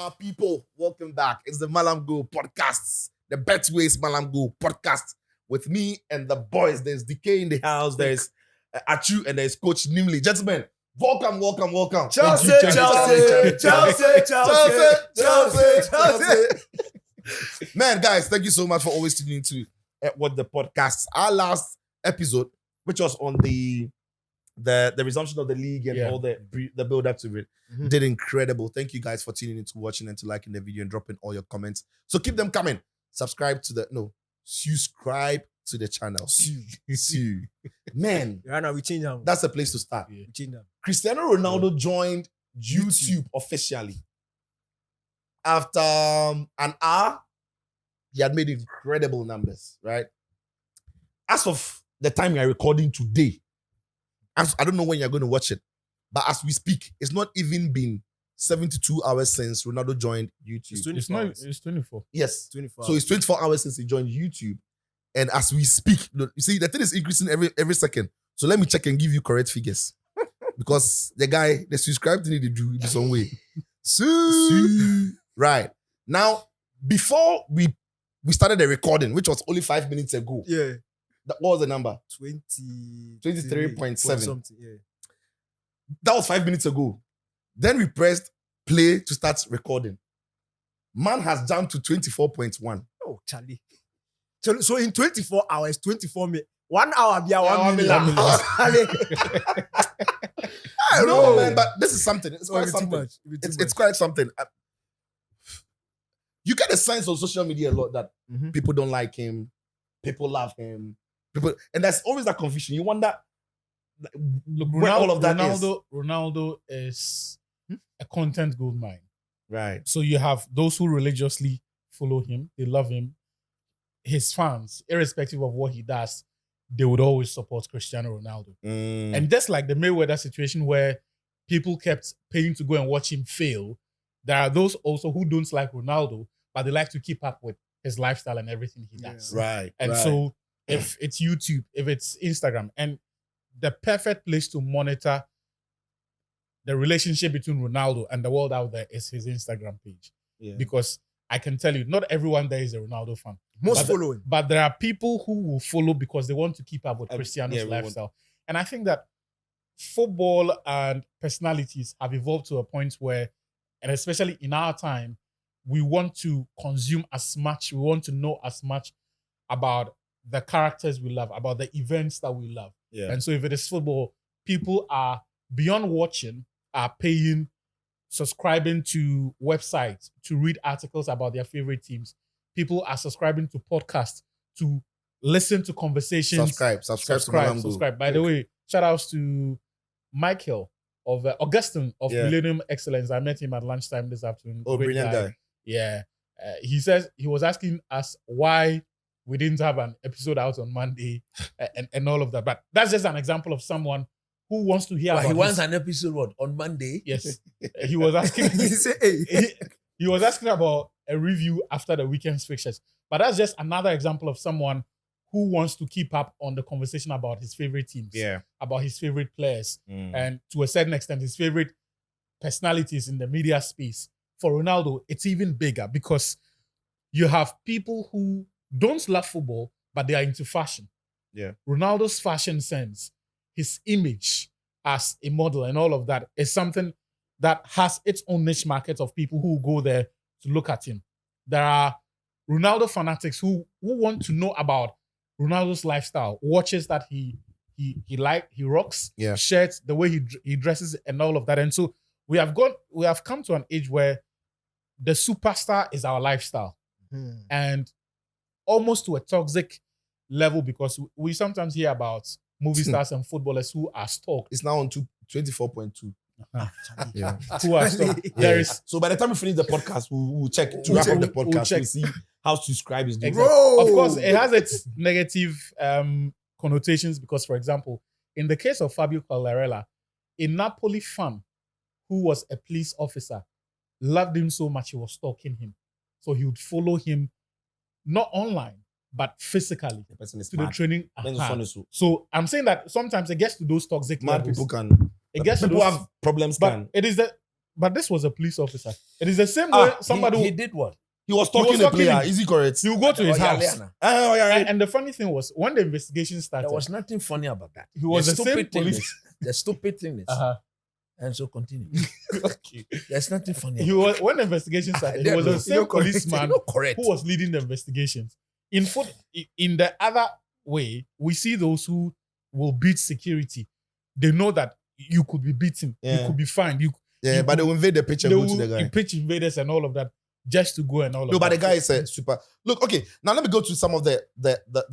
my people. Welcome back. It's the MallamGoal podcast, the Betway's Mallam Goal podcast with me and the boys. There's DK in the house. There's Achu and there's Coach Nimley. Gentlemen, welcome. Chelsea. Man, guys, thank you so much for always tuning into what the podcast. Our last episode, which was on the resumption of the league and all the build up to it, did incredible. Thank you guys for tuning in, to watching, and to liking the video and dropping all your comments. So keep them coming. Subscribe to the channel. Man, Right now we change them. that's the place to start. We change them. Cristiano Ronaldo joined YouTube officially. After an hour, he had made incredible numbers, right? As of the time we are recording today, I don't know when you're going to watch it, but as we speak, it's not even been 72 hours since Ronaldo joined YouTube. It's 24. Yes. 24 So it's 24 hours since he joined YouTube. And as we speak, look, you see, the thing is increasing every second. So let me check and give you correct figures. Because the subscribe thing they do in some way. Right. Now, before we started the recording, which was only 5 minutes ago, Yeah. what was the number? 23.7 something. Yeah. That was 5 minutes ago. Then we pressed play to start recording. Man has jumped to 24.1. Oh, Charlie. So in 24 hours, 24 minutes, 1 hour be a 1 million. Charlie. I No, know, man, but this is something. It's quite something. It's quite something. You get a sense on social media a lot that people don't like him, people love him, and there's always that confusion. You wonder, Look, where all of that is. Ronaldo is a content gold mine. Right. So you have those who religiously follow him, they love him. His fans, irrespective of what he does, they would always support Cristiano Ronaldo. And just like the Mayweather situation where people kept paying to go and watch him fail, there are those also who don't like Ronaldo, but they like to keep up with his lifestyle and everything he does. Right. And so if it's YouTube, if it's Instagram, and the perfect place to monitor the relationship between Ronaldo and the world out there is his Instagram page. Yeah. Because I can tell you, not everyone there is a Ronaldo fan. Most following. But there are people who will follow because they want to keep up with Cristiano's we want- lifestyle. And I think that football and personalities have evolved to a point where, and especially in our time, we want to consume as much, we want to know as much about the characters we love, about the events that we love. Yeah. And so if it is football, people are beyond watching, are paying, subscribing to websites to read articles about their favorite teams. People are subscribing to podcasts to listen to conversations. Subscribe to Mallam Goal. Subscribe. By the way, shout outs to Michael of Augustine of Millennium Excellence. I met him at lunchtime this afternoon. Oh, Great brilliant guy. Yeah. He says he was asking us why we didn't have an episode out on Monday and all of that. But that's just an example of someone who wants to hear about he wants an episode on Monday. Yes. He was asking He say, hey. he was asking about a review after the weekend's fixtures. But that's just another example of someone who wants to keep up on the conversation about his favorite teams, about his favorite players, and to a certain extent, his favorite personalities in the media space. For Ronaldo, it's even bigger because you have people who don't love football, but they are into fashion. Yeah. Ronaldo's fashion sense, his image as a model and all of that is something that has its own niche market of people who go there to look at him. There are Ronaldo fanatics who want to know about Ronaldo's lifestyle, watches that he rocks, shirts, the way he dresses and all of that. And so we have come to an age where the superstar is our lifestyle. And almost to a toxic level, because we sometimes hear about movie stars and footballers who are stalked. It's now on 24.2. Who are stalked. There is, So by the time we finish the podcast, we'll check to wrap up the podcast. We'll see how to subscribe is doing. exactly. Of course, it has its negative connotations because, for example, in the case of Fabio Caldarella, a Napoli fan who was a police officer loved him so much he was stalking him. So he would follow him, not online, but physically The person is to the mad. training. So So I'm saying that sometimes it gets to those toxic mad levels. people can. It gets to People those, have problems. but Can it is that But this was a police officer. It is the same way somebody he did what? He was talking a player. Is he correct? he will go to his house. Oh, yeah, right. And the funny thing was, when the investigation started, There was nothing funny about that. he was the same police. The stupid thing is, and so continue. Okay. There's nothing funny. He was when the investigation started. He was the same policeman Correct. who was leading the investigations. In the other way, we see those who will beat security. They know that you could be beaten, you could be fined. But they will invade the pitch and go to the guy. Pitch invaders and all of that just to go and all of that. No, but the guy is a super. Look, okay. Now let me go to some of the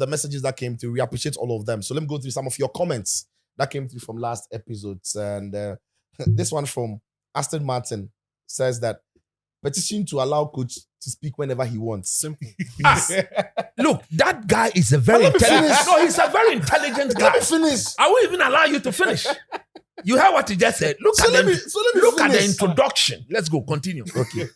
messages that came through. We appreciate all of them. So let me go through some of your comments that came through from last episodes. And this one from Aston Martin says that petition to allow coach to speak whenever he wants. Simple. Look, that guy is a very intelligent. No, he's a very intelligent guy. Let me finish. I won't even allow you to finish. You heard what he just said. Look at the introduction. Let's go. Continue. Okay.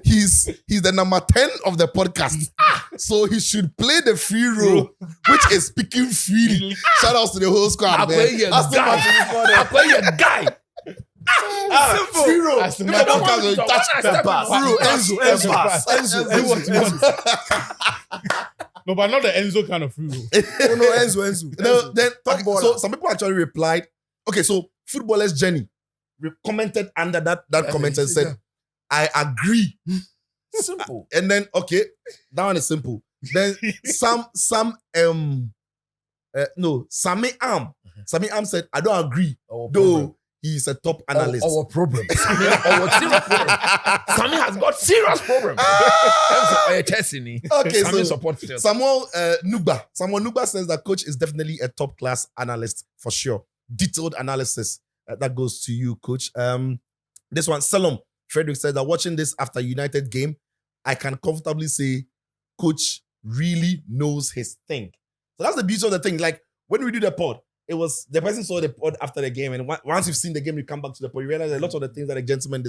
He's the number 10 of the podcast. So he should play the free role, which is speaking freely. Shout outs to the whole squad, man. Akweya guy. Free role. Aston Martin. No, but not the Enzo kind of free role. No, Enzo. No, then so some people actually replied. Okay, so Footballer's Jenny commented under that comment and said, I agree. Simple. And then, okay, that one is simple. Then Sami Am said, I don't agree. Though he's a top analyst. Our problem. Sami has got serious problem. Okay, so Samuel Nuba says that coach is definitely a top class analyst for sure. Detailed analysis that goes to you, coach. This one, Salom Frederick said that watching this after United game, I can comfortably say coach really knows his thing. So that's the beauty of the thing. Like when we do the pod, it was the person saw the pod after the game, and once you've seen the game, you come back to the pod. You realize a lot of the things that the gentleman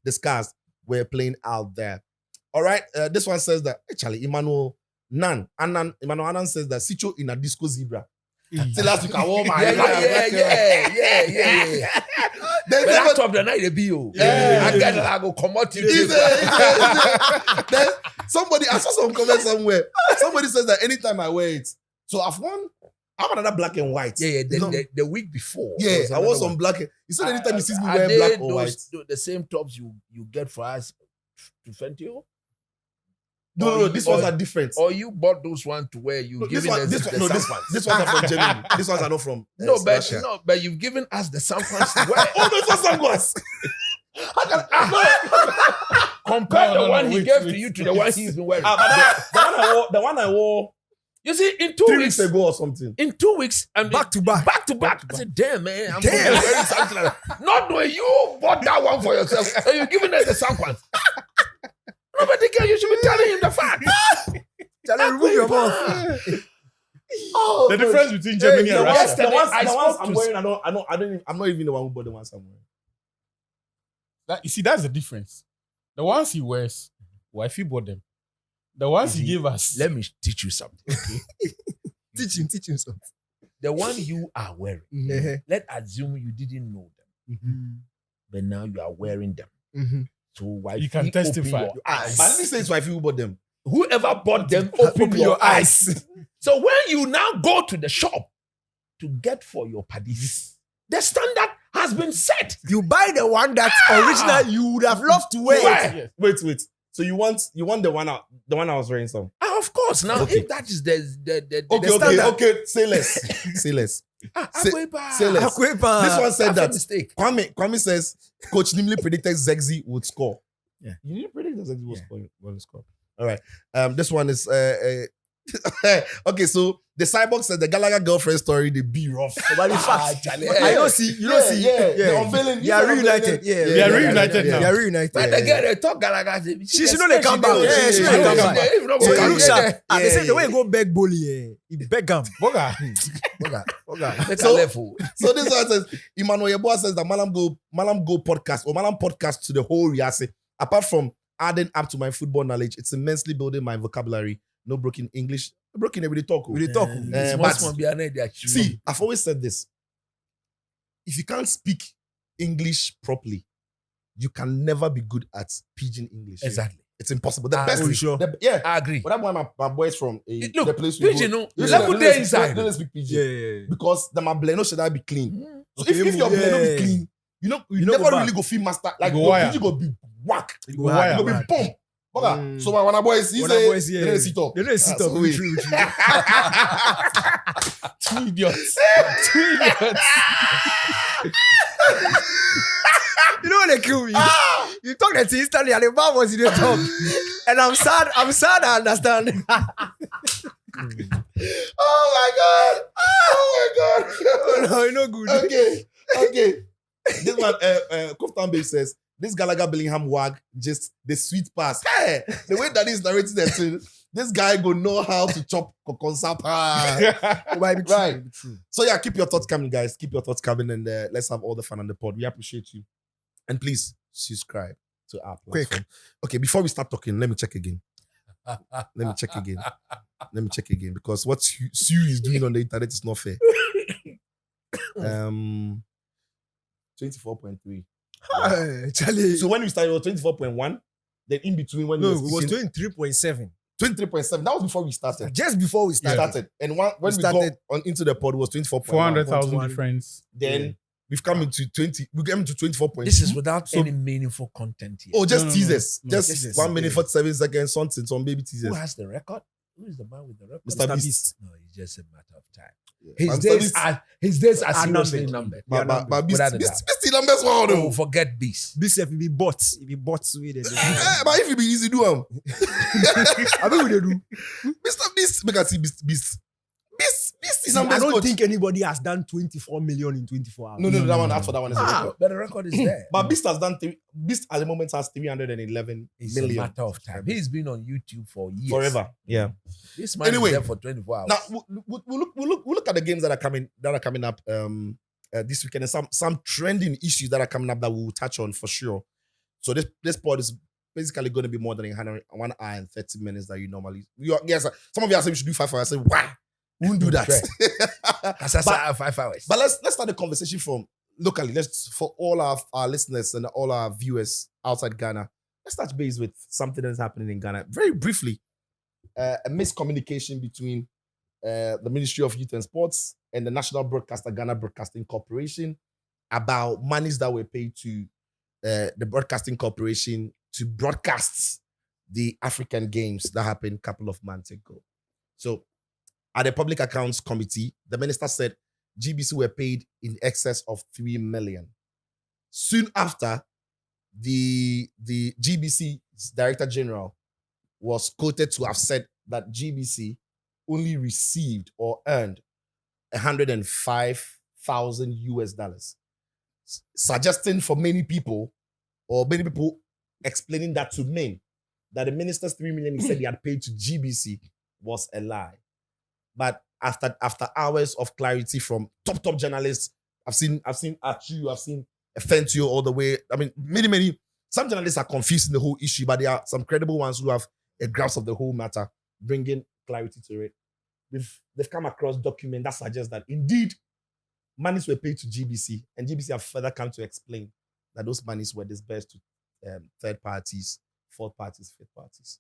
discussed were playing out there. All right, this one says that actually Emmanuel Anan says that Sicho in a disco zebra. Till last week, I wore my yeah. But that top the night, the bio. I get it, I go come out to you. Then somebody, I saw some comment somewhere. Somebody says that anytime I wear it, so I have another black and white. Yeah. The week before. Yeah, I wore some black. You said anytime you see me wear black or white. The same tops you get for us to Fentio? No, these ones are different. Or you bought those ones to wear. You this ones are from Germany. These ones are not from Russia. But you've given us the sunglasses to wear. Oh, those are sunglasses. Compare the one he gave to you to the one he's been wearing. The one I wore. You see, in 2 weeks ago or something. In 2 weeks, and back to back. I said, damn, man, I'm wearing something like that. Not knowing you bought that one for yourself, and you're giving us the sunglasses. No, but the girl, you should be telling him the fact. Tell him, remove your mouth. The difference between Germany and Russia. The ones I'm wearing, I'm not even the one who bought the ones I'm wearing. You see, that's the difference. The ones he wears, wifey bought them. The ones he gave us. Let me teach you something. Okay? Teach him something. The one you are wearing, let's assume you didn't know them, but now you are wearing them. So why you can testify. Your eyes. But let me say it's wifey who bought them. Whoever bought them, open your eyes. So when you now go to the shop to get for your paddies, the standard has been set. You buy the one that's original you would have loved to wear. Wait. So you want the one I was wearing some? Of course. Now if that is the standard. Okay. Say less. Say less. Say less. This one said that Kwame says Coach Nimli predicted Zegzi would score. Yeah. You didn't predict that Zegzi would score. All right. This one is okay, so the Cyborg said the Gallagher girlfriend story, they be rough. But in fact, I don't see. You don't see. The unveiling. They are reunited. They are reunited now. They are reunited. But again, they talk Gallagher. She should know they come back. Yeah, she know they come back. So it looks sharp. They say the way you go beg bully, he beg him. Boga. So this one says, Emmanuel Yeboah says that Mallam Goal podcast or Mallam podcast to the whole Riase. Apart from adding up to my football knowledge, it's immensely building my vocabulary. No broken English. Broken everyday talk. See, I've always said this. If you can't speak English properly, you can never be good at pidgin English. Exactly. It's impossible. The best is sure. yeah. I agree. But that's why my boys from Look, the place we Pidgin, go. no, level there inside. They don't speak pidgin. Yeah. Because the bleno should I be clean. So Okay, if your bleno be clean, you know never go really back. go feel master. Like Go your wire. pidgin go be whack. You You go hard, go be hard. boom. Okay. So when our boys, he When our say, boys, yeah. they don't sit up. They don't sit Ah, up. so wait. True. Two idiots. Two idiots. You know when they kill me? You talk that to instantly and the man was in the top. And I'm sad I understand. Oh my god! Oh my god! Oh, no, you're not good. Okay. This one, Koftan Bay says, this Gallagher Bellingham wag just the sweet pass. Hey, the way that is narrated that thing, this guy go know how to chop kokonsapa. Right. So yeah, keep your thoughts coming, guys. Keep your thoughts coming, and let's have all the fun on the pod. We appreciate you, and please subscribe to our platform. Quick. Okay, before we start talking, let me check again. Because what Sue is doing on the internet is not fair. 24.3. Charlie. So when we started, it was 24.1. Then in between, when No, we it was speaking, 23.7. 23.7. That was before we started. Just before we started. And when we started- got on into the pod, it was 24.1. 400,000 1. difference. Then we've come into 20. We came to 24.2. This is without any meaningful content here. Oh, just No. teasers. No, Just teasers. 1 minute, 47 seconds, something, some baby Who teasers. has the record? Who is the man with the record? Mr. Beast. No, it's just a matter of time. Yeah. His Mr. days Beast. are seriously numbered. numbered. But Beast, Without a Beast, doubt. Beast, numbers one, Oh, though. forget Beast. This if it be bots. If it bots with it. But if it be easy, do them. I mean, what they do. Mr. Beast, make us see Beast. Beast is I numbers don't coach. think anybody has done 24 million in 24 hours. No, that one. That's for that one is a record. But the record is there. But Beast has done Beast at the moment has 311 It's million. a matter of time. He's been on YouTube for years. Forever. Yeah. This man Anyway. is there for 24 hours. Now we'll look at the games that are coming up this weekend, and some trending issues that are coming up that we'll touch on for sure. So this pod is basically going to be more than 1 hour and 30 minutes that you normally. Yes, some of you are saying we should do 5 hours. I say why? We won't do that. As I said, 5 hours. But let's start the conversation from locally. Let's for all our listeners and all our viewers outside Ghana. Let's touch base with something that's happening in Ghana. Very briefly, a miscommunication between the Ministry of Youth and Sports and the National Broadcaster Ghana Broadcasting Corporation about monies that were paid to the Broadcasting Corporation to broadcast the African Games that happened a couple of months ago. So, at the Public Accounts Committee, the minister said GBC were paid in excess of 3 million. Soon after, the GBC's Director General was quoted to have said that GBC only received or earned $105,000, suggesting for many people explaining that to me, that the minister's 3 million he said he had paid to GBC was a lie. But after hours of clarity from top journalists, I've seen Achu, I've seen Fentio all the way. I mean, many. Some journalists are confusing the whole issue, but there are some credible ones who have a grasp of the whole matter, bringing clarity to it. They've come across documents that suggest that indeed monies were paid to GBC, and GBC have further come to explain that those monies were disbursed to third parties, fourth parties, fifth parties.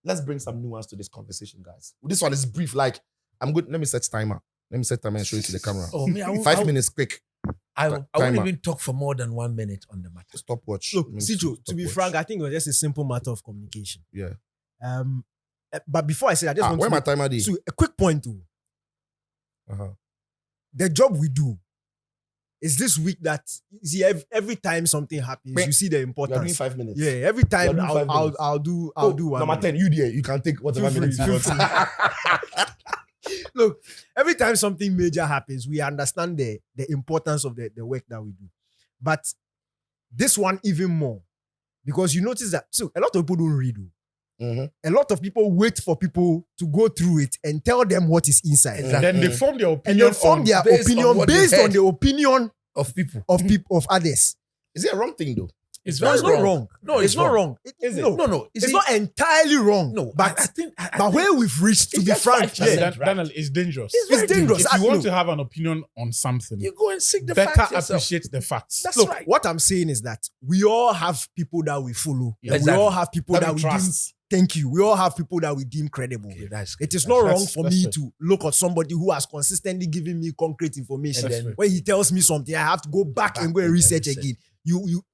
Let's bring some nuance to this conversation, guys. This one is brief. Like, I'm good. Let me set timer. and show it to the camera. Oh, me, 5 minutes, quick. I won't Timer. even talk for more than 1 minute on the matter. Stopwatch. Look, Sijo, to be frank, I think it was just a simple matter of communication. Yeah. But before I say that, I just want where to my timer is? so a quick point too. Uh-huh. The job we do is this week that you see every time something happens, Wait, you see the You're doing importance. 5 minutes. Yeah, every time You're doing 5 minutes. I'll do one. Number 10, you there. You can take whatever Feel free, minutes you feel want. Look, every time something major happens, we understand the importance of the work that we do. But this one even more, because you notice that so a lot of people don't read. Mm-hmm. A lot of people wait for people to go through it and tell them what is inside. And then they form their And opinion. they form their based on opinion what they based on heard. the opinion Of people. of others. Is it a wrong thing though? It's No, very it's not wrong. No, It's not wrong. Is it? No, No. it's not entirely wrong. No, but I think. but where we've reached, to It's be just frank, 5%. yeah, Daniel, it's dangerous. it's dangerous. If you want Look, to have an opinion on something, You go and seek the better facts yourself. appreciate the facts. That's look, right. what I'm saying is that we all have people that we follow. Yeah. And Exactly. we all have people That that we we deem. trust. Thank you. We all have people that we deem credible. Okay, that's It is good. not That's- wrong for that's me fair. to look at somebody who has consistently given me concrete information. And That's then- fair. When he tells me something, I have to go back and go and and research research. again.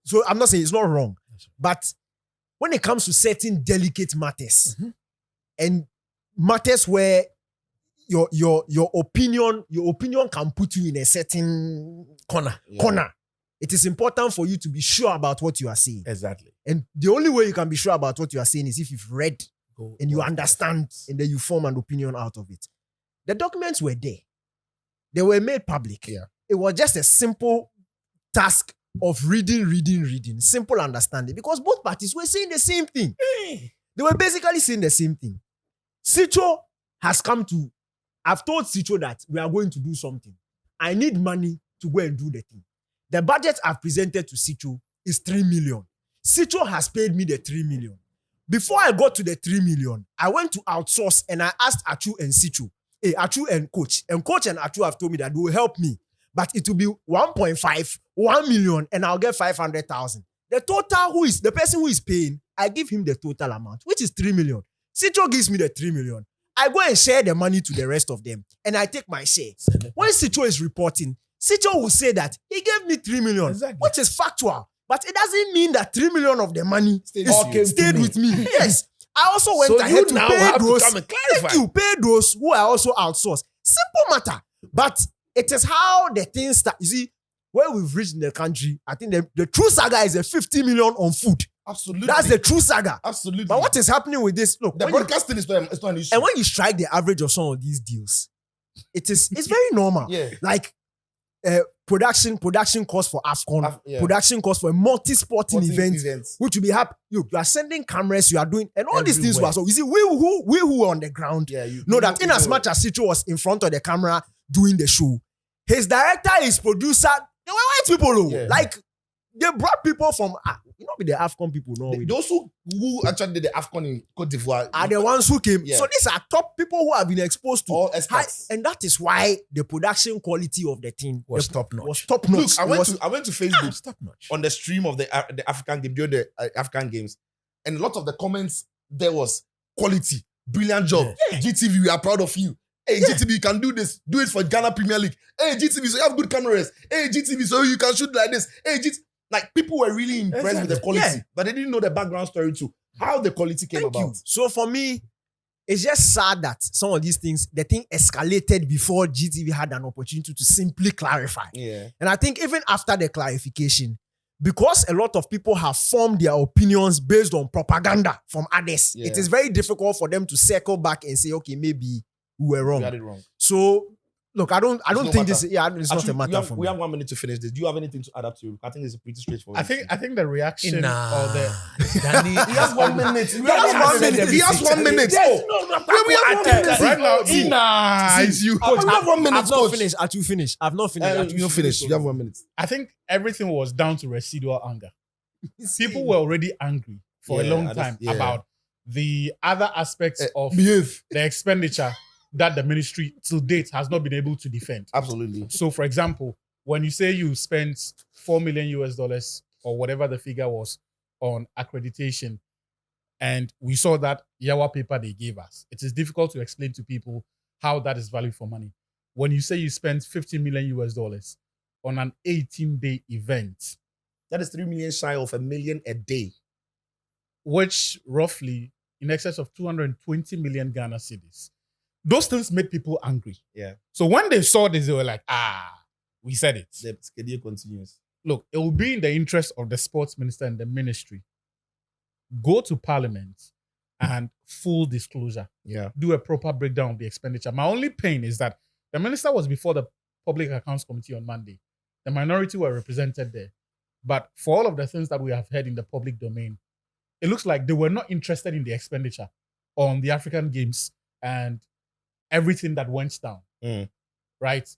So I'm not saying it's not wrong, That's right. but when it comes to certain delicate matters Mhm. and matters where your opinion can put you in a certain corner. corner, it is important for you to be sure about what you are saying. Exactly. And the only way you can be sure about what you are saying is if you've read Go and you go understand and then you form an opinion out of it. The documents were there. They were made public. Yeah. It was just a simple task of reading, simple understanding because both parties were saying the same thing. They were basically saying the same thing. Sitcho has come to, I've told Sitcho that we are going to do something. I need money to go and do the thing. The budget I've presented to Sitcho is 3 million. Sitcho has paid me the 3 million. Before I got to the 3 million, I went to outsource and I asked Achu and Sitcho, Achu and Coach. And Coach and Achu have told me that they will help me. But it will be 1.5, 1 million, and I'll get 500,000. The total, the person who is paying, I give him the total amount, which is 3 million. Sitcho gives me the 3 million. I go and share the money to the rest of them, and I take my share. When Sitcho is reporting, Sitcho will say that he gave me 3 million, Exactly. which is factual. But it doesn't mean that 3 million of the money stayed with me. Yes. I also went So ahead you to now pay have those. to come and clarify. Thank you. Pay those who are also outsourced. Simple matter. But it is how the things start. You see, where we've reached in the country, I think the true saga is a 50 million on food. Absolutely. That's the true saga. Absolutely. But what is happening with this? Look, the when you- broadcasting is not an issue. and when you strike the average of some of these deals, it's very normal. Yeah. Like production cost for AFCON, Yeah. production cost for a multi-sporting Sporting event, which will be happy. You are sending cameras, you are doing, and all these things Everywhere. were so. You see, we who are on the ground Yeah, you know that in as much as Sitcho was in front of the camera doing the show, his director, his producer, they were white people. Though. Yeah. Like they brought people from, with the AFCON people. No, those who actually did the AFCON in Cote d'Ivoire are the ones who came. Yeah. So these are top people who have been exposed to all high, experts. and that is why the production quality of the thing Was top notch. Was top Look, notch. I went to Facebook It's top notch. on the stream of the African game during the African games, and a lot of the comments there was quality, brilliant job, GTV, we are proud of you. Hey GTV, you can do this. Do it for Ghana Premier League. Hey GTV, so you have good cameras. Hey GTV, so you can shoot like this. Hey GTV, like people were really impressed with the quality, Yeah. but they didn't know the background story too. How the quality came Thank about. you. So for me, it's just sad that some of these things, the thing escalated before GTV had an opportunity to simply clarify. Yeah. And I think even after the clarification, because a lot of people have formed their opinions based on propaganda from others, Yeah. it is very difficult for them to circle back and say, okay, maybe we were wrong. We got it wrong. So look, I don't no think matter. this. Yeah, it's not Actually, a matter we have, for we me. have 1 minute to finish this. Do you have anything to add up to it? I think it's pretty straightforward. I think the reaction Nah. or the Danny, he has 1 minute. He has has 1 1 minute. He has 1 minute. Yes, Oh. no, we have 1 minute. right now, See, it's you. we have 1 minute. I've not coach. finished. Atu finish. I've not finished. You finish. You have 1 minute. I think everything was down to residual anger. People were already angry for a Yeah, long I just- time yeah. about the other aspects of Behave. the expenditure that the ministry to date has not been able to defend. Absolutely. So, for example, when you say you spent $4 million or whatever the figure was on accreditation, and we saw that Yawa paper they gave us, it is difficult to explain to people how that is value for money. When you say you spent $50 million on an 18-day event, That is 3 million shy of $1 million a day. which roughly in excess of 220 million Ghana cedis. Those things made people angry. Yeah. So when they saw this, they were like, we said it. The schedule continues. Look, it will be in the interest of the sports minister and the ministry. Go to parliament and full disclosure. Yeah. Do a proper breakdown of the expenditure. My only pain is that the minister was before the Public Accounts Committee on Monday. The minority were represented there. But for all of the things that we have heard in the public domain, it looks like they were not interested in the expenditure on the African Games and everything that went down. Mm. Right?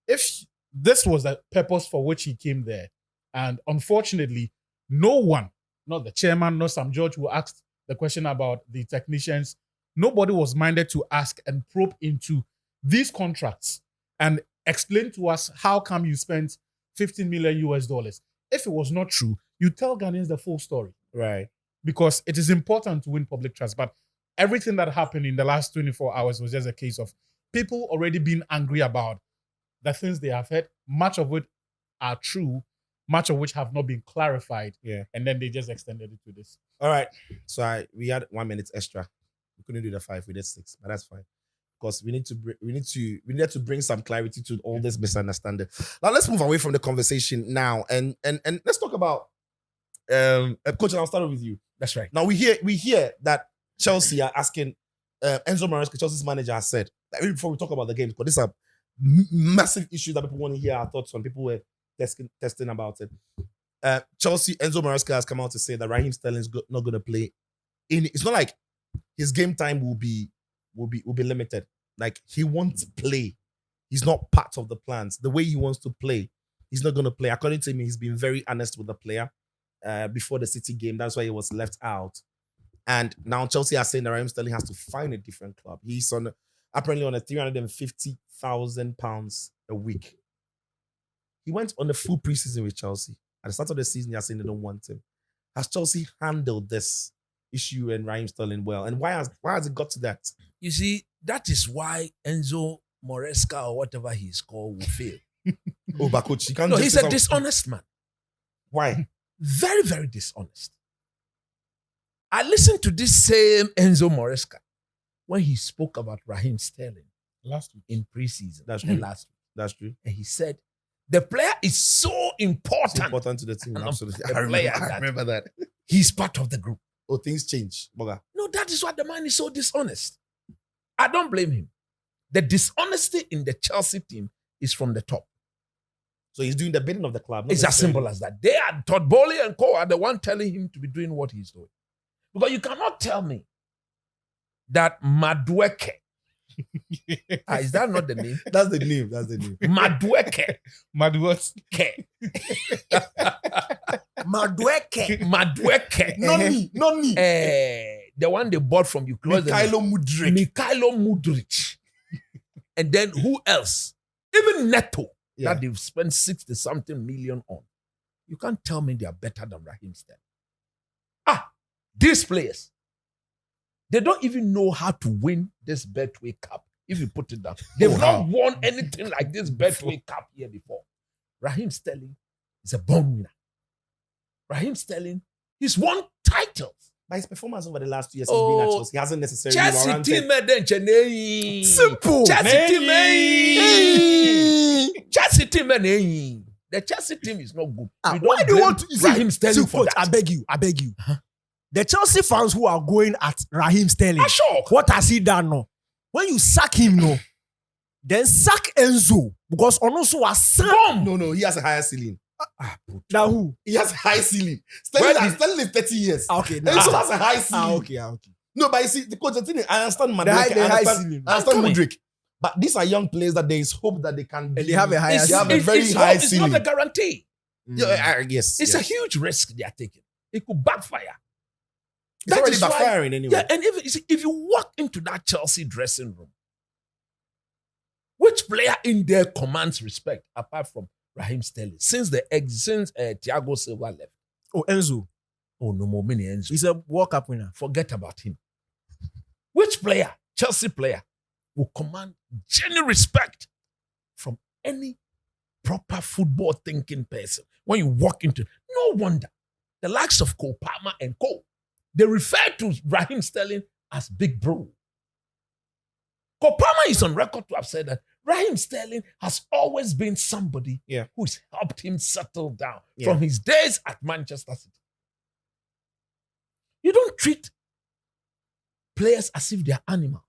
If this was the purpose for which he came there, and unfortunately, No one, not the chairman, not Sam George, who asked the question about the technicians. Nobody was minded to ask and probe into these contracts and explain to us how come you spent 15 million US dollars. If it was not true, you tell Ghanaians the full story. Right. Because it is important to win public trust. But everything that happened in the last 24 hours was just a case of people already being angry about the things they have heard, much of which are true, much of which have not been clarified. Yeah. And then they just extended it to this. All right. So we had 1 minute extra. We couldn't do the 5, we did 6, but that's fine. Because we need to bring some clarity to all this misunderstanding. Now let's move away from the conversation now and let's talk about Coach, and I'll start with you. That's right. Now we hear that Chelsea are asking Enzo Maresca, Chelsea's manager, has said that even before we talk about the game, because these are massive issues that people want to hear our thoughts on. People were testing about it. Chelsea, Enzo Maresca has come out to say that Raheem Sterling is not going to play. It's not like his game time will be limited. Like, he wants to play. He's not part of the plans. The way he wants to play, he's not going to play. According to him, he's been very honest with the player before the City game. That's why he was left out. And now Chelsea are saying that Raheem Sterling has to find a different club. He's apparently on a £350,000 a week. He went on a full preseason with Chelsea. At the start of the season, they are saying they don't want him. Has Chelsea handled this issue and Raheem Sterling well? And why has it got to that? You see, that is why Enzo Maresca or whatever he's called will fail. Oh, but coach, you can't. No, just he's say a something. dishonest man. Why? Very, very dishonest. I listened to this same Enzo Maresca when he spoke about Raheem Sterling Last week. in preseason. That's and true. last week. That's true. And he said, the player is so important. It's important to the team. And Absolutely. the I player remember that. He's part of the group. Oh, things change. Boga. No, that is why the man is so dishonest. I don't blame him. The dishonesty in the Chelsea team is from the top. So he's doing the bidding of the club. not It's as necessarily- simple as that. They are Todd Bowley and Co. are the one telling him to be doing what he's doing. Because you cannot tell me that Madueke, is that not the name? That's the name. That's the name. Madueke, Mad what? Madueke, Not me. the one they bought from you. Mikhailo Mudryk. Mikhailo Mudryk. And then who else? Even Neto, Yeah. that they've spent 60-something million on. You can't tell me they are better than Raheem Sterling. These players, they don't even know how to win this Betway Cup, if you put it down. They've not won anything like this Betway Cup here before. Raheem Sterling is a born winner. Raheem Sterling, he's won titles. By his performance over the last 2 years, he's been at Chelsea. He hasn't necessarily Chelsea warranted. team then Chennai. Simple. Chelsea team. Hey. Chelsea team. The Chelsea team is not good. Why do you blame want to Raheem Sterling for coach, that? I beg you. The Chelsea fans who are going at Raheem Sterling, Sure. what has he done now? When you sack him, no, then sack Enzo because Onoso was sacked. No, he has a higher ceiling. Now who? He has a high ceiling. Where Sterling is 30 years. Okay, Enzo has a high ceiling. okay. No, but you see, the coach, the thing is, I understand The Madueke, high ceiling. I understand coming. Mudryk. But these are young players that there is hope that they can be. And they have a higher They have a ceiling. very high It's ceiling. not a guarantee. Yes. It's a yes. huge risk they are taking. It could backfire. It's That already is why- backfiring anyway. Yeah, and if you walk into that Chelsea dressing room, which player in there commands respect apart from Raheem Sterling since Thiago Silva left? Oh, Enzo. Oh, no more many Enzo. He's a World Cup winner. Forget about him. Which player, Chelsea player, will command genuine respect from any proper football thinking person when you walk into? No wonder the likes of Cole Palmer and Co. They refer to Raheem Sterling as Big Bro. Cole Palmer is on record to have said that Raheem Sterling has always been somebody who's helped him settle down from his days at Manchester City. You don't treat players as if they are animals.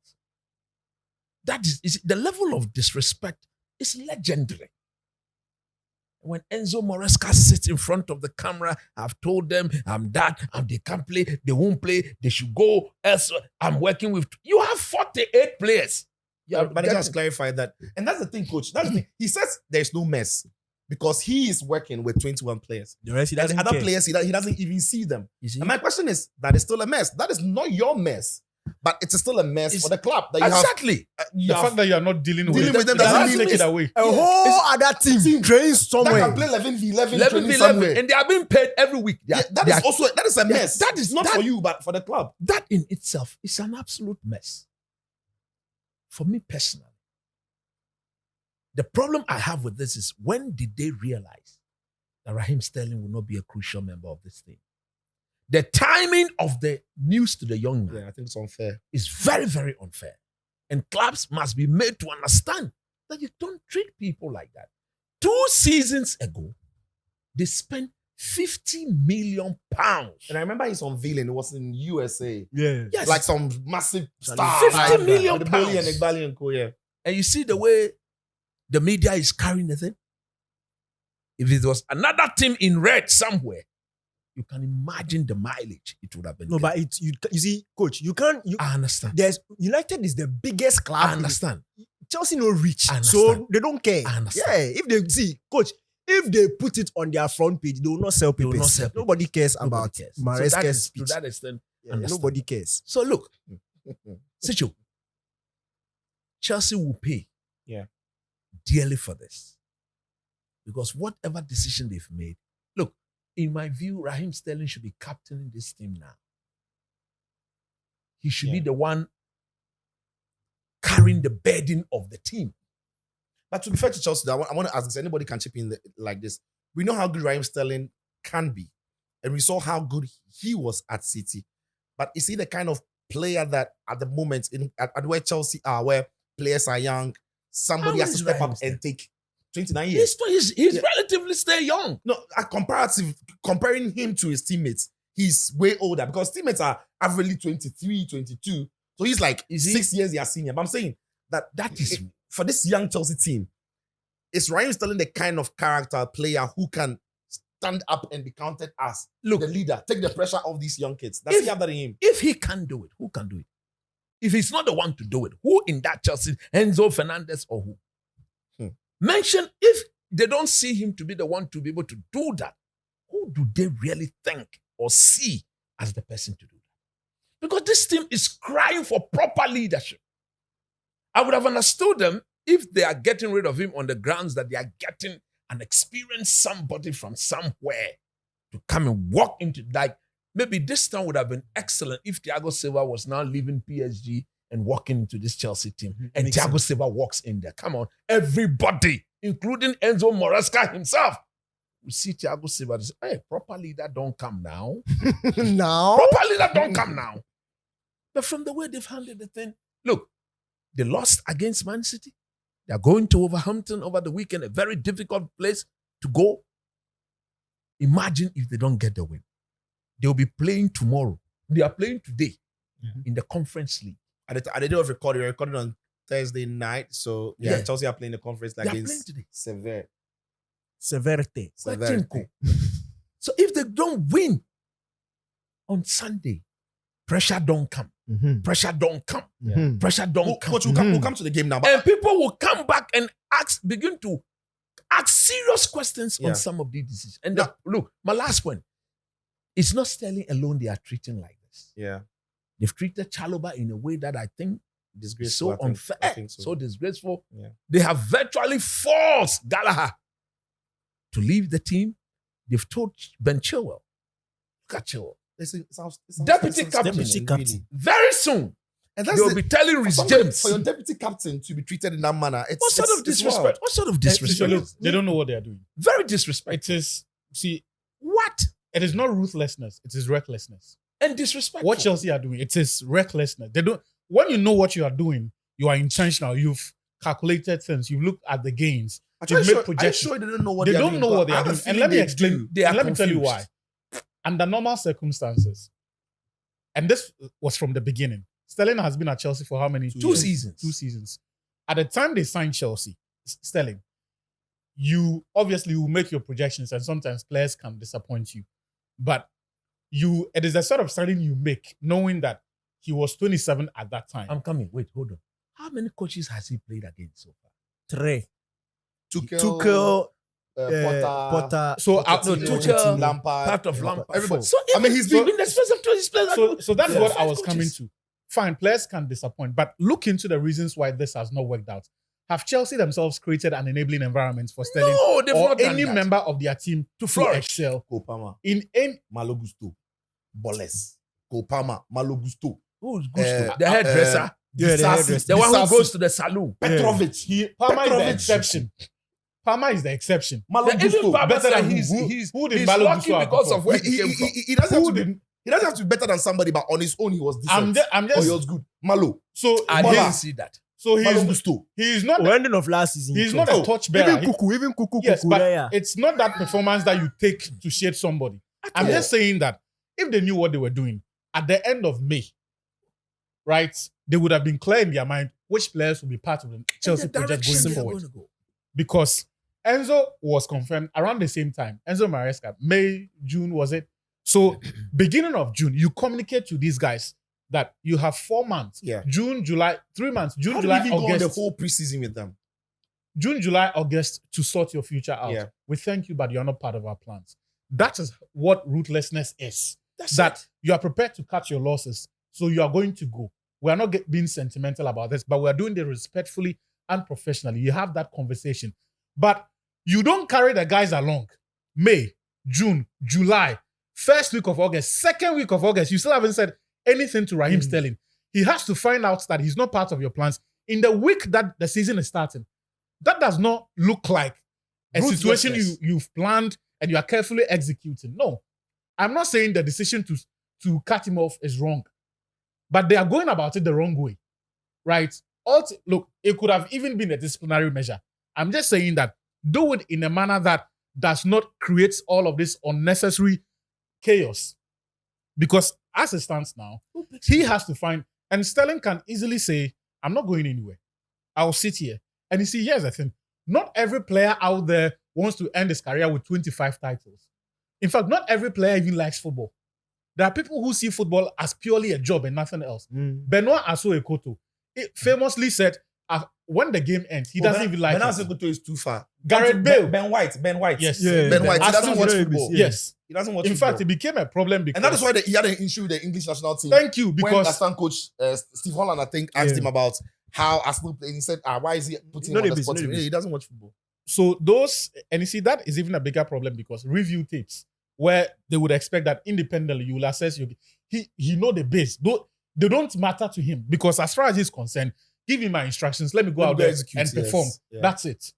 That is the level of disrespect is legendary. When Enzo Maresca sits in front of the camera, I've told them I'm that, they can't play, they won't play, they should go elsewhere. I'm working with. You have 48 players. But I just clarify that. And that's the thing, coach. That's the thing. He says there's no mess. because he is working with 21 players. The rest, he And doesn't other care. players, he doesn't even see them. You see? And my question is, that is still a mess. That is not your mess, but it's still a mess It's- for the club that you Exactly. have. The fact that you are not dealing Dealing with them doesn't doesn't take mean it away. A whole other team trains that somewhere. can play 11v11 11 training 11, somewhere. and they are being paid every week. They are- Yeah, they are- that is a mess. that is- not that- for you, but for the club. that in itself is an absolute mess. For me personally, the problem I have with this is, when did they realize that Raheem Sterling will not be a crucial member of this team? The timing of the news to the young man Yeah, I think it's unfair. is very, very unfair. And clubs must be made to understand that you don't treat people like that. 2 seasons ago, they spent £50 million. And I remember his unveiling. It was in USA. Yeah. Yes. Like some massive star. 50 million With Boli and pounds. Igbali and co, yeah. And you see the way the media is carrying the thing. If it was another team in red somewhere, you can imagine the mileage it would have been. No, given. but it's you see, coach, you can't. I understand. There's United is the biggest club. I understand. Chelsea no reach, I so understand. they don't care. I understand. Yeah, if they see, coach, if they put it on their front page, they will not sell They will papers. not sell papers. Nobody cares Nobody about cares. Maresca's So that is, to speech. that extent, Yeah, understand. nobody cares. So look, Sicho, Chelsea will pay dearly for this. Because whatever decision they've made, look, in my view, Raheem Sterling should be captaining this team now. He should be the one carrying the burden of the team. But to be fair to Chelsea, I want to ask this. Anybody can chip in like this. We know how good Raheem Sterling can be. And we saw how good he was at City. But is he the kind of player that at the moment, at where Chelsea are, where players are young, somebody How has to is step Raheem up Sterling? and take 29 years? He's Yeah. relatively still young. No, comparing him to his teammates, he's way older because teammates are averagely 23, 22. So he's like Is he- 6 years their senior. But I'm saying that is- for this young Chelsea team, is Raheem Sterling the kind of character player who can stand up and be counted as Look, the leader, take the pressure off these young kids? Does If- he have that in him? if he can do it, who can do it? If he's not the one to do it, who in that Chelsea, Enzo Fernandez or who? Mention, if they don't see him to be the one to be able to do that, who do they really think or see as the person to do that? Because this team is crying for proper leadership. I would have understood them if they are getting rid of him on the grounds that they are getting an experienced somebody from somewhere to come and walk into, like, maybe this time would have been excellent if Thiago Silva was now leaving PSG and walking into this Chelsea team. And Makes Thiago Silva walks in there. Come on, everybody, including Enzo Maresca himself. We see Thiago Silva say, hey, proper leader don't come now. Now, Proper leader don't come now. But from the way they've handled the thing, look, they lost against Man City. They're going to Wolverhampton over the weekend, a very difficult place to go. Imagine if they don't get the win. They'll be playing tomorrow. They are playing today in the Conference League. At the day of recording, we're recording on Thursday night. So Yeah. Chelsea are playing the conference They are against playing today. severity. Severity. So if they don't win on Sunday, pressure don't come. Mhm. Pressure don't come. Mhm. Pressure don't come. Coach, we'll come to the game now. But And people will come back and begin to ask serious questions Yeah. on some of these decisions. And look, my last point, it's not Sterling alone they are treating like this. yeah, They've treated Chalobah in a way that I think is disgraceful. so I think- unfair, I think so disgraceful. Yeah. They have virtually forced Gallagher to leave the team. They've told Ben Chilwell, look at Chilwell, It's Deputy captain. Deputy captain. very soon And that's they'll the, be telling for Rhys somebody- James. for your deputy captain to be treated in that manner. What sort of disrespect? What sort of disrespect? Look, they don't know what they are doing. Very disrespectful. It is, see, What? it is not ruthlessness. It is recklessness. And disrespectful. What Chelsea are doing, it is recklessness. They don't. When you know what you are doing, you are intentional. You've calculated things. You look at the gains. Are You've you made sure projections. they don't know what They they are don't doing? know what they I are have a doing. And feeling let me they explain. do. They are And let me tell you why. confused. Under normal circumstances, and this was from the beginning, Sterling has been at Chelsea for how many? 2 seasons. 2 seasons. At the time they signed Chelsea, Sterling, you obviously will make your projections, and sometimes players can disappoint you. But it is a sort of signing you make, knowing that he was 27 at that time. I'm coming. Wait, hold on. How many coaches has he played against so far? Three. Tuchel, Tuchel, Potter. So Tuchel, Lampard, part of Lampard. everybody. So I mean, he's been in the space of 20 players. So that's Yeah. what I was Coaches. coming to. Fine, players can disappoint, but look into the reasons why this has not worked out. Have Chelsea themselves created an enabling environment for Sterling No, they've or not done any that. member of their team to flourish. excel Kopama, in any? Malo Gusto, Boles, Kopama, Malo Gusto, Who's Gusto? Uh, The hairdresser. Yeah, the Disasi, hairdresser. The one who Disasi, goes to the saloon. Petrovic, Palmer is the Petrovic. exception. Palmer is the exception. Malo The even Gusto. Baba better said than he's who did he's Malo lucky Gusto because outperform? of where he came from. He doesn't have Who to be. did? He doesn't have to be better than somebody, but on his own, he was decent. I'm Or he just was good. Malo, so I Mola. didn't see that. so Malo he's Gusto. he's not Oh, ending of last season. he's he not played. a torch bearer. Even Kuku. Yes, but yeah. it's not that performance that you take to shade somebody. I'm all. just saying that if they knew what they were doing at the end of May, right, they would have been clear in their mind which players will be part of the Chelsea The project direction going they're forward. going to go. Because Enzo was confirmed around the same time. Enzo Maresca, May, June, was it? So beginning of June, you communicate to these guys that you have 4 months. Yeah. June, July, 3 months. June, How did July, we even go on the August. whole preseason with them? June, July, August to sort your future out. Yeah. We thank you, but you're not part of our plans. That is what ruthlessness is. That's That you are prepared to cut your losses. So you are going to go. We are not being sentimental about this, but we are doing it respectfully and professionally. You have that conversation. But you don't carry the guys along. May, June, July, first week of August, second week of August, you still haven't said anything to Raheem Sterling. He has to find out that he's not part of your plans in the week that the season is starting. That does not look like a situation you've planned and you are carefully executing. No. I'm not saying the decision to cut him off is wrong, but they are going about it the wrong way, right? Look, it could have even been a disciplinary measure. I'm just saying that do it in a manner that does not create all of this unnecessary chaos. Because as it stands now, he has to find, and Sterling can easily say, I'm not going anywhere. I'll sit here. And you see, here's the thing. Not every player out there wants to end his career with 25 titles. In fact, not every player even likes football. There are people who see football as purely a job and nothing else. Benoit Aso-Ekoto famously said, when the game ends, he doesn't even like Ben it. Asokoto is too far. Gareth Bale. Ben White. Yes. Yeah. Ben White. He doesn't watch Arsenal football. is- Yes. He doesn't watch In football. fact, it became a problem because... And that is why he had an issue with the English national team. Thank you, When because... assistant coach Steve Holland, I think, asked him about how Arsenal played. He said, why is he putting him on the spot? He doesn't watch football. So those, and you see, that is even a bigger problem because review tapes where they would expect that independently you will assess your, he know the base. They don't matter to him because as far as he's concerned, give me my instructions, let me go out there and perform. Yeah. That's it.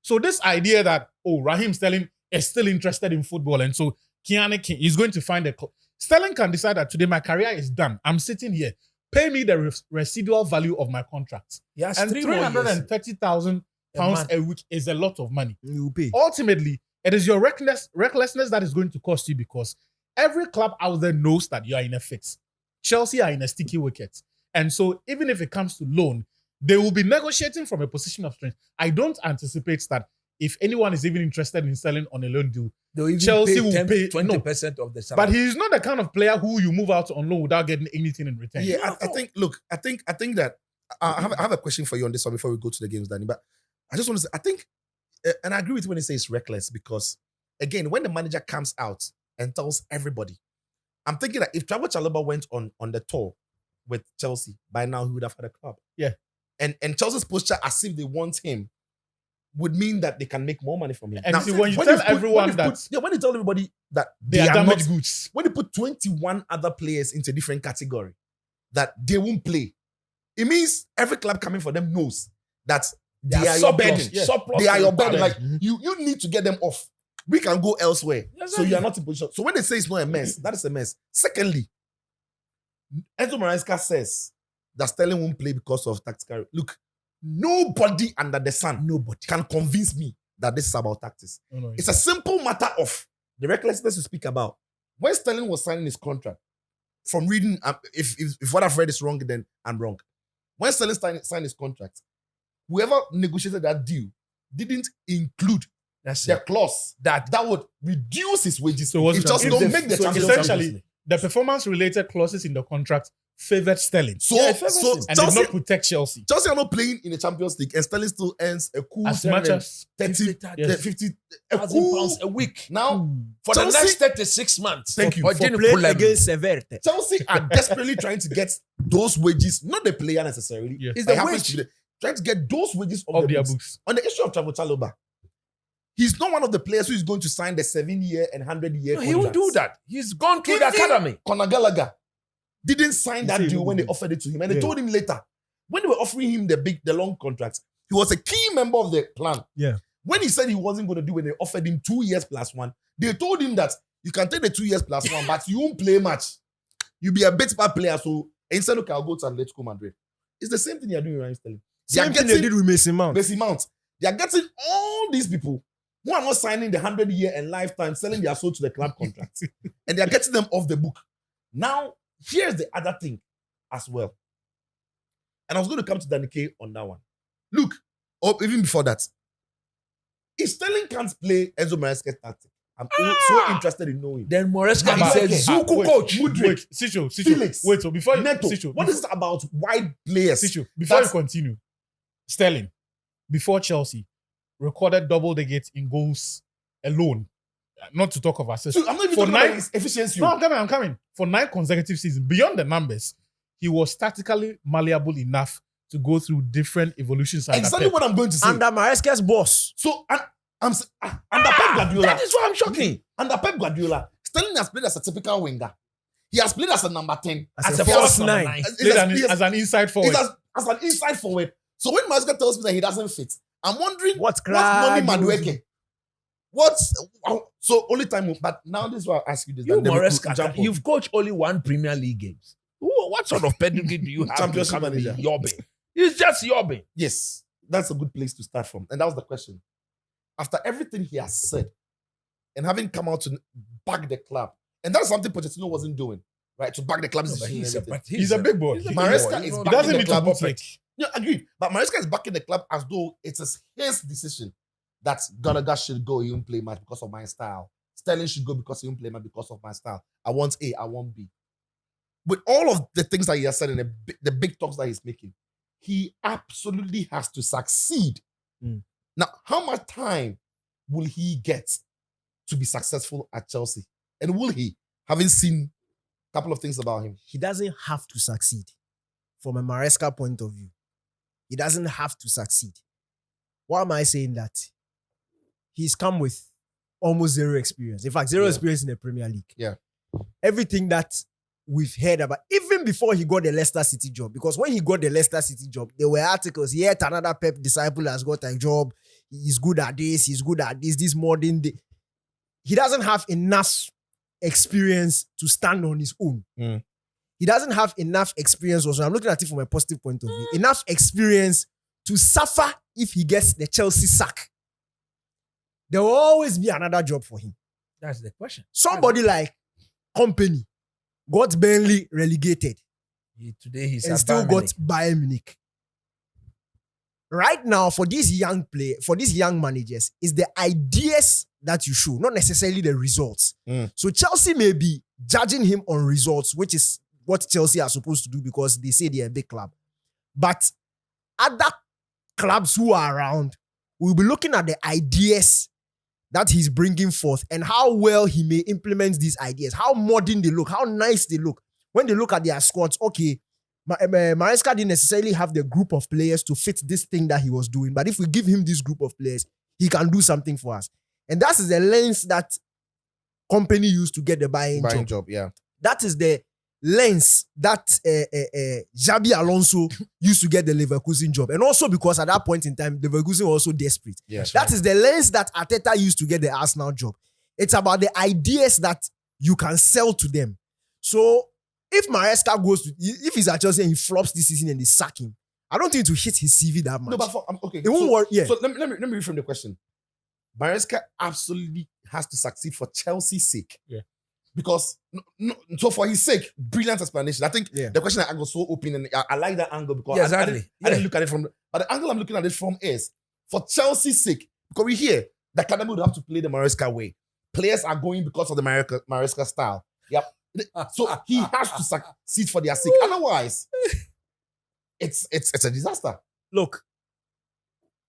So this idea that, Raheem Sterling is still interested in football and so Keane is going to find a club. Sterling can decide that today my career is done. I'm sitting here. Pay me the residual value of my contract. Yes, And 330,000 pounds a week is a lot of money. You pay. Ultimately, it is your recklessness that is going to cost you because every club out there knows that you are in a fix. Chelsea are in a sticky wicket. And so even if it comes to loan, they will be negotiating from a position of strength. I don't anticipate that if anyone is even interested in selling on a loan deal, Chelsea will pay 20% of the salary. But he's not the kind of player who you move out on loan without getting anything in return. Yeah, I think that I have a question for you on this one before we go to the games, Danny. But I just want to say, I think, and I agree with you when he says reckless because, again, when the manager comes out and tells everybody, I'm thinking that if Trevor Chalobah went on the tour with Chelsea, by now he would have had a club. Yeah. And Chelsea's posture as if they want him would mean that they can make more money from him. And see, when you tell everyone that when you tell everybody that they are damaged goods, when you put 21 other players into a different category that they won't play, it means every club coming for them knows that they are your burden. They are your burden. Like you need to get them off. We can go elsewhere. So you are not in position. So when they say it's not a mess, that is a mess. Secondly, Enzo Maresca says that Sterling won't play because of tactical. Look, nobody under the sun can convince me that this is about tactics. No, it's a simple matter of the recklessness you speak about. When Sterling was signing his contract, from reading, if what I've read is wrong, then I'm wrong. When Sterling signed his contract, whoever negotiated that deal didn't include the clause that would reduce his wages. So if Chelsea don't make the Champions essentially, League. the performance-related clauses in the contract favored Sterling So, Yeah, it favors so him. and did Chelsea, not protect Chelsea Chelsea are not playing in the Champions League, and Sterling still earns a cool as much as 30, 50, a cool £1,000 a week Now, for Chelsea- the next 36 months. Thank you. For playing against Severte. Chelsea are desperately trying to get those wages, not the player necessarily. Yeah. It's It the happens wage. to be trying to get those wages of the their books. books. On the issue of Trevor Chalobah, he's not one of the players who is going to sign the 7-year and 100-year No, he will do that. He's gone through the Even academy. Conor Gallagher didn't sign He that said deal he when they would. offered it to him, and they Yeah. told him later when they were offering him the long contracts. He was a key member of the plan. Yeah. When he said he wasn't going to do it, they offered him 2 years plus 1. They told him that you can take the 2 years plus 1, but you won't play much. You'll be a bit bad player. So instead, okay, I'll go to Atletico Madrid. It's the same thing you're doing with Ryan Sterling. They are Same thing they did with Mason Mount. Mason Mount. They are getting all these people who are not signing the 100-year and lifetime, selling their soul to the club contract. And they are getting them off the book. Now, here's the other thing as well. And I was going to come to Danny K on that one. Look, or even before that, if Sterling can't play Enzo Maresca's tactic, I'm so interested in knowing. Then Moresca But- said, okay. Zuku Wait, coach. Mudryk, Wait, Sicho. Felix, Wait, so before you, Neto, Sicho, what is it about wide players? Sicho, before you That's- continue, Sterling, before Chelsea, recorded double digits in goals alone. Not to talk of assists. So I'm not even For talking about nine- his efficiency. No, I'm coming. For 9 consecutive seasons, beyond the numbers, he was tactically malleable enough to go through different evolutions. under Exactly Pep. what I'm going to say. Under Maresca's boss. So under Pep Guardiola, That is why I'm shocking. under Pep Guardiola, Sterling has played as a typical winger. He has played as a number 10. As a a He false has- nine. Played he has- as an inside He's forward. as an inside forward. So when Maresca tells me that he doesn't fit, I'm wondering What's what's Noni crap? Madueke? So only time, but now this is why I ask you this. You then we could Moresca, jump on. you've coached only 1 Premier League games. What sort of pedigree do you have? Championship to come and be manager. yobbing? He's just yobbing. Yes, that's a good place to start from. And that was the question. After everything he has said and having come out to back the club, and that's something Pochettino wasn't doing, right? To back the club's No, but decision and everything. He's a big boy. Maresca is He backing doesn't the need to club put up. like Yeah, agreed. But Maresca is backing the club as though it is his decision that Gallagher should go, he won't play match because of my style. Sterling should go because he won't play match because of my style. I want A, I want B. With all of the things that he has said and the big talks that he's making, he absolutely has to succeed. Mm. Now, how much time will he get to be successful at Chelsea? And will he, having seen a couple of things about him? He doesn't have to succeed. From a Maresca point of view, he doesn't have to succeed. Why am I saying that? He's come with almost zero experience. In fact, zero Yeah. experience in the Premier League. Yeah. Everything that we've heard about, even before he got the Leicester City job, because when he got the Leicester City job, there were articles, yet another Pep disciple has got a job, he's good at this modern day. He doesn't have enough experience to stand on his own. Mm. He doesn't have enough experience also. I'm looking at it from a positive point of view. Enough experience to suffer if he gets the Chelsea sack. There will always be another job for him. That's the question. Somebody like Company got Burnley relegated Today he's and at still Bayern got Munich. Bayern Munich. Right now, for these young managers, is the ideas that you show, not necessarily the results. Mm. So Chelsea may be judging him on results, which is what Chelsea are supposed to do because they say they're a big club. But other clubs who are around will be looking at the ideas that he's bringing forth and how well he may implement these ideas, how modern they look, how nice they look. When they look at their squads, okay, Maresca didn't necessarily have the group of players to fit this thing that he was doing. But if we give him this group of players, he can do something for us. And that is the lens that Company used to get the buying job. Yeah. That is the lens that Xabi Alonso used to get the Leverkusen job. And also because at that point in time, Leverkusen were also desperate. Yes. That is the lens that Arteta used to get the Arsenal job. It's about the ideas that you can sell to them. So if Maresca if he's at Chelsea and he flops this season and they sack him, I don't think it will hit his CV that much. No, but okay. It won't work. Yeah. So let me reframe the question. Maresca absolutely has to succeed for Chelsea's sake. Yeah. Because so for his sake, brilliant explanation. I think Yeah. the question I was so open and I like that angle because Yeah, I exactly. didn't look at it from. But the angle I'm looking at it from is for Chelsea's sake because we hear the academy would have to play the Maresca way. Players are going because of the Maresca style. Yep. So he has to succeed for their sake. Otherwise, it's a disaster. Look,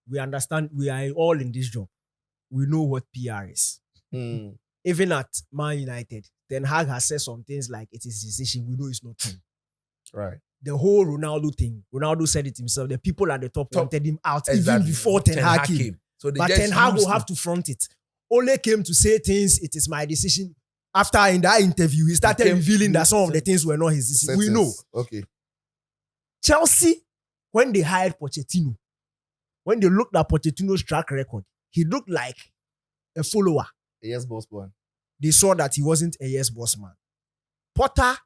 we understand we are all in this job. We know what PR is. Mm. Even at Man United, Ten Hag has said some things like it is decision. We know it's not true. Right. The whole Ronaldo thing, Ronaldo said it himself. The people at the top wanted him out even Exactly. before Ten Hag came. So they But just Ten Hag will used have him. to front it. Ole came to say things, it is my decision. After in that interview, he started came- revealing that some of the things were not his decision. We know. Okay. Chelsea, when they hired Pochettino, when they looked at Pochettino's track record, he looked like a follower. Yes, boss man. They saw that he wasn't a yes boss man. Potter,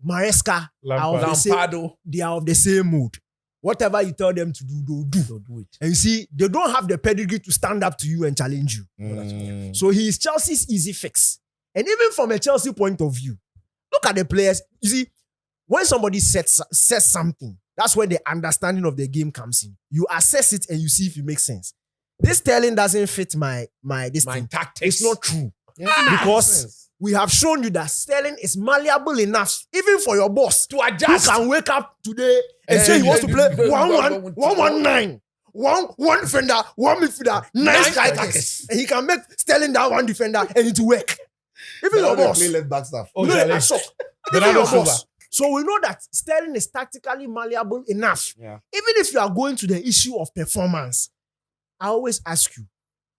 Maresca, are of the same- Lampardo. they are of the same mood. Whatever you tell them to do, they'll do. Don't do it. And you see, they don't have the pedigree to stand up to you and challenge you. Mm. So he is Chelsea's easy fix. And even from a Chelsea point of view, look at the players. You see, when somebody says something, that's where the understanding of the game comes in. You assess it and you see if it makes sense. This Sterling doesn't fit my this My thing. tactics. It's not true. Yeah, Because we have shown you that Sterling is malleable enough, even for your boss, to who adjust. can wake up today and say he wants to play 1-1, 1-1-9, one defender, one midfielder, nine strikers, strikers. and he can make Sterling that one defender and it will work. Even your boss, play left back stuff. Oh, no, Charlie. I'm shocked. Even Bernardo your Silva. boss. So we know that Sterling is tactically malleable enough. Yeah. Even if you are going to the issue of performance, I always ask you,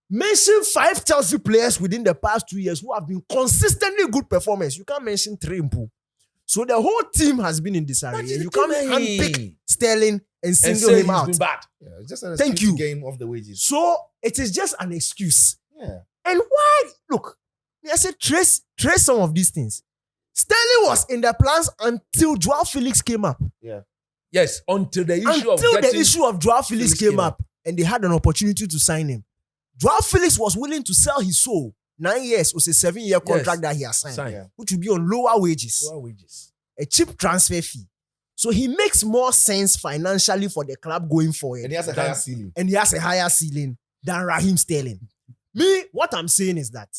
mention 5 Chelsea players within the past 2 years who have been consistently good performers. You can't mention 3 in pool. So the whole team has been in disarray. And you can't handpick Sterling and single him out. Bad. Yeah, it's just an Thank excuse you. game of the wages. So it is just an excuse. Yeah. And why? Look, I said trace some of these things. Sterling was in the plans until Joao Felix came up. Yes, until the issue Until of the getting issue of Joao Felix Felix came came up and they had an opportunity to sign him. Joao Felix was willing to sell his soul. 9 years was a 7-year contract that he has signed, sign. Yeah. which will be on lower wages, Lower wages. a cheap transfer fee. So he makes more sense financially for the club going forward. And he has a higher ceiling. And he has a higher ceiling than Raheem Sterling. Me, what I'm saying is that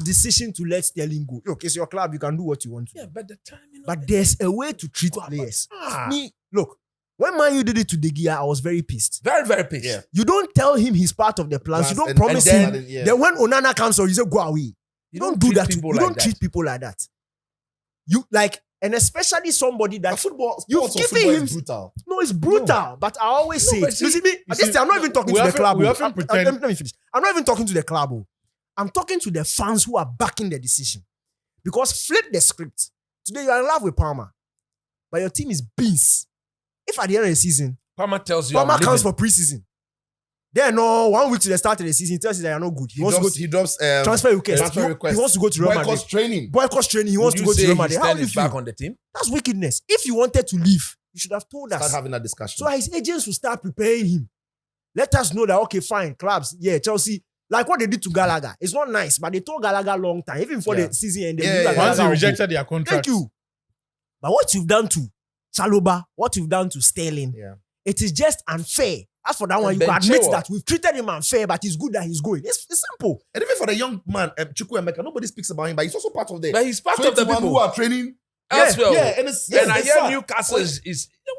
decision to let Sterling go, okay, it's your club, you can do what you want to. Yeah, but the timing. But there's a way to treat players. Ah. Me, look, when Man U did it to De Gea, I was very pissed. Very, very pissed. Yeah. You don't tell him he's part of the plans. You don't And- promise and him. then- yeah. Then when Onana comes, or you say go away. You don't do treat that. people You like don't that. treat people like that. You like, and especially somebody But that football, You've sports or given football him- is brutal. no, it's brutal. But I always say, but it. see- You see me? you This see, thing, I'm not even talking we to the often- club. we oh. often I'm- pretend- let me finish. I'm not even talking to the club. oh. I'm talking to the fans who are backing the decision. Because flip the script. Today you are in love with Palmer, but your team is beans. If at the end of the season, Palmer tells you. Palmer I'm comes leaving. for preseason, then 1 week to the start of the season, he tells you that you're not good. He wants to go to He drops transfer request. transfer He request. wants to go to Real Madrid. Boycott training. Boycott training. He wants to Would go you to say Real Madrid. How Sterling do you is back feel? on the team? That's wickedness. If you wanted to leave, you should have told Start us. having that discussion. So his agents will start preparing him. Let us know that, okay, fine, clubs, yeah, Chelsea, like what they did to Gallagher. It's not nice, but they told Gallagher long time, even before Yeah. the season ended. Yeah, they knew that yeah. Once Gallagher he would go. rejected their contract. Thank you. But what you've done to Saloba, what you've done to Sterling, Yeah. it is just unfair. As for that one, you Ben can admit Chilwell. that we've treated him unfair, but it's good that he's going. It's simple. And even for the young man, Chukwuemeka, nobody speaks about him, but he's also part of the But he's part of the 21 people who are training. elsewhere. Yeah, and it's And I it's hear sad. Newcastle is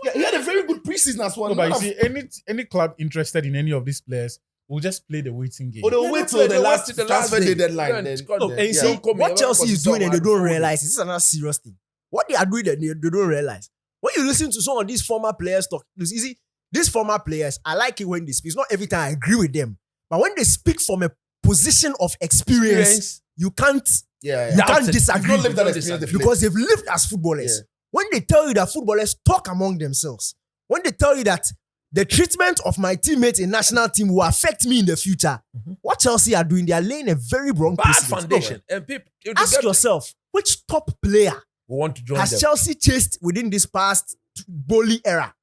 Yeah, he had a very good preseason as well. No, but you see, any club interested in any of these players will just play the waiting game. Or they'll Yeah, wait they till play the the last last- the transfer last day day. deadline. Yeah, Then, it's got Look, them. and you Yeah. see, Don't come what here, Chelsea everybody is doing and they saw don't one realize, this is another serious thing. What they are doing and they don't realize. When you listen to some of these former players talk, it's easy. These former players, I like it when they speak. It's not every time I agree with them. But when they speak from a position of experience, you can't yeah, you yeah. can't it. disagree. You've not lived that Don't experience disagree. Because they've lived as footballers. Yeah. When they tell you that footballers talk among themselves, when they tell you that the treatment of my teammates in national team will affect me in the future, what Chelsea are doing, they are laying a very wrong bad precedent. foundation. And people, if they Ask get- yourself, which top player we want to join has them. Chelsea chased within this past Boli era?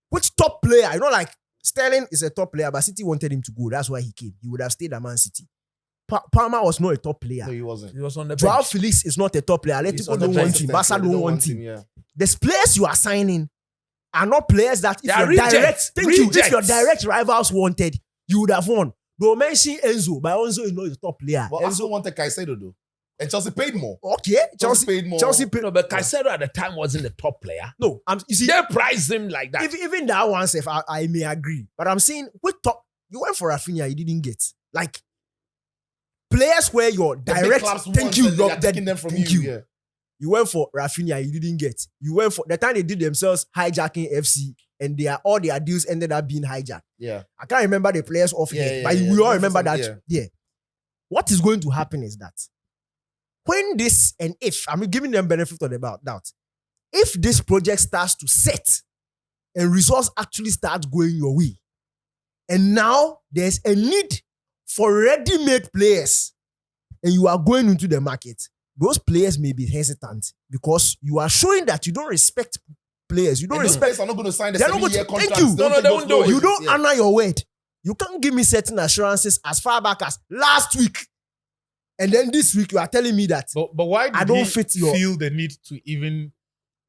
Which top player? You know, like Sterling is a top player, but City wanted him to go. That's why he came. He would have stayed at Man City. Palmer was not a top player. No, he wasn't. He was on the Joao bench. Felix is not a top player. He's Atletico on the don't bench. want him. Barca They don't want him. Yeah. The players you are signing are not players that if They are your rejects. direct, thank you, if your Rejects. direct rivals wanted, you would have won. They'll mention Enzo, but Enzo is not a top player. But Enzo, Arsenal wanted Caicedo though. And Chelsea paid more. Okay, Chelsea paid more. Chelsea paid. No, but Caicedo at the time wasn't the top player. No, you see, They priced him like that. even that one, if I may agree, but I'm saying with top, you went for Rafinha, you didn't get like players where your The big direct. clubs Thank want you, and they are Rob. taking them from Thank you. you. Yeah. You went for Rafinha, you didn't get. You went for the time they did themselves hijacking FC, and all their deals ended up being hijacked. Yeah. I can't remember the players off Yeah, here, yeah, but yeah. we all Most remember of them, that. Yeah. What is going to happen is that when this and if I'm giving them benefit of the doubt, if this project starts to set and results actually start going your way, and now there's a need for ready-made players, and you are going into the market, those players may be hesitant because you are showing that you don't respect players. You don't And those respect. players are not going to sign the They're not 7-year going to- contract. thank you. No, they won't do it. You don't honor your word. You can't give me certain assurances as far back as last week. And then this week, you are telling me that. But why did I don't he fit your- feel the need to even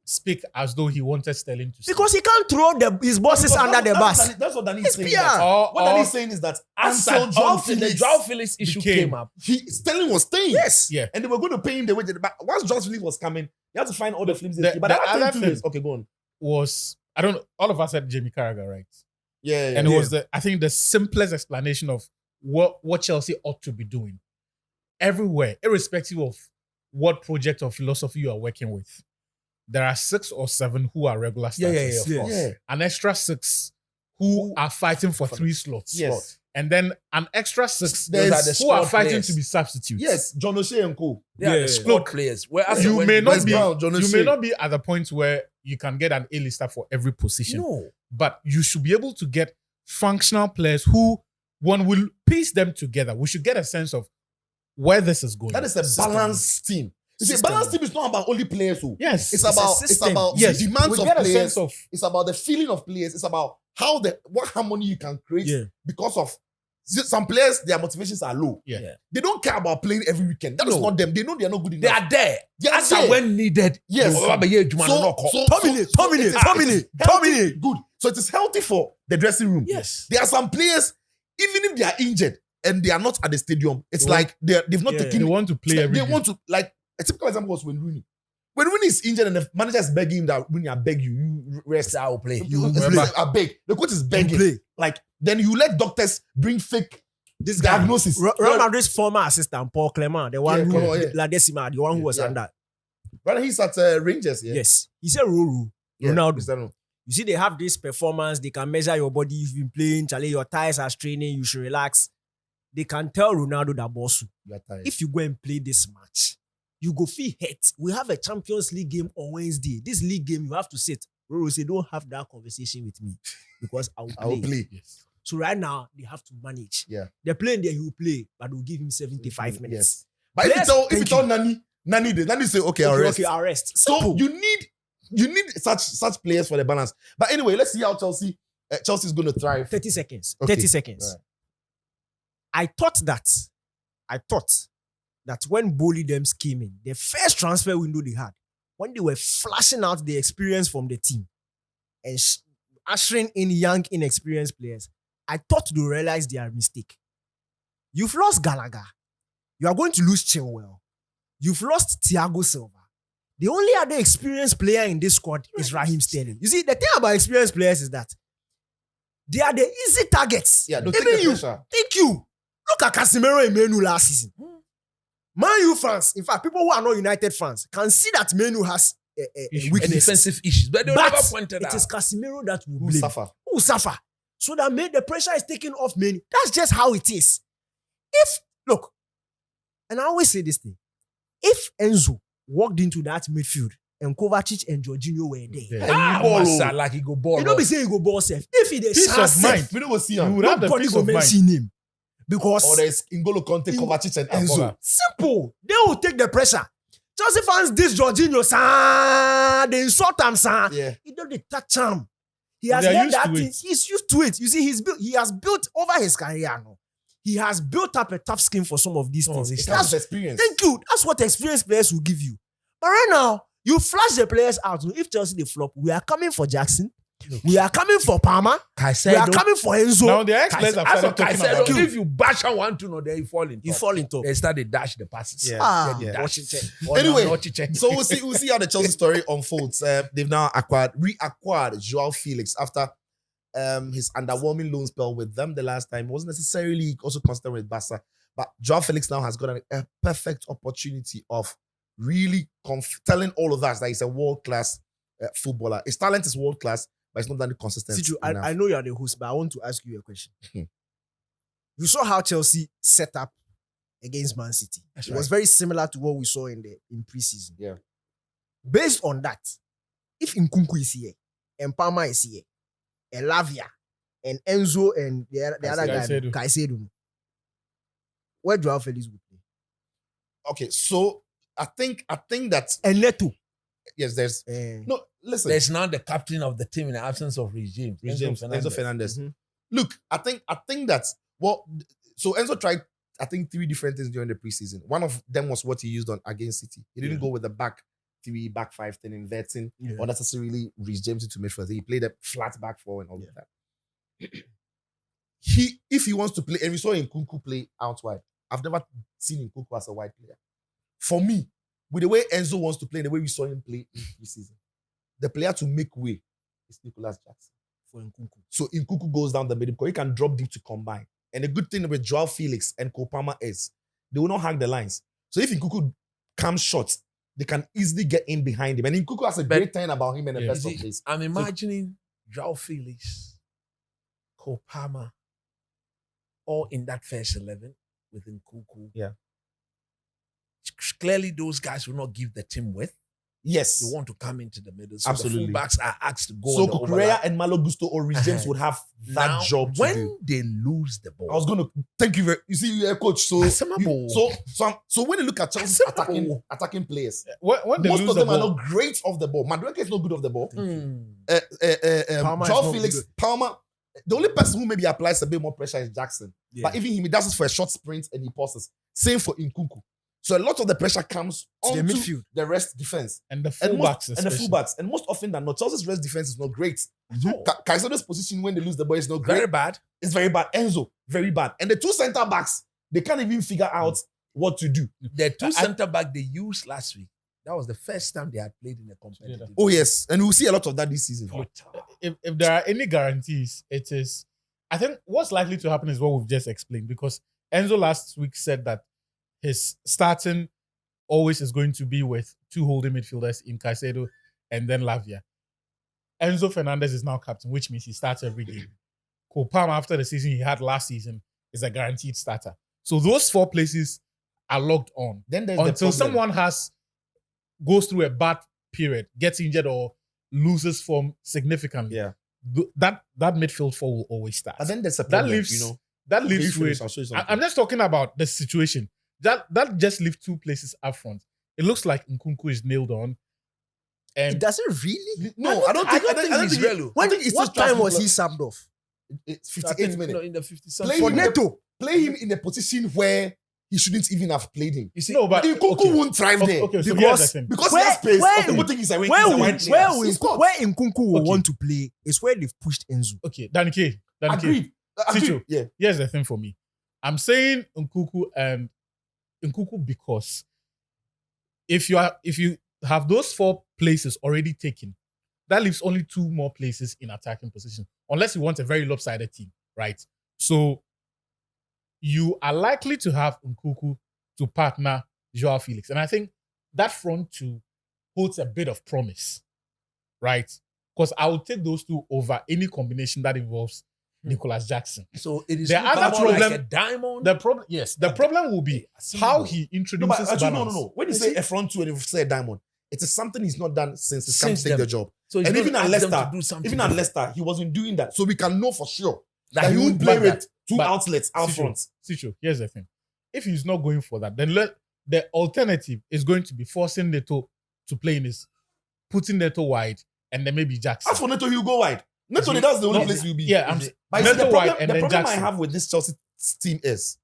speak as though he wanted Sterling to stay? Because he can't throw his bosses under the bus. That's what Danny is It's saying. PR. That- What Danny is saying is that until Joao the Felix, Joao Felix issue became- came up. Sterling was staying. Yes. Yeah. And they were going to pay him the way. But once Joao Felix was coming, you had to find all the films. The- But the that other happened 2 thing- years. Okay, go on. Was I don't know. All of us said Jamie Carragher, right? Yeah. And it was I think the simplest explanation of what Chelsea ought to be doing everywhere, irrespective of what project or philosophy you are working with. There are 6 or 7 who are regular starters. Of course. Yeah. An extra 6 who are fighting for 3 slots. Yes. And then an extra 6 There's- Those are the who are squad fighting players. to be substitutes. Yes. John O'Shea and co. They are Yeah. the squad players. Whereas You when may not West be Brown, John you may O'Shea. not be at the point where you can get an A-lister for every position. No. But you should be able to get functional players who one will piece them together. We should get a sense of where this is going. That is a balanced team. You see, System. balanced team is not about only players who. Yes. It's a about system. Yes. the demands we of get a players. sense of It's about the feeling of players. It's about what harmony you can create Yeah. because of some players, their motivations are low. Yeah. They don't care about playing every weekend. That is No. not them. They know they are not good They enough. are there. They are As there. and when needed. Yes. they will have a year, Juma, no, no, So Terminate. it is Terminate. Good. So it is healthy for the dressing room. Yes. There are some players, even if they are injured and they are not at the stadium, it's They like they've not Yeah. taken. they want to play every They want to, like, a typical example was when Rooney. When Rooney is injured and the manager is begging him that Rooney, I beg you, you rest. I will play. You remember. I beg. The coach is You begging. play. Like, then you let doctors bring fake This guy, diagnosis. Real Madrid's former assistant, Paul Clement, the one Yeah, who, Clement, yeah. La Decima, the one who was Yeah. under. Rather, he's at Rangers. Yeah. Yes. He said, Ruru, Yeah, Ronaldo. Cristiano. You see, they have this performance. They can measure your body. You've been playing. Charlie, your thighs are straining. You should relax. They can tell Ronaldo that boss, You are tired. if you go and play this match, you go feel hurt. We have a Champions League game on Wednesday. This league game, you have to sit. Roro say, don't have that conversation with me because I will play. I will play. Yes. So right now, they have to manage. Yeah. They're playing there, he will play, but they'll give him 75 minutes. Yes. But if Players, you thank tell Nani say, okay, I'll rest. Okay, arrest. So Simple. you need such players for the balance. But anyway, let's see how Chelsea is going to thrive. 30 seconds. Okay. 30 seconds. Alright. I thought that when Bowley Dems came in, the first transfer window they had, when they were flashing out the experience from the team and ushering in young, inexperienced players, I thought they realized their mistake. You've lost Gallagher. You are going to lose Chilwell. You've lost Thiago Silva. The only other experienced player in this squad is Raheem Sterling. You see, the thing about experienced players is that they are the easy targets. Yeah, don't Even take the you. pressure. Thank you. Look at Casemiro and Menu last season. Man U fans, in fact, people who are not United fans, can see that Menu has a Issues. weakness. Defensive issues. But they But never pointed it out. is Casemiro that will Who blame. suffer? Who suffer. So that the pressure is taken off Menu. That's just how it is. Look, and I always say this thing, if Enzo walked into that midfield and Kovacic and Jorginho were there, Yeah. Massa, like he go ball. you don't be saying he go ball safe. If he dey Peace sharp of mind. safe, We don't go see You him. would have the nobody peace go of mind. mention him. Because Or there's N'Golo Conte, Kovacic, and Enzo. Enzo. Simple. They will take the pressure. Chelsea fans this Jorginho, sir. They insult him, sir. Yeah. He don't dey touch him. He has They're heard used that to thing. it. He's used to it. You see, he has built over his career now. He has built up a tough skin for some of these things. It That's- has experience. Thank you. That's what experienced players will give you. But right now, you flash the players out. If Chelsea they flop, we are coming for Jackson. We are coming for Palmer. We are Caicedo. coming for Enzo. Now the ex-players have As for started talking Caicedo, about if you bash and 1-2, no, then you fall in. You fall in top. They start to dash the passes. Yeah. Ah, Yeah. watch it. Anyway, so we'll see how the Chelsea story unfolds. They've now reacquired Joao Felix after his underwhelming loan spell with them the last time. It wasn't necessarily also consistent with Barca, but Joao Felix now has got a perfect opportunity of really telling all of us that he's a world-class footballer. His talent is world-class, but it's not that consistent. Siju, I know you are the host, but I want to ask you a question. You saw how Chelsea set up against Man City. It was very similar to what we saw in preseason. Yeah. Based on that, if Nkunku is here, and Palmer is here, and Lavia, and Enzo, and the other guy, Caicedo, where Joao Felix would play? Okay, so I think that And Neto. yes, there's no. Listen, There's now the captain of the team in the absence of Reece James. Enzo Fernandez. Mhm. Look, I think that so Enzo tried I think 3 different things during the preseason. One of them was what he used on against City. He didn't go with the back 3, back 5 thing, inverting or necessarily Reece James into midfield. He played a flat back 4 and all of that. If he wants to play, and we saw Nkunku play out wide. I've never seen Nkunku as a wide player. For me, with the way Enzo wants to play, the way we saw him play in preseason, the player to make way is Nicolas Jackson For Nkunku. So Nkunku goes down the middle because he can drop deep to combine. And the good thing with Joao Felix and Kopama is they will not hang the lines. So if Nkunku comes short, they can easily get in behind him. And Nkunku has a great thing about him in the best of place. I'm imagining Joao Felix, Kopama, all in that first 11 with Nkunku. Yeah. Clearly, those guys will not give the team width. Yes. They want to come into the middle. So Absolutely. the fullbacks are asked to go. So on the Kukurea overlap. and Malo Gusto or Reece James would have that Now, job to when do. they lose the ball, I was going to thank you very. You see, you're a coach, so Asamabo. so when you look at Chelsea's attacking players, When they most lose of the them are ball, not great off the ball. Madueke is not good off the ball. Palmer is Joao not Felix, good. Palmer. The only person who maybe applies a bit more pressure is Jackson. Yeah. But even him, he does it for a short sprint and he pauses. Same for Nkunku. So a lot of the pressure comes To the onto midfield. the rest defense. and the And fullbacks, and the especially. fullbacks. And most often than not, Chelsea's rest defense is not great. Caicedo's position when they lose the ball is not great. very bad. It's very bad. Enzo, very bad. And the 2 center backs, they can't even figure out what to do. The 2 center back they used last week, that was the first time they had played in a competitive. Oh, yes. And we'll see a lot of that this season. If there are any guarantees, it is. I think what's likely to happen is what we've just explained, because Enzo last week said that his starting always is going to be with 2 holding midfielders in Caicedo and then Lavia. Enzo Fernandez is now captain, which means he starts every game. Kopama, after the season he had last season, is a guaranteed starter. So those 4 places are locked on Then there's until the problem. someone goes through a bad period, gets injured or loses form significantly. Yeah. That midfield 4 will always start. But then there's a that problem, leaves you know. that leaves If you finish, with. I'll show you I'm something. just talking about the situation. That just leaves 2 places up front. It looks like Nkunku is nailed on. It And doesn't really. No, I don't think he's he- real. I think it's What still time was he transfer- subbed off? It's I 58 think, minutes. in the 50 Play For him, Neto. play him in a position where he shouldn't even have played him. You see, no, but Nkunku okay. won't thrive there. Okay, so Because- here's the thing. Because Where- he has space. where- People think he's a Where wide player. He's not. Nkunku will Okay. want to play is where they've pushed Enzo. Okay, Danny K. Agreed. Sicho. Yeah. Here's the thing for me. I'm saying Nkunku because if you have those 4 places already taken, that leaves only 2 more places in attacking position, unless you want a very lopsided team, right? So you are likely to have Nkunku to partner Joao Felix, and I think that front 2 holds a bit of promise, right? Because I will take those 2 over any combination that involves Nicolas Jackson. so it is The not other about problem- like a diamond. The problem will be how he No, introduces but actually, balance. no. When you say a front 2 and you say a diamond, it is something he's not done since he's come to Since take them. the job. so he's And going even to at ask them Leicester, to do something even at different. Leicester, he wasn't doing that. So we can know for sure That that he he would would play want with 2 But- outlets out Sicho, front. Sicho, here's the thing. If he's not going for that, then the alternative is going to be forcing Neto to play in his, putting Neto wide, and then maybe Jackson. As for Neto, he'll go wide. Neto, that's the only No, place he'll be. Yeah, But you see, Neto the wide problem, and the then problem I Jackson. have with this Chelsea team is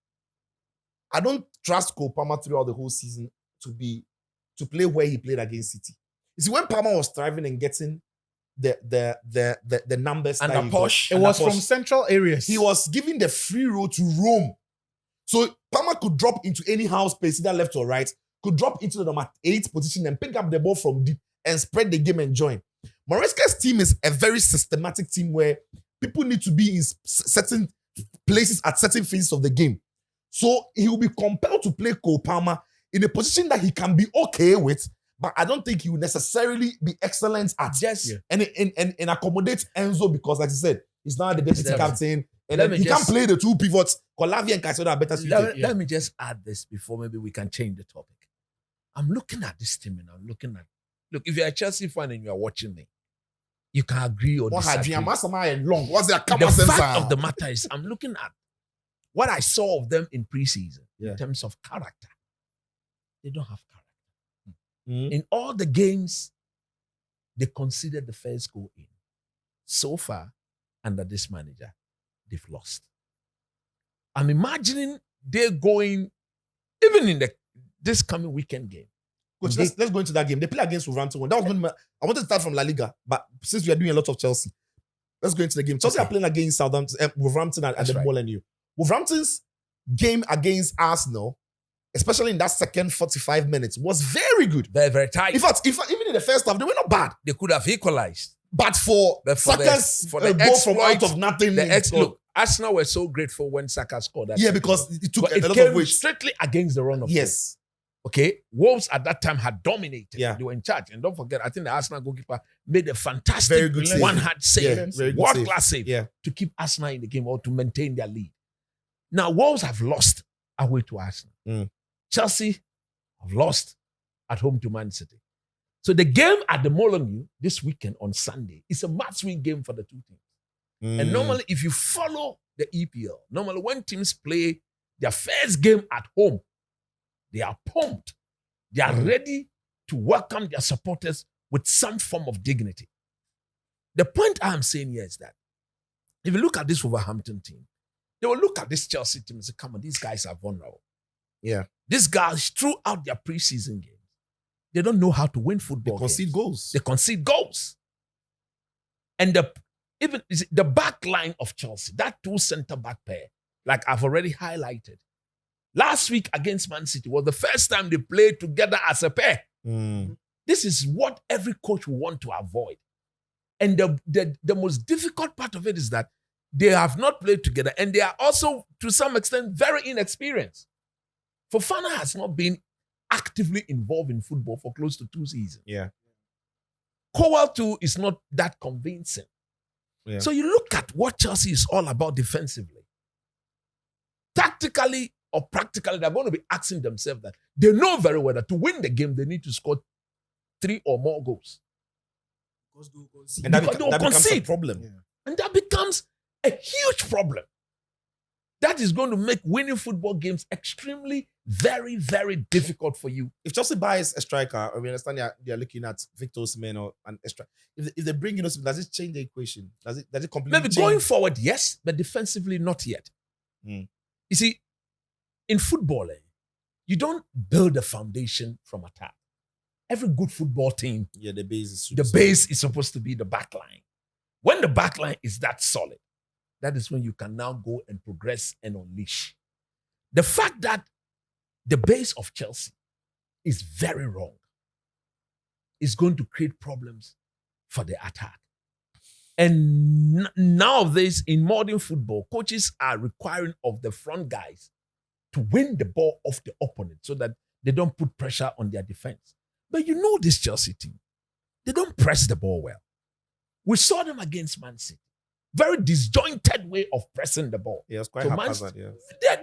I don't trust Cole Palmer throughout the whole season to play where he played against City. You see, when Palmer was thriving and getting the numbers. And that a he got. Posh. It And was a from Posh. central areas. He was given the free road to roam. So Palmer could drop into any house space, either left or right, could drop into the number 8 position and pick up the ball from deep and spread the game and join. Maresca's team is a very systematic team where people need to be in certain places at certain phases of the game. So he will be compelled to play Cole Palmer in a position that he can be okay with, but I don't think he will necessarily be excellent at. Just And accommodate Enzo because, like I said, he's now the deputy Let me- captain. And let then me he just- can't play the two pivots. Colavi and Caicedo are better suited. let me just add this before maybe we can change the topic. I'm looking at this team and I'm looking at, look, if you're a Chelsea fan and you are watching me, you can agree or disagree. The fact of the matter is, I'm looking at what I saw of them in preseason in terms of character. They don't have character. Mhm. In all the games, they conceded the first goal in. So far, under this manager, they've lost. I'm imagining they're going, even in this coming weekend game. Coach, let's go into that game. They play against Wolverhampton. That was going to I wanted to start from La Liga, but since we are doing a lot of Chelsea, let's go into the game. Chelsea are playing against Southampton, Wolverhampton at the Molineux. Wolverhampton's game against Arsenal, especially in that second 45 minutes, was very good. Very, very tight. In fact, even in the first half, they were not bad. They could have equalized. But for Saka's for the goal from exploit, out of nothing, Look, Arsenal were so grateful when Saka scored that. yeah, because it took But a lot came of weight. strictly against the run of Yes, play. Okay, Wolves at that time had dominated. Yeah. They were in charge, and don't forget, I think the Arsenal goalkeeper made a fantastic Very good save. one-hand save, Yeah, very good world-class save, yeah. to keep Arsenal in the game or to maintain their lead. Now Wolves have lost away to Arsenal. Mm. Chelsea have lost at home to Man City. So the game at the Molineux this weekend on Sunday is a must-win game for the two teams. Mm. And normally, if you follow the EPL, normally when teams play their first game at home, they are pumped. They are ready to welcome their supporters with some form of dignity. The point I'm saying here is that if you look at this Wolverhampton team, they will look at this Chelsea team and say, come on, these guys are vulnerable. Yeah. These guys, throughout their preseason games, they don't know how to win They football concede games. goals. They concede goals. And the back line of Chelsea, that two center-back pair, like I've already highlighted, last week against Man City was the first time they played together as a pair. Mm. This is what every coach will want to avoid. And the most difficult part of it is that they have not played together, and they are also, to some extent, very inexperienced. Fofana has not been actively involved in football for close to 2 seasons. Yeah. Cowell too is not that convincing. Yeah. So you look at what Chelsea is all about defensively. Tactically or practically, they're going to be asking themselves that they know very well that to win the game, they need to score 3 or more goals. And that, Because they'll that becomes a concede. problem. Yeah. And that becomes a huge problem. That is going to make winning football games extremely, very, very difficult for you. If Chelsea buys a striker, we understand they are looking at Victor Osimhen or an extra. If they bring in Osimhen, does it change the equation? Does it completely Maybe change? going forward, yes, but defensively, not yet. Mm. You see, in football, you don't build a foundation from attack. Every good football team, Yeah, the base is the base is supposed to be the back line. When the back line is that solid, that is when you can now go and progress and unleash. The fact that the base of Chelsea is very wrong is going to create problems for the attack. And nowadays, in modern football, coaches are requiring of the front guys to win the ball off the opponent so that they don't put pressure on their defense. But you know this Chelsea team, they don't press the ball well. We saw them against Man City. Very disjointed way of pressing the ball. Yeah, it's quite So haphazard. Yeah.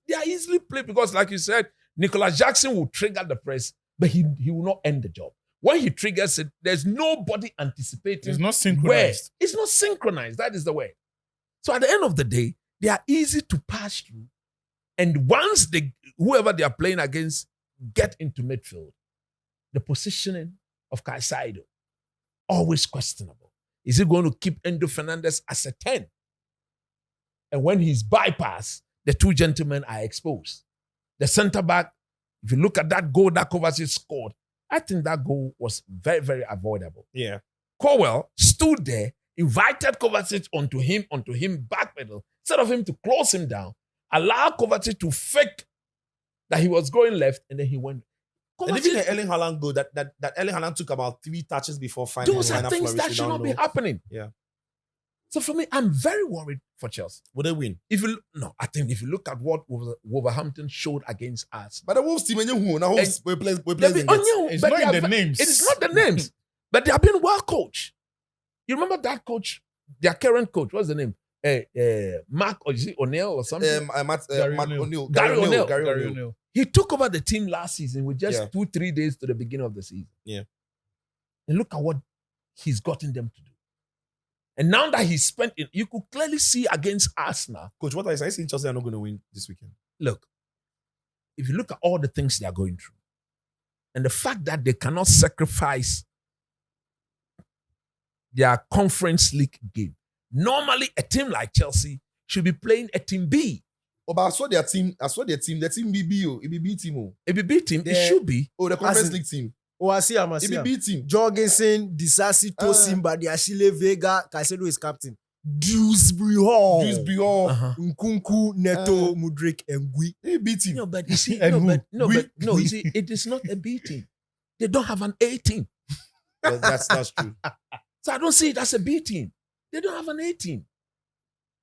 They are easily played because, like you said, Nicolas Jackson will trigger the press, but he will not end the job. When he triggers it, there's nobody anticipating. It's not Where synchronized. it's not synchronized. That is the way. So at the end of the day, they are easy to pass through. And once whoever they are playing against get into midfield, the positioning of Caicedo, always questionable. Is he going to keep Endo Fernandez as a 10? And when he's bypassed, the two gentlemen are exposed. The center back, if you look at that goal that Kovacic scored, I think that goal was very, very avoidable. Yeah. Cowell stood there, invited Kovacic onto him backpedal, instead of him to close him down, allow Kovacic to fake that he was going left, and then he went. And even the Erling Haaland goal, that Erling Haaland took about 3 touches before finding those are things that should not be happening. Yeah. So for me, I'm very worried for Chelsea. Would they win? I think if you look at what Wolverhampton showed against us. But the Wolves team, now we play It's not in the names. It is not the names. But they have been well coached. You remember that coach, their current coach, what's the name? Mark, or is it O'Neill or something? Gary O'Neill. He took over the team last season with just 2-3 days to the beginning of the season. Yeah. And look at what he's gotten them to do. And now that he's spent it, you could clearly see against Arsenal. Coach, what are you saying? Chelsea are not going to win this weekend. Look, if you look at all the things they are going through, and the fact that they cannot sacrifice their Conference League game. Normally, a team like Chelsea should be playing a team B. Oh, but I saw their team. The team BB, it be B team. Oh. It be B team. It should be. Oh, the Conference League team. Oh, I see him. It be B team. Jorgensen, Disasi, Tosin, Badiashile, Vega, Caicedo is captain. Dewsbury Hall. Nkunku, Neto, Mudryk, and Gui. It B team. No, but you see, you see, it is not a B team. They don't have an A team. Well, that's true. So I don't see it as a B team. They don't have an A team.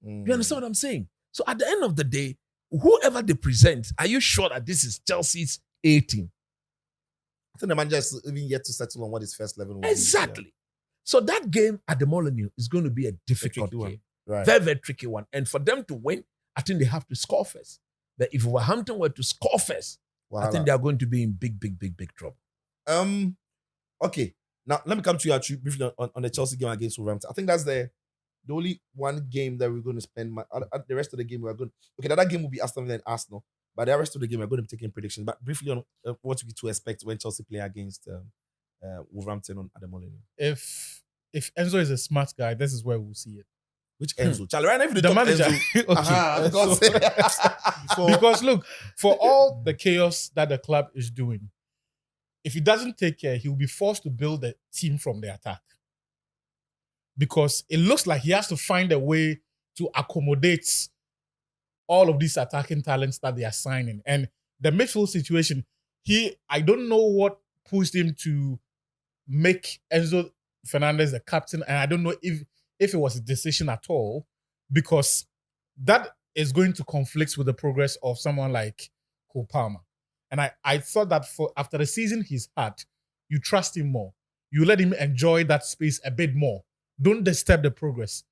You understand what I'm saying? So at the end of the day, whoever they present, are you sure that this is Chelsea's A team? I think the manager is even yet to settle on what his first 11 will be. Exactly. So that game at the Molineux is going to be a difficult game. One. Right. Very, very tricky one. And for them to win, I think they have to score first. But if Wolverhampton were to score first, I think they are going to be in big, big, big, big trouble. Okay. Now, let me come to you actually briefly on the Chelsea game against Wolverhampton. I think that's the only one game that we're going to spend. The rest of the game, we're going. Okay, that game will be Aston Villa and Arsenal. But the rest of the game, we're going to be taking predictions. But briefly on what we to expect when Chelsea play against Wolverhampton at the Molineux. If Enzo is a smart guy, this is where we'll see it. Which Enzo? Charlie, right now, if you The talk manager. Enzo, Because look, for all the chaos that the club is doing, if he doesn't take care, he'll be forced to build a team from the attack. Because it looks like he has to find a way to accommodate all of these attacking talents that they are signing. And the midfield situation, I don't know what pushed him to make Enzo Fernandez the captain. And I don't know if it was a decision at all, because that is going to conflict with the progress of someone like Cole Palmer. And I thought that after the season he's had, you trust him more. You let him enjoy that space a bit more. Don't disturb the progress,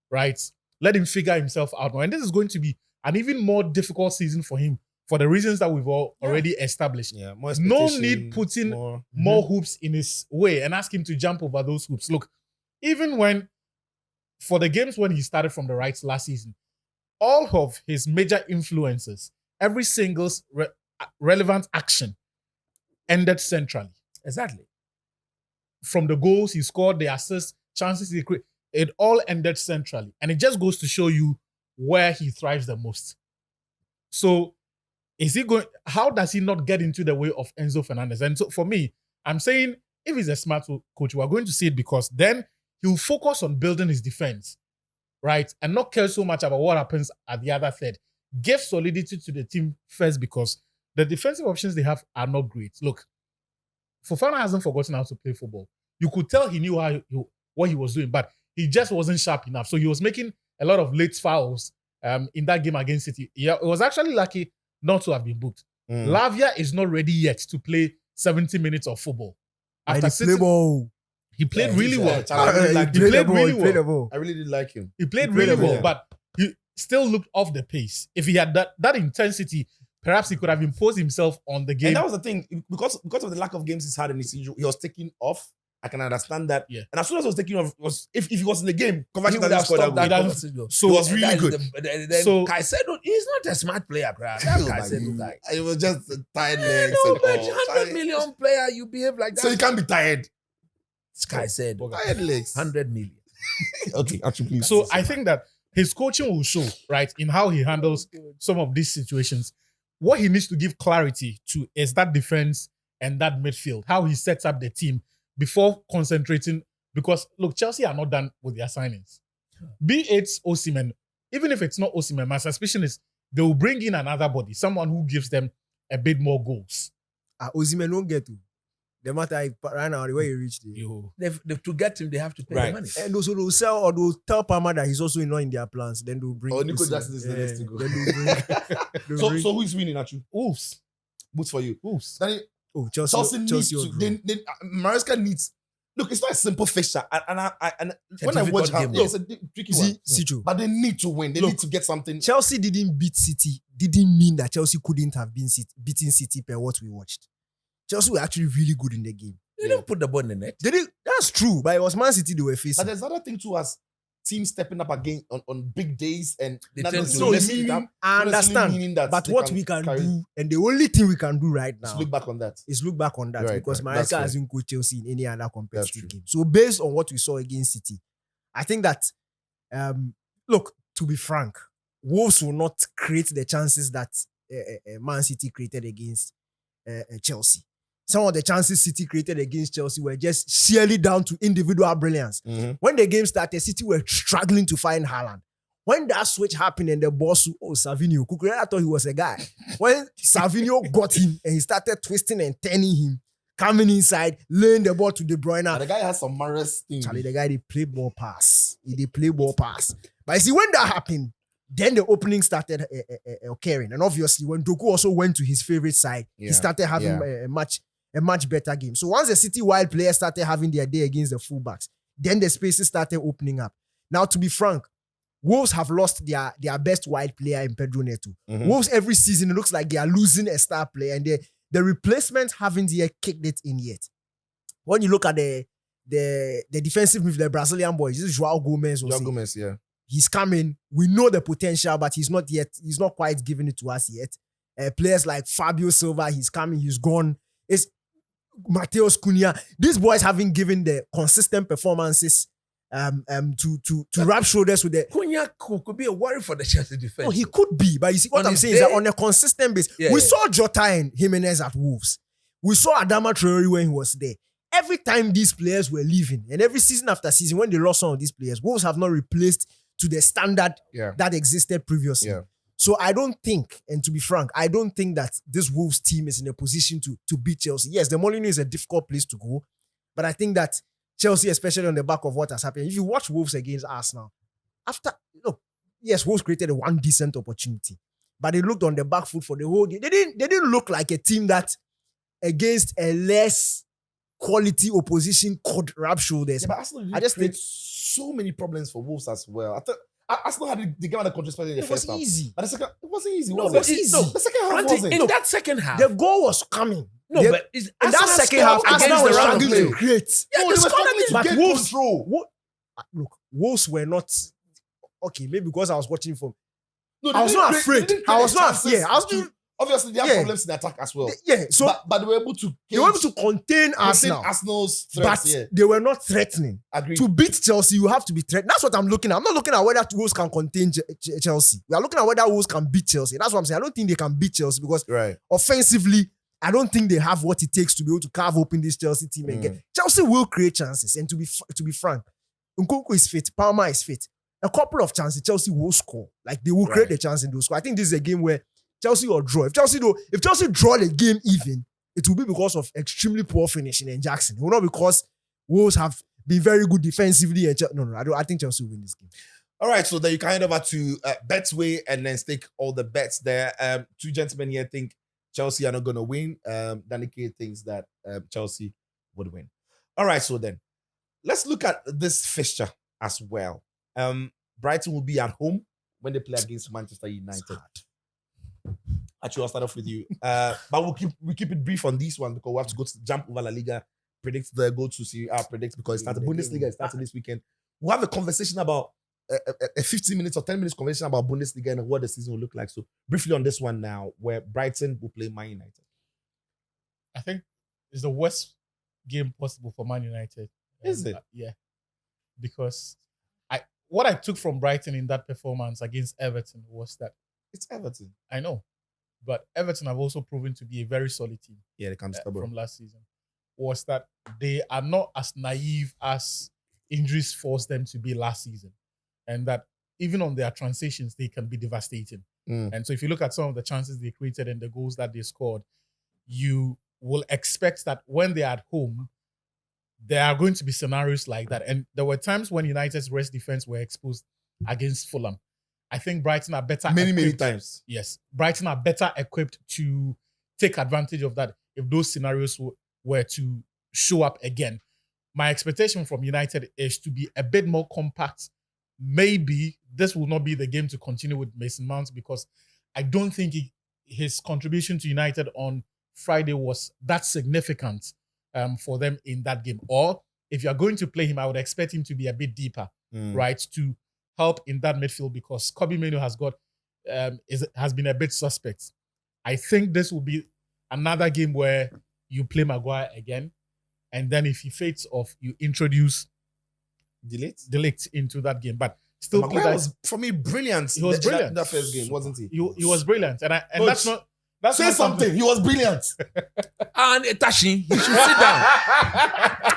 right? Let him figure himself out more. And this is going to be an even more difficult season for him for the reasons that we've already established. Yeah, more no need putting more hoops in his way and ask him to jump over those hoops. Look, even for the games when he started from the right last season, all of his major influences, every single relevant action ended centrally. Exactly. From the goals he scored, the assists, chances he created, it all ended centrally. And it just goes to show you where he thrives the most. So how does he not get into the way of Enzo Fernandez? And so for me, I'm saying if he's a smart coach, we're going to see it, because then he'll focus on building his defense, right? And not care so much about what happens at the other third. Give solidity to the team first, because the defensive options they have are not great. Look, Fofana hasn't forgotten how to play football. You could tell he knew what he was doing, but he just wasn't sharp enough. So he was making a lot of late fouls in that game against City. Yeah, it was actually lucky not to have been booked. Lavia is not ready yet to play 70 minutes of football. After City, he played really well. I really did like him. He played really well, but he still looked off the pace. If he had that intensity, perhaps he could have imposed himself on the game. And that was the thing, because of the lack of games he's had in his season, he was taking off. I can understand that. Yeah. And as soon as he was taking off, if he was in the game, Kovacic doesn't score that goal. So it was really good. So Caicedo, he's not a smart player, bro. That Caicedo guy. It was just tired legs. No, but 100 million player, you behave like that. So you can't be tired. It's Caicedo. Tired legs. 100 million. Okay, actually, please. So I think that his coaching will show, right, in how he handles some of these situations. What he needs to give clarity to is that defense and that midfield, how he sets up the team before Because look, Chelsea are not done with their signings. Be it Osimhen, even if it's not Osimhen, my suspicion is they will bring in another body, someone who gives them a bit more goals. Osimhen won't get to. The matter right now, the way he reached it. To get him, they have to pay the money. And also they'll sell or they'll tell Palmer that he's also not in their plans. Then they'll bring. Oh, Nico Osimhen. Jackson is the next to go. Then they'll bring. So who is winning at you? Wolves. Boots for you. Wolves. Then Chelsea needs or to. draw. Maresca needs. Look, it's not a simple fixture, and It's a when I watch difficult how game, it's a tricky one. Cicho. But they need to win. They Look, need to get something. Chelsea didn't beat City. Didn't mean that Chelsea couldn't have been beating City per what we watched. Chelsea were actually really good in the game. They didn't put the ball in the net. They did. That's true, but it was Man City they were facing. But there's another thing too, as teams stepping up again on big days and They not tend to necessarily mess it up. I not necessarily understand. meaning that But they what we can carry- do, and the only thing we can do right is now look back on that. is look back on that Right, because right. That's Maresca fair. hasn't coached Chelsea in any other That's competitive true. game. So based on what we saw against City, I think that look, to be frank, Wolves will not create the chances that Man City created against Chelsea. Some of the chances City created against Chelsea were just sheerly down to individual brilliance. When the game started, City were struggling to find Haaland. When that switch happened and the boss, Savinho, Kukurela thought he was a guy. When Savinho got him and he started twisting and turning him, coming inside, laying the ball to De Bruyne. And the guy has some Mares thing. Charlie, the guy, they play ball pass. He play ball pass. But you see, when that happened, then the opening started occurring. And obviously, when Doku also went to his favorite side, he started having a much better game. So once the City wild players started having their day against the fullbacks, then the spaces started opening up. Now, to be frank, Wolves have lost their best wide player in Pedro Neto. Wolves every season, it looks like they are losing a star player and the replacement haven't yet kicked it in yet. When you look at the defensive midfielder, the Brazilian boy, this is Joao Gomez. Joao Gomez, yeah. He's coming. We know the potential, but he's not quite giving it to us yet. Players like Fabio Silva, he's coming, he's gone. It's Mateus Cunha. These boys haven't given the consistent performances to rub shoulders with the. Cunha could be a worry for the Chelsea defense. Oh, he could be, but you see what On I'm his saying is that day- on a consistent basis, Yeah, we yeah. saw Jota and Jimenez at Wolves. We saw Adama Traore when he was there. Every time these players were leaving, and every season after season, when they lost some of these players, Wolves have not replaced to the standard Yeah. that existed previously. Yeah. So I don't think, and to be frank, I don't think that this Wolves team is in a position to beat Chelsea. Yes, the Molineux is a difficult place to go, but I think that Chelsea, especially on the back of what has happened, if you watch Wolves against Arsenal, yes, Wolves created one decent opportunity, but they looked on the back foot for the whole game. They didn't look like a team that against a less quality opposition could rub shoulders. Yeah, but Arsenal I just create think- so many problems for Wolves as well. I thought Arsenal had the game under control, especially in the It was first half. easy. But the second, it wasn't easy. No, was it was it? easy. No, the second half Frantic, wasn't. in that second half. The goal was coming. No, They- but it's in that Arsenal second half, scored Arsenal against was the run of struggling to play. create. Yeah, No, they they were scored struggling against to But get Wolves- control. Look, Wolves were not okay. Maybe because I was watching from. No, I was not afraid. I was not. Yeah, I was. Obviously, they have Yeah. problems in the attack as well. Yeah. So But they were able to. they were able to contain Arsenal, Arsenal's threats. but Yeah, they were not threatening. agreed. To beat Chelsea, you have to be threatened. That's what I'm looking at. I'm not looking at whether Wolves can contain Chelsea. We are looking at whether Wolves can beat Chelsea. That's what I'm saying. I don't think they can beat Chelsea because Right. offensively, I don't think they have what it takes to be able to carve open this Chelsea team and get. Chelsea will create chances. And to be frank, Nkunku is fit, Palmer is fit. A couple of chances, Chelsea will score. Like they will create Right. the chance in those score. I think this is a game where Chelsea will draw. If Chelsea draw the game even, it will be because of extremely poor finishing in Jackson. It will not because Wolves have been very good defensively. And I think Chelsea will win this game. All right, so then you can head over to Betway and then stake all the bets there. Two gentlemen here think Chelsea are not going to win. Danny K thinks that Chelsea would win. All right, so then let's look at this fixture as well. Brighton will be at home when they play against Manchester United. Actually, I'll start off with you. But we'll keep it brief on this one because we have to jump over La Liga, predict the go to Serie A, predict because it started Bundesliga is starting this weekend. We'll have a conversation about a 15 minutes or 10 minutes conversation about Bundesliga and what the season will look like. So briefly on this one now, where Brighton will play Man United. I think it's the worst game possible for Man United. Is it? Yeah. Because what I took from Brighton in that performance against Everton was that It's Everton. I know, but Everton have also proven to be a very solid team Yeah, they come stubborn. from last season. Was that they are not as naive as injuries forced them to be last season, and that even on their transitions, they can be devastating. And so if you look at some of the chances they created and the goals that they scored, you will expect that when they're at home, there are going to be scenarios like that. And there were times when United's rest defense were exposed against Fulham. I think Brighton are better many times. Yes. Brighton are better equipped to take advantage of that if those scenarios were to show up again. My expectation from United is to be a bit more compact. Maybe this will not be the game to continue with Mason Mount because I don't think his contribution to United on Friday was that significant for them in that game. Or if you're going to play him, I would expect him to be a bit deeper, right, to help in that midfield because Kobe Mainoo has been a bit suspect. I think this will be another game where you play Maguire again, and then if he fades off, you introduce De Ligt into that game. But still, Maguire was for me brilliant. He was brilliant that first game, wasn't he? He was brilliant, and Coach, that's say not something. He was brilliant. And Tashi, he should sit down.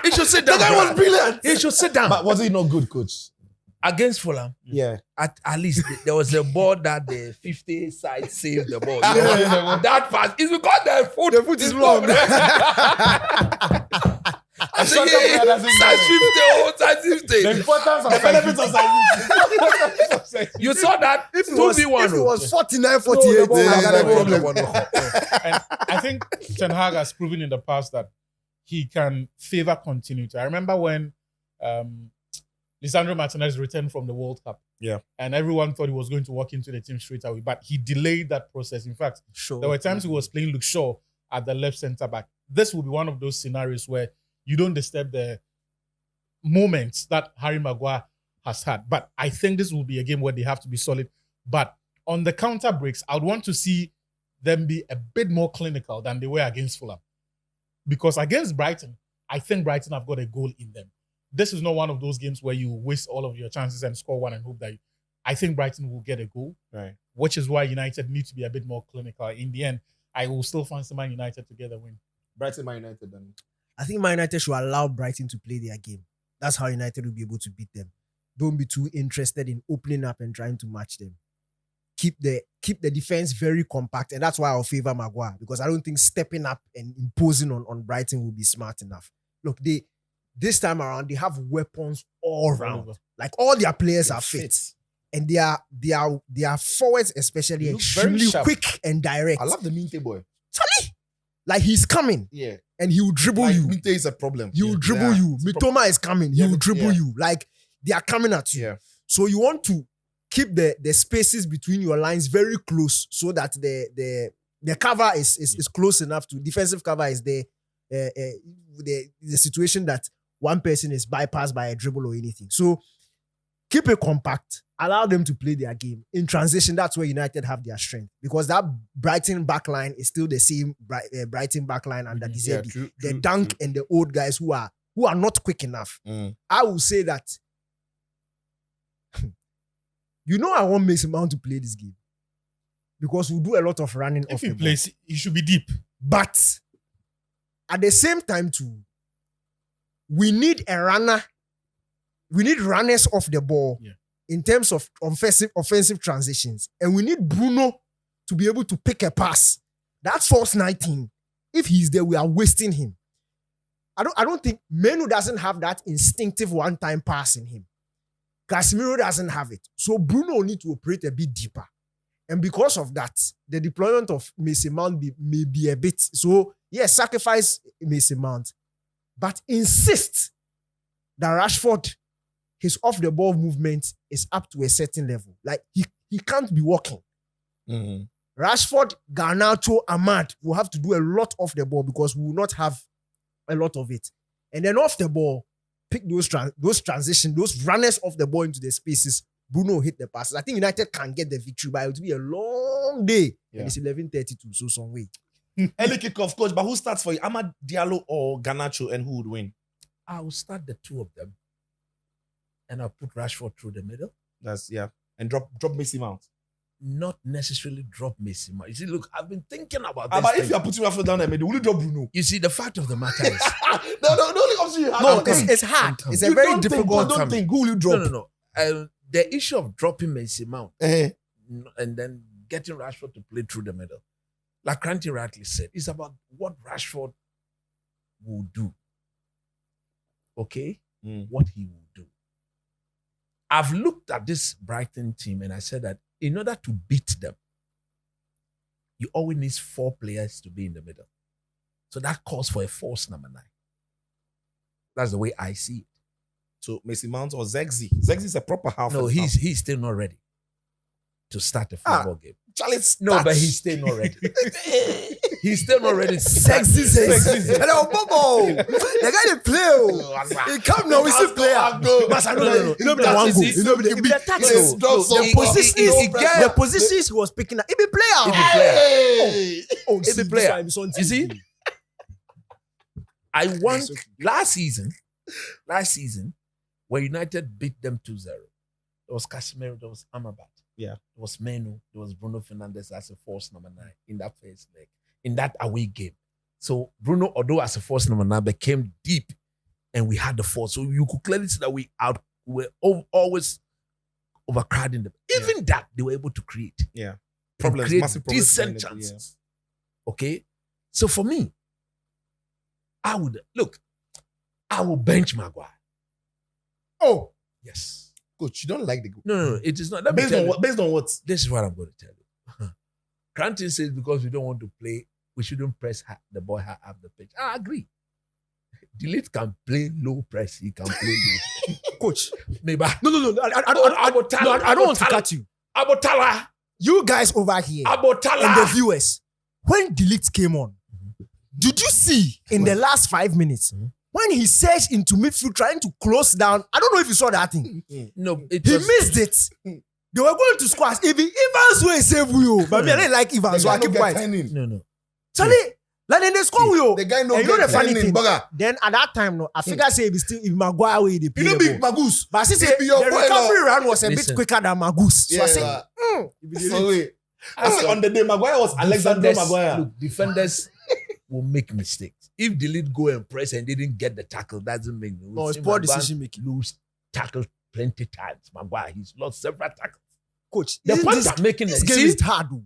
He should sit down. The guy was brilliant. He should sit down. But was he not good, coach? Against Fulham, Yeah. at least there was a ball that the 50 side saved the ball. That pass is because the foot is long. I shut say, up, brother, size 50, size 50. the importance of The benefits of size. You saw that? If it was 49, 48, No, the I got a ball- problem. And I think Ten Hag has proven in the past that he can favor continuity. I remember when Lisandro Martinez returned from the World Cup. Yeah. And everyone thought he was going to walk into the team straight away, but he delayed that process. In fact, there were times he was playing Luke Shaw at the left centre back. This will be one of those scenarios where you don't disturb the moments that Harry Maguire has had. But I think this will be a game where they have to be solid. But on the counter breaks, I would want to see them be a bit more clinical than they were against Fulham. Because against Brighton, I think Brighton have got a goal in them. This is not one of those games where you waste all of your chances and score one and hope that I think Brighton will get a goal. Right. Which is why United need to be a bit more clinical. In the end, I will still fancy Man United to get a win. Brighton, Man United, then. I think Man United should allow Brighton to play their game. That's how United will be able to beat them. Don't be too interested in opening up and trying to match them. Keep the defense very compact, and that's why I'll favor Maguire, because I don't think stepping up and imposing on Brighton will be smart enough. Look, this time around, they have weapons all around. Like all their players are fit. And their forwards especially They look very extremely sharp. quick and direct. I love the Minte boy. Charlie, like he's coming Yeah. and he will dribble Like, you. Minte is a problem. He will dribble you. it's a problem. Mitoma is coming. He Yeah, will dribble yeah. you. Like they are coming at you. Yeah. So you want to keep the spaces between your lines very close so that the cover is close enough to defensive cover is there. The situation that one person is bypassed by a dribble or anything. So keep it compact. Allow them to play their game. In transition, that's where United have their strength. Because that Brighton backline is still the same Brighton backline under De Yeah, Zerbi. true, The true, Dunk true. and the old guys who are not quick enough. I will say that I want Mason Mount to play this game. Because we'll do a lot of running If off he the ball. plays, he should be deep. But at the same time too, we need a runner. We need runners off the ball in terms of offensive transitions. And we need Bruno to be able to pick a pass. That's false 19. If he's there, we are wasting him. I don't think Mainoo doesn't have that instinctive one-time pass in him. Casemiro doesn't have it. So Bruno will need to operate a bit deeper. And because of that, the deployment of Mason Mount may be a bit. So, yes, sacrifice Mason Mount. But insist that Rashford, his off-the-ball movement is up to a certain level. Like, he can't be walking. Rashford, Garnacho, Ahmad will have to do a lot off the ball because we will not have a lot of it. And then off the ball, pick those transitions, those runners off the ball into the spaces. Bruno hit the passes. I think United can get the victory, but it will be a long day. Yeah. And it's 11:32, so some way. Early kickoff, coach. But who starts for you? Amad Diallo or Garnacho, and who would win? I will start the two of them. And I'll put Rashford through the middle. And drop Mason Mount. not necessarily drop Messi. You see, look, I've been thinking about Ah, this. but if thing. you are putting Rafa down there, maybe will you drop Bruno? You see, the fact of the matter is, No, only comes to you. No, I'm coming. it's hard. I'm It's You a very don't think, difficult. don't think. Who will you drop? no. The issue of dropping Messi Mount Eh, and then getting Rashford to play through the middle, like Kranti rightly said, it's about what Rashford will do. Okay? What he will do. I've looked at this Brighton team and I said that in order to beat them, you always need 4 players to be in the middle. So that calls for a false number 9. That's the way I see it. So Messi Mount or Zegzi? Zegzi is a proper half. No, and half. he's still not ready to start a football game. Charlie. No, but he's still not ready. He's still not ready. Sexy. Hello, Bobo. The guy they play. Oh. He come now, we see player. But I know you know the one goal. You know the tactics. The positions he was picking up. He be player. Hey! Oh, He be player. You see? I want last season, when United beat them 2-0, there was Casemiro, there was Amrabat. Yeah. There was Menu, there was Bruno Fernandes as a false number 9 in that first leg, in that away game. So Bruno, although as a false number 9, became deep and we had the force. So you could clearly see that we were always overcrowding them. Even that, they were able to create. Yeah. And create Massive problems decent behind it, chances. Okay? So for me, I will bench Maguire. Oh, Yes. Coach, you don't like the goal. No, it is not. Let me Based tell on you. what? Based on what? This is what I'm going to tell you. Cranton says because we don't want to play, we shouldn't press the ball high up the pitch. I agree. Delete can play low press. He can play low. coach. Maybe. No. I don't want to cut you. Abotala. You guys over here Abotala. and the viewers, when Delete came on, did you see in the last 5 minutes when he surged into midfield trying to close down? I don't know if you saw that thing. No, He missed it. They were going to squash. If Evans will save you, but me, I didn't like Evans, so I keep quiet. No. Charlie, like they score you. The guy no And you know get the funny turning, thing. bugger. Then at that time, no, I figure say if Maguire way they play You know the big ball. Magus. But since It be your the boy, recovery round was a bit Listen. quicker than Magus, so I Yeah, said, So wait. I say on the day Maguire was Alexander Maguire. Look, defenders will make mistakes. If Delete go and press and didn't get the tackle, doesn't make no, it's poor decision making. Lose tackle plenty times. Maguire, he's lost several tackles. Coach, The isn't point this, I'm making this is, game see, is hard. Though.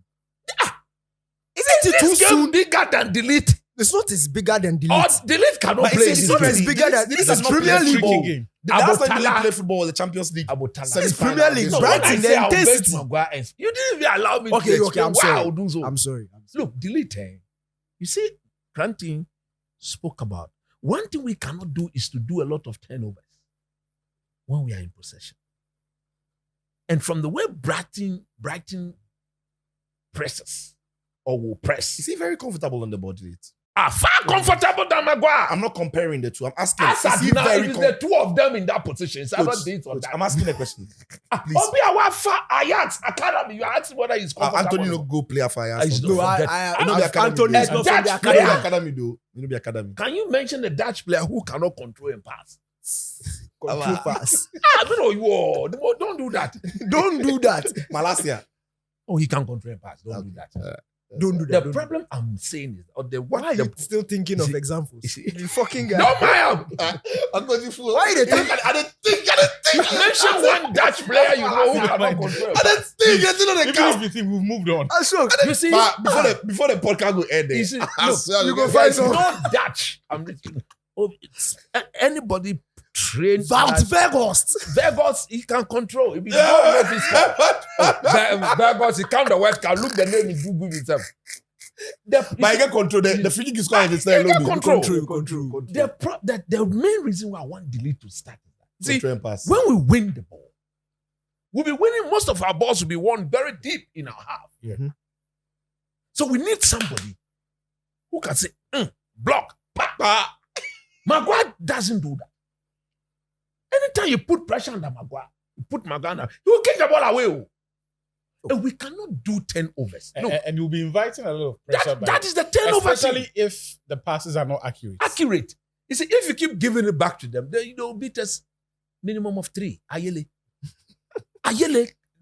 Isn't it too this game soon? bigger than Delete. It's not as bigger than Or Delete. Delete cannot But play. it's not as bigger than This this is is not Premier play League. football. game. The last time Abotala. they played football was the Champions League. Abotala. It's Premier League. No, Brighton, when I the say I'll bench intensity. Maguire, you didn't even allow me Okay, to I'm explain why sorry. I'll do so. I'm sorry. Look, Delete. You see, Cranton spoke about one thing we cannot do is to do a lot of turnovers when we are in possession. And from the way Brighton presses or will press, Is he very comfortable on the ball, Delete? are far comfortable than Maguire. I'm not comparing the two. I'm asking. As Is at he now, very it is com- the two of them in that position. It's either Coach, this or Coach, that. I'm asking a question. Please. Obi Awafa Ajax Academy. You are asking whether he's comfortable. Anthony or no not. go play for I Ajax. know. No, Forget- You know the academy Anthony though. is not from the Dutch You know academy. the academy though. You know the academy. Can you mention the Dutch player who cannot control and pass? Control pass. I don't know you all. Don't do that. Don't do that. Malasia. Oh, he can control and pass. Don't do that. Don't do The that. Don't do problem I'm saying is, or the Why are what you the still thinking of See- examples? you see- You fucking guy. no, ma'am. I'm going to fool. Why they think- I didn't think. Mention one Dutch player you know who cannot control. and I pass. didn't think. I didn't know the Even count. if you think we've moved on. So, You see, But before the podcast go end, you see, I look, swear you to go God, find guys, some- no Dutch. Anybody trained Wout Dutch- Weghorst. Vegas, he can control. If he don't know if he's Vegas, he count the word, can look the name, he do good himself. But I get control. The free kick is quite You understand. get Look, control. The main reason why I want Delete to start is that. See, Control and pass. when we win the ball, we'll be winning. Most of our balls will be won very deep in our half. Mhm. So we need somebody who can say, block, pa. Maguire doesn't do that. Anytime you put pressure on Maguire, you put Maguire down, he will kick the ball away. Oh. And we cannot do turnovers. No, And you'll be inviting a lot of pressure. that is the turnover. especially if the passes are not accurate. Accurate. You see, if you keep giving it back to them, they'll beat us minimum of 3. Ayele.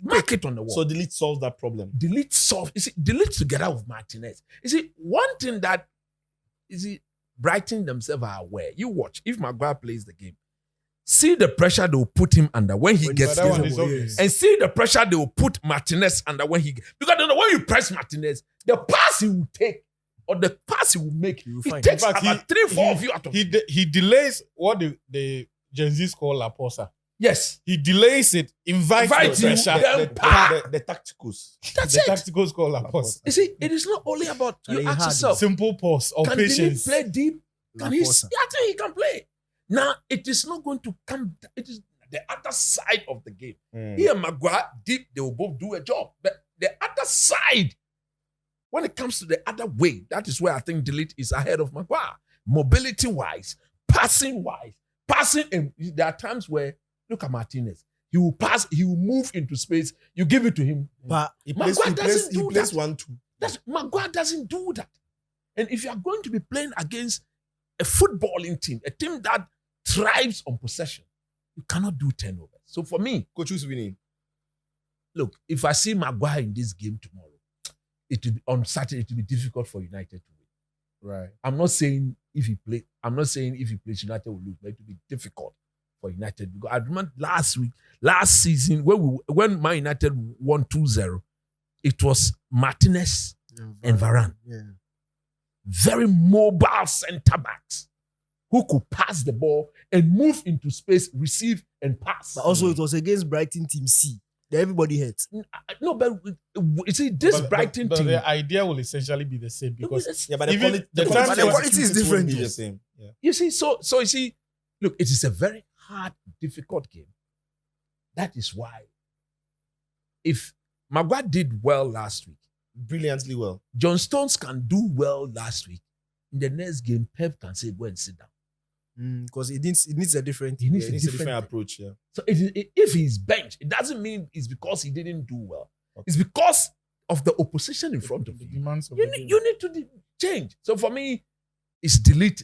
Mark it on the wall. So delete solves that problem. Delete solve. You see, delete together with Martinez. You see, one thing that Brighton themselves are aware. You watch if Maguire plays the game. See the pressure they will put him under when he gets that one here. is obvious. And see the pressure they will put Martinez under when he because when you press Martinez, the pass he will take or the pass he will make, will he find. takes In fact, about 3-4 of you out of He delays what the Gen Z's call La Posa. Yes. He delays it, invites Invite the you, pressure. then The tacticals. That's The it. tacticals call La Posa. You see, it is not only about you Charlie ask Hard. yourself, Simple pause or can Delete patience. play deep? La Can he? Posa. I think he can play. Now it is not going to come. It is the other side of the game. He and Maguire deep, they will both do a job. But the other side, when it comes to the other way, that is where I think Delete is ahead of Maguire. Mobility wise, passing wise, passing. And there are times where look at Martinez. He will pass. He will move into space. You give it to him. But He plays Maguire doesn't do that. 1-2. Maguire doesn't do that. And if you are going to be playing against a footballing team, a team that thrives on possession, you cannot do turnovers. So for me, Coach, who's winning? look, if I see Maguire in this game tomorrow, it will be on Saturday, it will be difficult for United to win. Right. I'm not saying if he plays United will lose, but it will be difficult for United. Because I remember last season, when Man United won 2-0, it was Martinez and Varane. Yeah. Very mobile centre backs who could pass the ball and move into space, receive and pass. But also, it was against Brighton Team C. That everybody hates. No, but you see, this Brighton but team. the idea will essentially be the same because Yeah, but the Even quality, the quality time- of the quality is executing different. won't be the same. Yeah. You see, so you see, look, it is a very hard, difficult game. That is why, if Maguire did well last week, Brilliantly well. John Stones can do well last week. In the next game, Pep can say, "Go and sit down." Because it needs a different. He needs Yeah, a it's a different. different approach. Yeah. So if he's benched, it doesn't mean it's because he didn't do well. It's because of the opposition in front of the you. demands of You the need, game. you need to change. So for me, it's Delete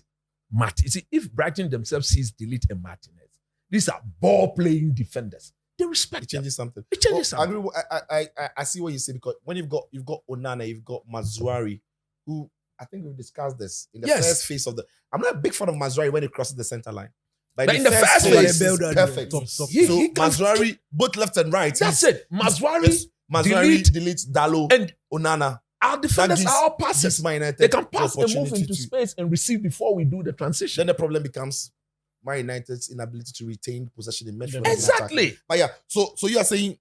Martinez. See, if Brighton themselves sees Delete and Martinez, these are ball-playing defenders. They respect It them. changes something. It changes Well, I something. agree. I see what you say because when you've got Onana, you've got Mazuari, who I think we've discussed this in the Yes. first phase of the. I'm not a big fan of Mazuari when he crosses the center line, But in the first phase, phase, he's yeah, perfect. top. He So can- Mazuari, both left and right. That's he's- it. Mazuari Mazuari, Delete, delete Dalo, and Onana. our defenders gives- are all This passes. Man United They can the pass and move opportunity into to- space and receive before we do the transition. Then the problem becomes Man United's inability to retain possession in midfield. and attack. Exactly. But yeah, so you are saying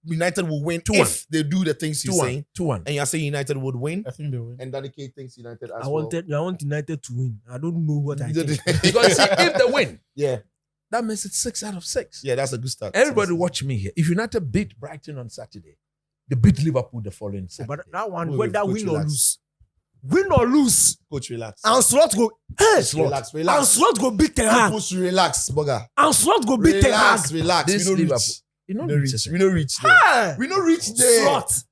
United will win 2-1. if they do the things you're 2-1. saying, 2-1. and you're saying United would win, I think they win. and Danny K thinks United as I want United to win. I don't know what I well. think. Because see, if they win, Yeah, that makes it 6 out of 6. yeah, that's a good start. Everybody watch me here. If United beat Brighton on Saturday, they beat Liverpool the following Saturday. But that one, Wait, whether coach, win or relax. lose, Coach, relax. and Slot go, hey, Relax, and relax. Slot go beat Ten Hag, Coach, relax, bugger. and Slot go beat Ten Hag. Relax, relax. This We don't Liverpool. reach. You know, We don't reach. We don't reach there. Hey, We don't reach there. Slot.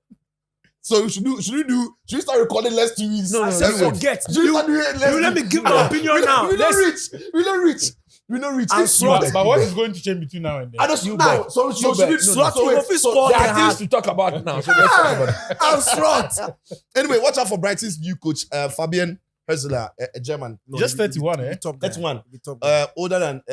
So should we start recording less 2 weeks? No, I no, said no, no. forget. Should we start doing it less You let me give my opinion now. We don't Let's- reach. We don't reach. We don't reach. And If- Slot- But what is going to change between now and then? I just You now. bet. So You should bet. we No, Slot so will wait, fit so score There Ten are Hag. things to talk about now. So let's talk about it. And Slot. Anyway, watch out for Brighton's new coach, Fabian Herzler, a German. Just 31, eh? Top guy. 31. The top guy. Older than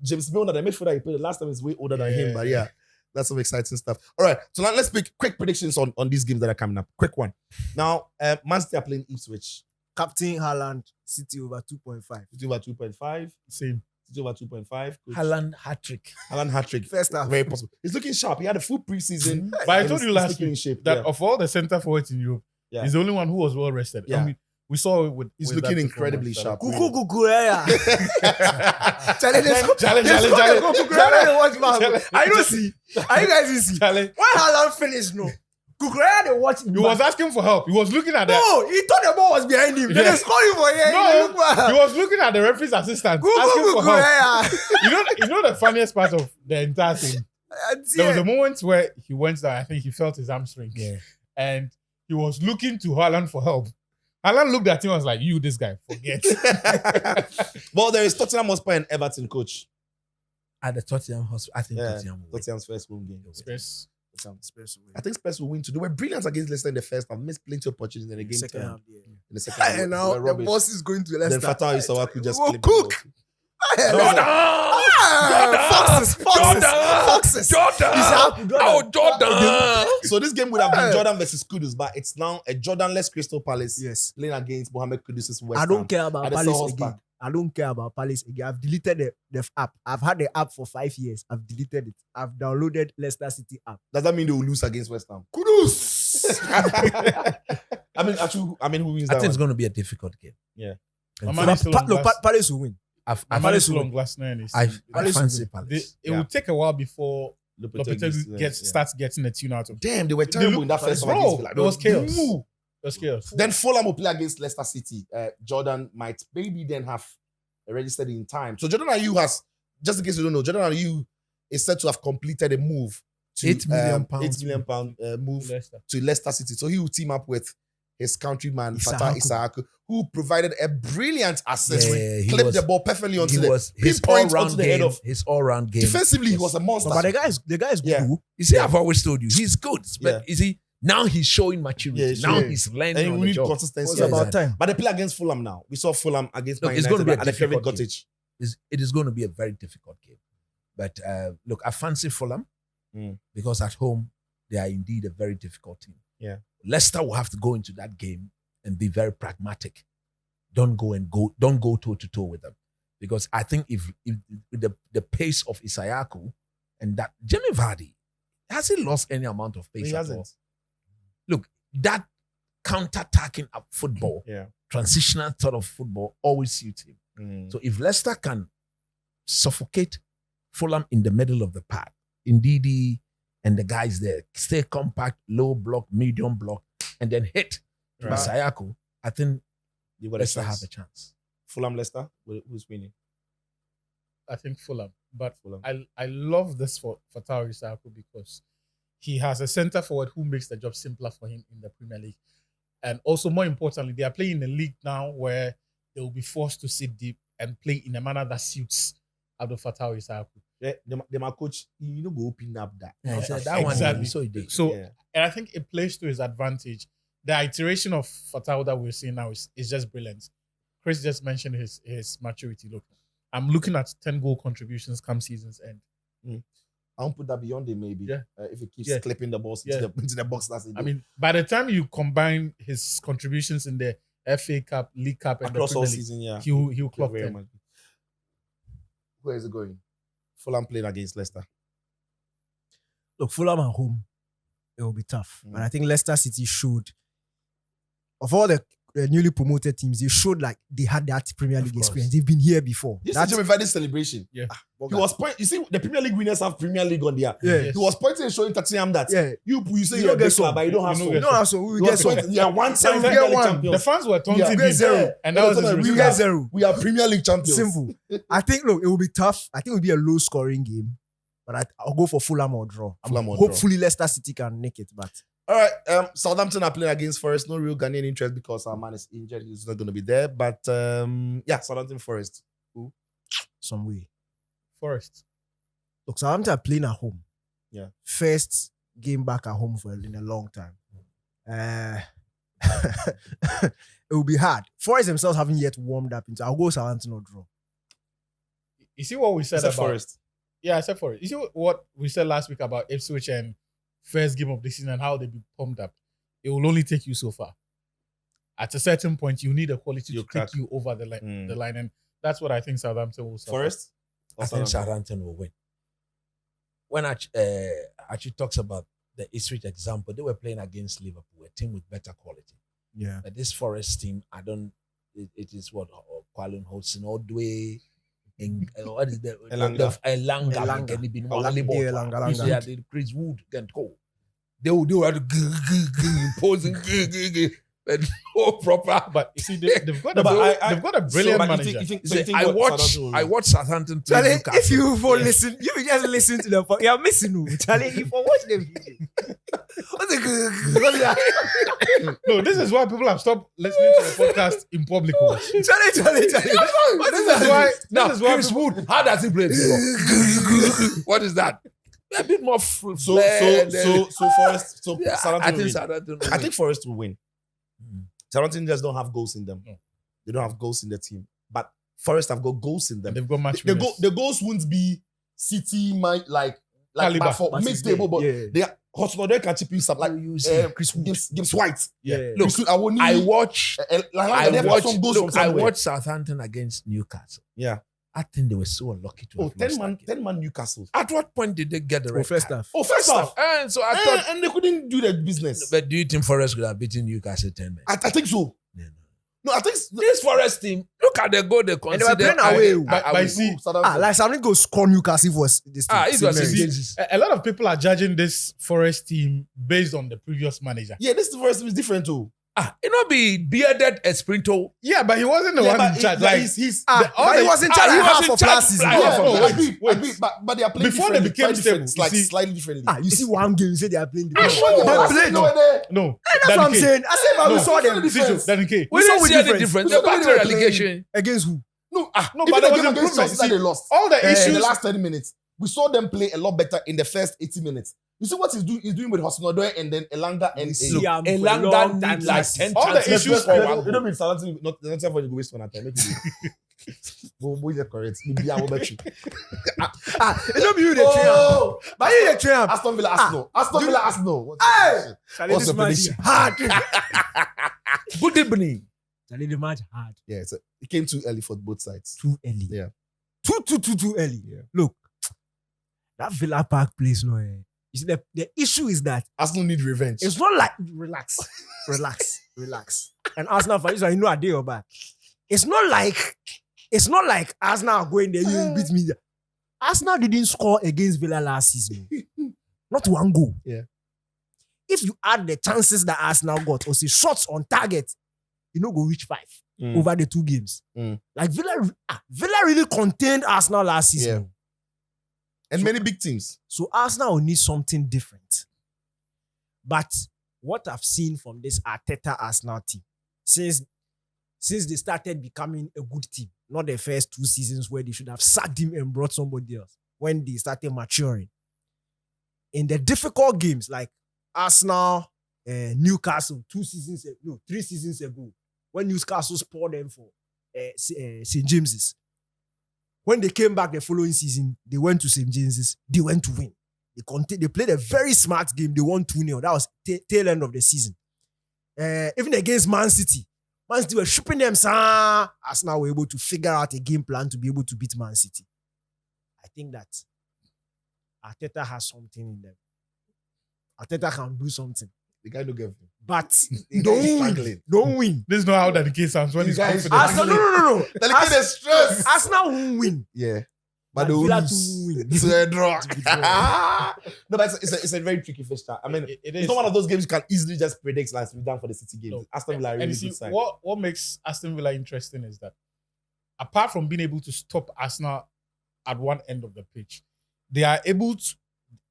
James Milner, the midfielder he played the last time is way older than him. But yeah, that's some exciting stuff. All right, so now let's make quick predictions on these games that are coming up. Quick one. Now, Man City are playing Ipswich. Captain Haaland, City over 2.5. City over 2.5. Same. City over 2.5. Coach. Haaland hat-trick. Haaland hat-trick. First half. Very possible. He's looking sharp. He had a full preseason. But I and told he's- you he's last looking in week shape. that yeah. of all the center forwards in Europe, Yeah. he's the only one who was well rested. Yeah. And we saw it with. He's with looking that incredibly performance. sharp. Kuku Kukureya. Challenge, Challenge. Kukureya, watch man. Challenge. I don't see. Are you guys see? Challenge. When Haaland finished, no. Kukureya, they watch him. He was asking for help. He was looking at the. No, he thought the ball was behind him. Then Yeah. they scored him for here. No, Look back. he was looking at the referee's assistant asking for help. Kukureya. You know the funniest part of the entire thing. There was a moment where he went down. I think he felt his hamstring. Yeah. And he was looking to Haaland for help. Haaland looked at him and was like, "You, this guy, forget." Well, there is Tottenham Hotspur and Everton, coach. At the Tottenham Hospital. I think Yeah. Tottenham will win. Tottenham's first home game. Spurs. Spurs will win. I think Spurs will win too. They were brilliant against Leicester in the first half. Missed plenty of opportunities in the game. Second turned. half, yeah. In the second half, And they now were the rubbish. boss is going to Then Leicester. Fatah Isawaku just We'll clipped the cook. Foxes. Jordan. So this game would have been Jordan versus Kudus, but it's now a Jordan-less Crystal Palace Yes. playing against Mohamed Kudus' West I don't Ham. care about At the Palace Selhurst again. Park. I don't care about Palace again. I've deleted the app. I've had the app for 5 years. I've deleted it. I've downloaded Leicester City app. Does that mean they will lose against West Ham? Kudus! I mean, who wins I that think it's one? going to be a difficult game. Yeah. And Man is still on glass. Palace will win. I Man is still on glass now. and I Palace fancy It Palace. will take a while before Lopetegui Lopetegui starts getting a tune out of. Damn, they were terrible in that first one. Bro, against Villa. it was chaos. Ooh. It was chaos. Then Fulham will play against Leicester City. Jordan might maybe then have registered in time. So Jordan Ayew has, just in case you don't know, Jordan Ayew is said to have completed a move to £8 million £8 million move Leicester. to Leicester City. So he will team up with his countryman Fatah Isahaku. Isahaku, who provided a brilliant assist. Yeah, he Clipped was- the ball perfectly onto He the was his pinpoint all-round onto the head game. of. His all-round game. Defensively, he was a monster. But the guy is good. Yeah. You see, I've always told you, he's good. But Yeah. you see, now he's showing maturity. Yeah, now sure. he's learning and on we the need job. consistency. It's Yeah, about exactly. time. But they play against Fulham now. We saw Fulham against Look, Man it's gonna United be a at the Kevin difficult game. Cottage. It is going to be a very difficult game. But look, I fancy Fulham because at home, they are indeed a very difficult team. Yeah. Leicester will have to go into that game and be very pragmatic. Don't go toe to toe with them. Because I think if the pace of Isayaku and that Jamie Vardy, has he lost any amount of pace He at hasn't. all? Look, that counter-attacking up football, Yeah. transitional sort of football always suits him. So if Leicester can suffocate Fulham in the middle of the pack, Ndidi and the guys there, stay compact, low block, medium block, and then hit Right. Sayako, I think You got a Leicester chance. have a chance. Fulham, Leicester. Who's winning? I think Fulham. But Fulham. I love this for Fatah Isahaku because he has a centre forward who makes the job simpler for him in the Premier League. And also, more importantly, they are playing in a league now where they will be forced to sit deep and play in a manner that suits Abdul Fatah Isahaku. Yeah, my coach, you know, go open up that. Yeah, Outside. so that one, Exactly. so he did. So, Yeah. and I think it plays to his advantage. The iteration of Fatah that we're seeing now is just brilliant. Chris just mentioned his maturity. Look, I'm looking at 10 goal contributions come season's end. I won't put that beyond him, maybe. Yeah. If he keeps Yeah. clipping the balls Yeah. into the box, that's it. I mean, by the time you combine his contributions in the FA Cup, League Cup, and across the all Premier League, season, yeah. he'll clock Very 10. much. Where is it going? Fulham playing against Leicester. Look, Fulham at home, it will be tough. And I think Leicester City showed, of all the newly promoted teams, they showed like they had that Premier League course. experience. They've been here before. This That's is Jimmy Vardy's celebration. Yeah. He was pointing. You see, the Premier League winners have Premier League on there. Yeah. Yes. He was pointing and showing Tottenham that Yeah. you say You you're a don't get big club, some. but you don't have You some. don't No, so we He will was get some. pointing, yeah, one So time we Premier get League one. champions. The fans were taunting Yeah, him. get zero. And that was his We We response. get zero. We are Premier League champions. Simple. I think, look, it will be tough. I think it will be a low scoring game. But I'll go for Fulham or draw. Fulham or draw. Hopefully Leicester City can nick it. But All right, Southampton are playing against Forest. No real Ghanaian interest because our man is injured. He's not going to be there. But yeah, Southampton Forest. some way. Forest. Look, Southampton are playing at home. Yeah. First game back at home in a long time. It will be hard. Forest themselves haven't yet warmed up into. I'll go Southampton or draw. You see what we said Except about Forest. Yeah, except for it. You see what we said last week about Ipswich and first game of the season and how they be pumped up. It will only take you so far. At a certain point, you need a quality You to crack. take you over the line. Mm. The line, and that's what I think Southampton will suffer. Forest? Or I think Southampton? Southampton will win. When Archie talks about the Ipswich example, they were playing against Liverpool, a team with better quality. Yeah. But this Forest team, it is what Kwalun Hodgson Odwe, what is the Elanga. Elanga, can it be Elanga. They had the Chris Wood can go. They would imposing, but no proper. But you see, they've got No, a, but they've got a brilliant but you manager. think I watch Southampton play Charlie, Newcastle. if you won't listen, you will just listen to the you're missing you. Charlie, if you watch the video. What's it? No, this is why people have stopped listening to the podcast in public. Charlie. This is why. Now, This is why Chris people, Wood, how does he play this ball? What is that? a bit more So Forest. So yeah, Southampton I think will win. Southampton will I win. think Forest will win. Southampton just don't have goals in them. No. They don't have goals in the team. But Forest have got goals in them. And they've got match The, winners. the goals won't be City, like Caliber. but for But mid-table, but yeah. they are Hotspur can chip you some like you see Chris Gibbs White. Yeah. Look, I watch watch. Southampton against Newcastle. Yeah. I think they were so unlucky to have 10 lost man, that game. 10 man Newcastle. At what point did they get the red first card? half. Oh, first half. And so I thought, And they couldn't do their business. but do you think Forest could have beaten Newcastle 10 men? I think so. No. No, I think This Forest team, look at the goal they they were considered. playing away. But you see, like something go score Newcastle was this team. it was St. a Mary's. a lot of people are judging this Forest team based on the previous manager. yeah, this Forest team is different too. It not be bearded Esprinto. Yeah, but he wasn't the one in charge. Like, he's But he was in charge half of last season. Like, Half of no, last wait. season. I agree, but they are playing Before they differently, became quite different, stable, like you see- slightly differently. You see one game, you say they are playing the They played. no. That's what I'm saying. I said, but we saw them difference. Danike. We saw didn't with see any difference. difference. We They saw back when to they were playing. relegation. against who? No, No, even but the there was game against improvement. Chelsea that See, they lost. all the In issues. the last 30 minutes, we saw them play a lot better in the first 80 minutes. You see what he's doing with Hosnodoy and then Elanga and see him for Elanga long need time like last 10 season. All the chances issues for for one You goal. don't mean Southampton, not for you go waste for that time. Make it Boy, you're correct. Maybe I will bet you. It don't be you the train. Oh, But you the train. Aston Villa, Arsenal. Aston Villa, Arsenal. What's Hey! the What's the prediction? Hard. Good evening. Charlie, the match hard. Yeah, it came too early for both sides. Too early. Yeah. Too early. Yeah. Look, that Villa Park place, no. You see, the issue is that Arsenal need revenge. it's not like relax. And Arsenal fans, you know, a day or back. It's not like Arsenal are going there. You beat me. Arsenal didn't score against Villa last season. Not one goal. Yeah. If you add the chances that Arsenal got, or say shots on target, you know, go reach 5 over the 2 games. Like Villa really contained Arsenal last season. And many big teams. So Arsenal will need something different. But what I've seen from this Arteta Arsenal team, since they started becoming a good team, not the first 2 seasons where they should have sacked him and brought somebody else, when they started maturing. In the difficult games like Arsenal, Newcastle, 3 seasons ago, when Newcastle spoiled them for St. James's. When they came back the following season, they went to St. James's, they went to win. They played a very smart game. They won 2-0. That was tail end of the season. Even against Man City were shipping them. Arsenal were able to figure out a game plan to be able to beat Man City. I think that Arteta has something in them. Arteta can do something. The guy don't get But The guy is don't struggling. win. This is not how Danike sounds when You he's guys- confident. Arsenal, no. The guy is stress. Arsenal won't win. Yeah. But But they will Villa lose. to win. It's a draw. No, but it's a very tricky fixture. I mean, It it's is. not one of those games you can easily just predict like we've done for the City games. No. Aston Villa are And really you see, good side. what makes Aston Villa interesting is that apart from being able to stop Arsenal at one end of the pitch, they are able to,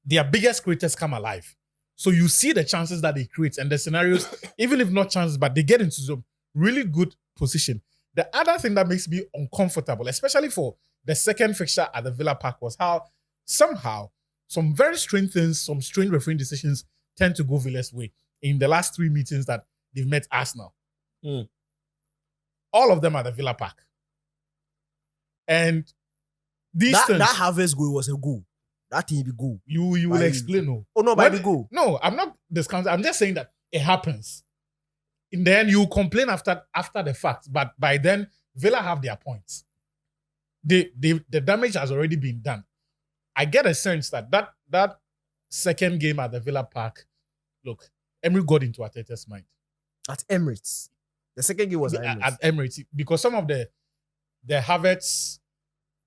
their biggest creators come alive. So you see the chances that they create and the scenarios, even if not chances, but they get into some really good position. The other thing that makes me uncomfortable, especially for the second fixture at the Villa Park, was how somehow some very strange things, some strange refereeing decisions tend to go Villa's way in the last 3 meetings that they've met Arsenal. All of them at the Villa Park. And these That things, Harvest goal was a goal. That thing be goal. you will By- explain. No. Oh no, by When- the goal. No, I'm not discounting. I'm just saying that it happens. In the end, you complain after the fact, but by then, Villa have their points. The damage has already been done. I get a sense that second game at the Villa Park, look, Emery got into Arteta's mind. At Emirates. The second game was at Emirates. At Emirates, because some of the Havertz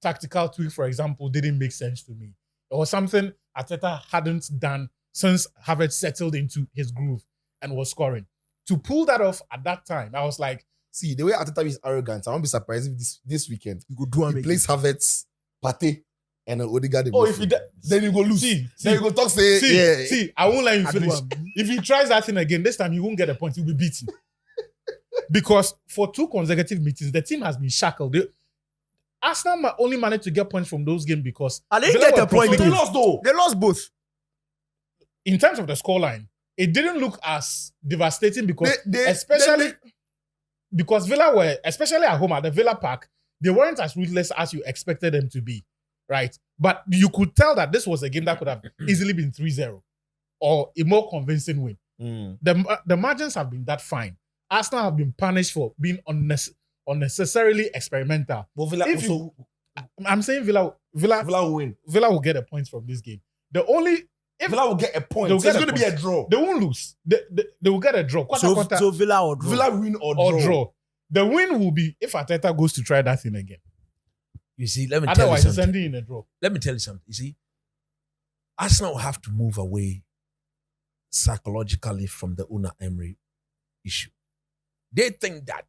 tactical tweak, for example, didn't make sense to me. It was something Arteta hadn't done since Havertz settled into his groove and was scoring. To pull that off at that time, I was like, See, the way Arteta is arrogant, I won't be surprised if this weekend You go do he plays Havertz, Partey, and Odegaard. oh, if he then you go lose. see, Then you go talk say, see, I won't let him finish. Aduam. If he tries that thing again, this time he won't get a point. He'll be beaten. Because for 2 consecutive meetings, the team has been shackled. Arsenal only managed to get points from those games because I didn't Villa get were a point. They performing- lost though. They lost both. in terms of the scoreline, it didn't look as devastating because They- because Villa were, especially at home at the Villa Park, they weren't as ruthless as you expected them to be, right? But you could tell that this was a game that could have easily been 3-0 or a more convincing win. Mm. The margins have been that fine. Arsenal have been punished for being unnecessarily experimental. But Villa If also I'm saying Villa will win. will get a point from this game. The only if Villa will get a point. They'll So it's get a going to be a point. draw. they won't lose. They will get a draw. Quarter, So Villa or draw. Villa win or or draw. draw. The win will be if Arteta goes to try that thing again. You see, let me tell you Otherwise, it's something. ending in a draw. Let me tell you something. You see, Arsenal will have to move away psychologically from the Unai Emery issue. They think that,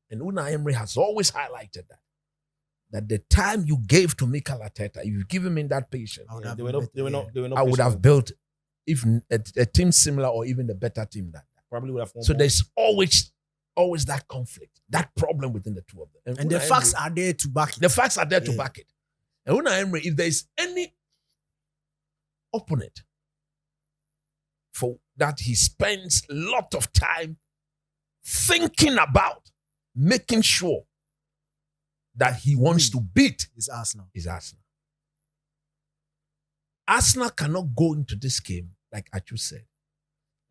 and Unai Emery has always highlighted that the time you gave to Mikel Arteta, if you give him in that patience, I would Yeah, have they been were not. They were better, not. They were not. I would patient. have built even a team similar or even a better team than that. Probably would have. won So more. there's always that conflict, that problem within the two of them. And the Unai facts Emery- are there to back it. the facts are there to Yeah. back it. And Unai Emery, if there is any opponent for that he spends a lot of time thinking about, making sure that he wants to beat, It's Arsenal. is Arsenal. Arsenal cannot go into this game, like Achu said,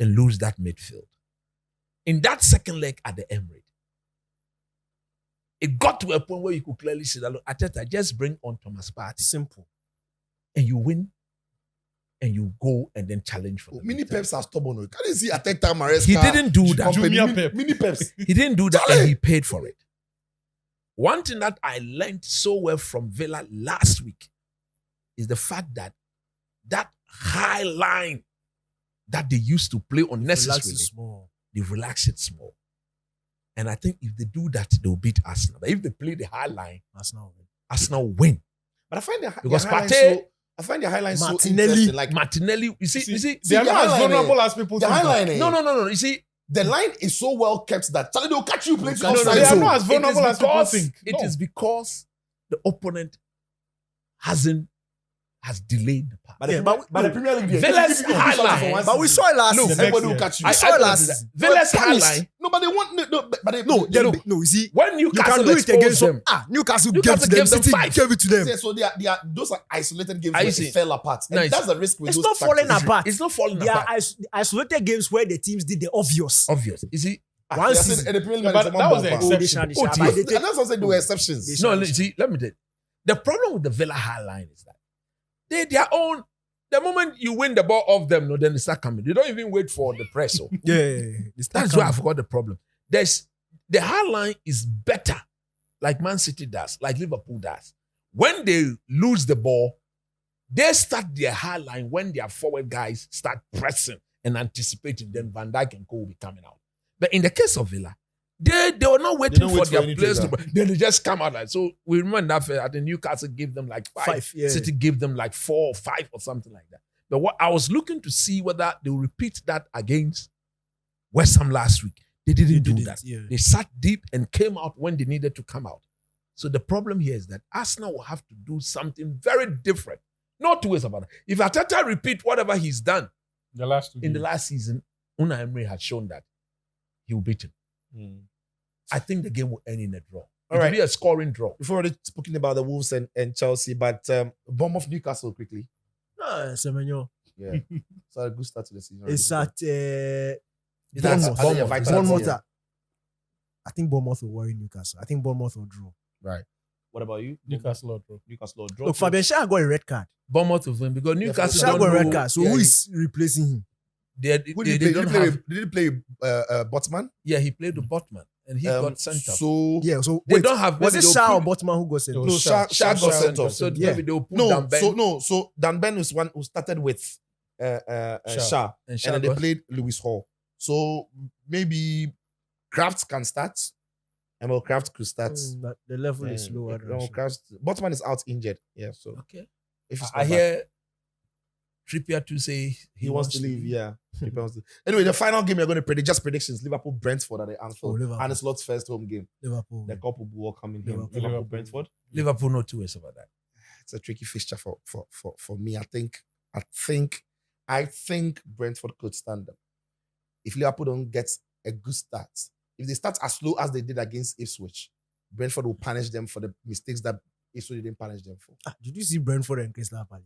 and lose that midfield. In that second leg at the Emirates, it got to a point where you could clearly see that, look, Arteta, just bring on Thomas Partey Simple. and you win and you go and then challenge for the Mini midfield. Peps are stubborn. Can you see Arteta, Maresca? He didn't do that. Junior Pep. Mini Peps. He didn't do that Charlie! and he paid for it. One thing that I learned so well from Villa last week is the fact that that high line that they used to play Relax unnecessarily, it small. they relax it small. And I think if they do that, they'll beat Arsenal. But if they play the high line, Arsenal win. Arsenal win. But I find the Because highlights Partey- so. I find the highlights so Martinelli, interesting. Like Martinelli, you see, They are the not as highline, vulnerable as people the think. highline. no. You see, The line is so well kept that Charlie, they'll catch you playing No, no, outside They are zone. not as vulnerable it as is people because, think. it No. is because the opponent has delayed the pass. But the Yeah, Premier- but the Premier League, Villa's if you do highline- something for one But we season, saw it last Look, season. everybody will next catch you. I saw it last season. Villa's They were punished. highline. No, but they want but they No, look, no, you see, When you can Newcastle do it against exposed them, Newcastle Newcastle gave gave to them them, City 5. gave it to them. yeah, so they are those are isolated games I where see. it fell apart. And Nice. that's the risk with It's those not falling tactics. apart. it's not falling They are apart. isolated games where the teams did the obvious. Obvious. You see, Ah, One they are season. saying, and the Premier League Yeah, man but is that one was the bumper. exception. They shall- Oh, but dear. they And take- that's what I said. There were exceptions. They no, see, let me tell you. The problem with the Villa high line is that their own. The moment you win the ball off them, no, then they start coming. They don't even wait for the press. So Yeah, that's where I forgot the problem. There's the high line is better, like Man City does, like Liverpool does. When they lose the ball, they start their high line when their forward guys start pressing and anticipating. Then Van Dijk and Co will be coming out. But in the case of Villa, they were not waiting don't for wait for their anything, players to. yeah. Then they just come out like so. We remember that I think Newcastle gave them like 5. Yeah. City gave them like 4 or 5 or something like that. But what I was looking to see whether they will repeat that against West Ham last week. They didn't do that. Yeah. They sat deep and came out when they needed to come out. So the problem here is that Arsenal will have to do something very different. Not two ways about it. If Arteta repeat whatever he's done The last two in the games. last season, Unai Emery had shown that he will beat him. I think the game will end in a draw. It will right. be a scoring draw. We've already spoken about the Wolves and Chelsea, but Bournemouth Newcastle quickly. Semenyo. Yeah. So a good start to the season. It's already. at That's- Bournemouth. I think you're vital, Bournemouth. yeah. I think Bournemouth will worry Newcastle. I think Bournemouth will draw. What about you? Newcastle or draw. Newcastle or draw. Look, Fabian Shah got a red card. Bournemouth will win because Newcastle Shah don't got a red know. card. So Yeah, who he- is replacing him? Who They did he play? don't Did he play, have. did he play Botman? Yeah, he played the Botman and he got sent off. So Yeah. So They wait, don't have. was it maybe they'll Shah or put- Botman who got sent? It off? was no, Shah Shah got got sent sent off. off. So Yeah. maybe they'll put No, Dan Ben so Dan Ben was one who started with Shah, and Shah and then they got- played Lewis Hall. So maybe Kraft can start. Emil Kraft could start. But the level is lower. No, Kraft, Botman is out injured. Yeah, so Okay. if it's I not hear Trippier to say He wants to leave, yeah. Trippier wants to- Anyway, the final game you're going to predict, just predictions, Liverpool-Brentford at the Anfield. Liverpool. And it's Lot's first home game. Liverpool. The couple will come in here. Liverpool. Liverpool-Brentford. Liverpool, no two ways about that. It's a tricky fixture for me. I think Brentford could stand them. If Liverpool don't get a good start, if they start as slow as they did against Ipswich, Brentford will punish them for the mistakes that Ipswich didn't punish them for. Did you see Brentford and Crystal Palace?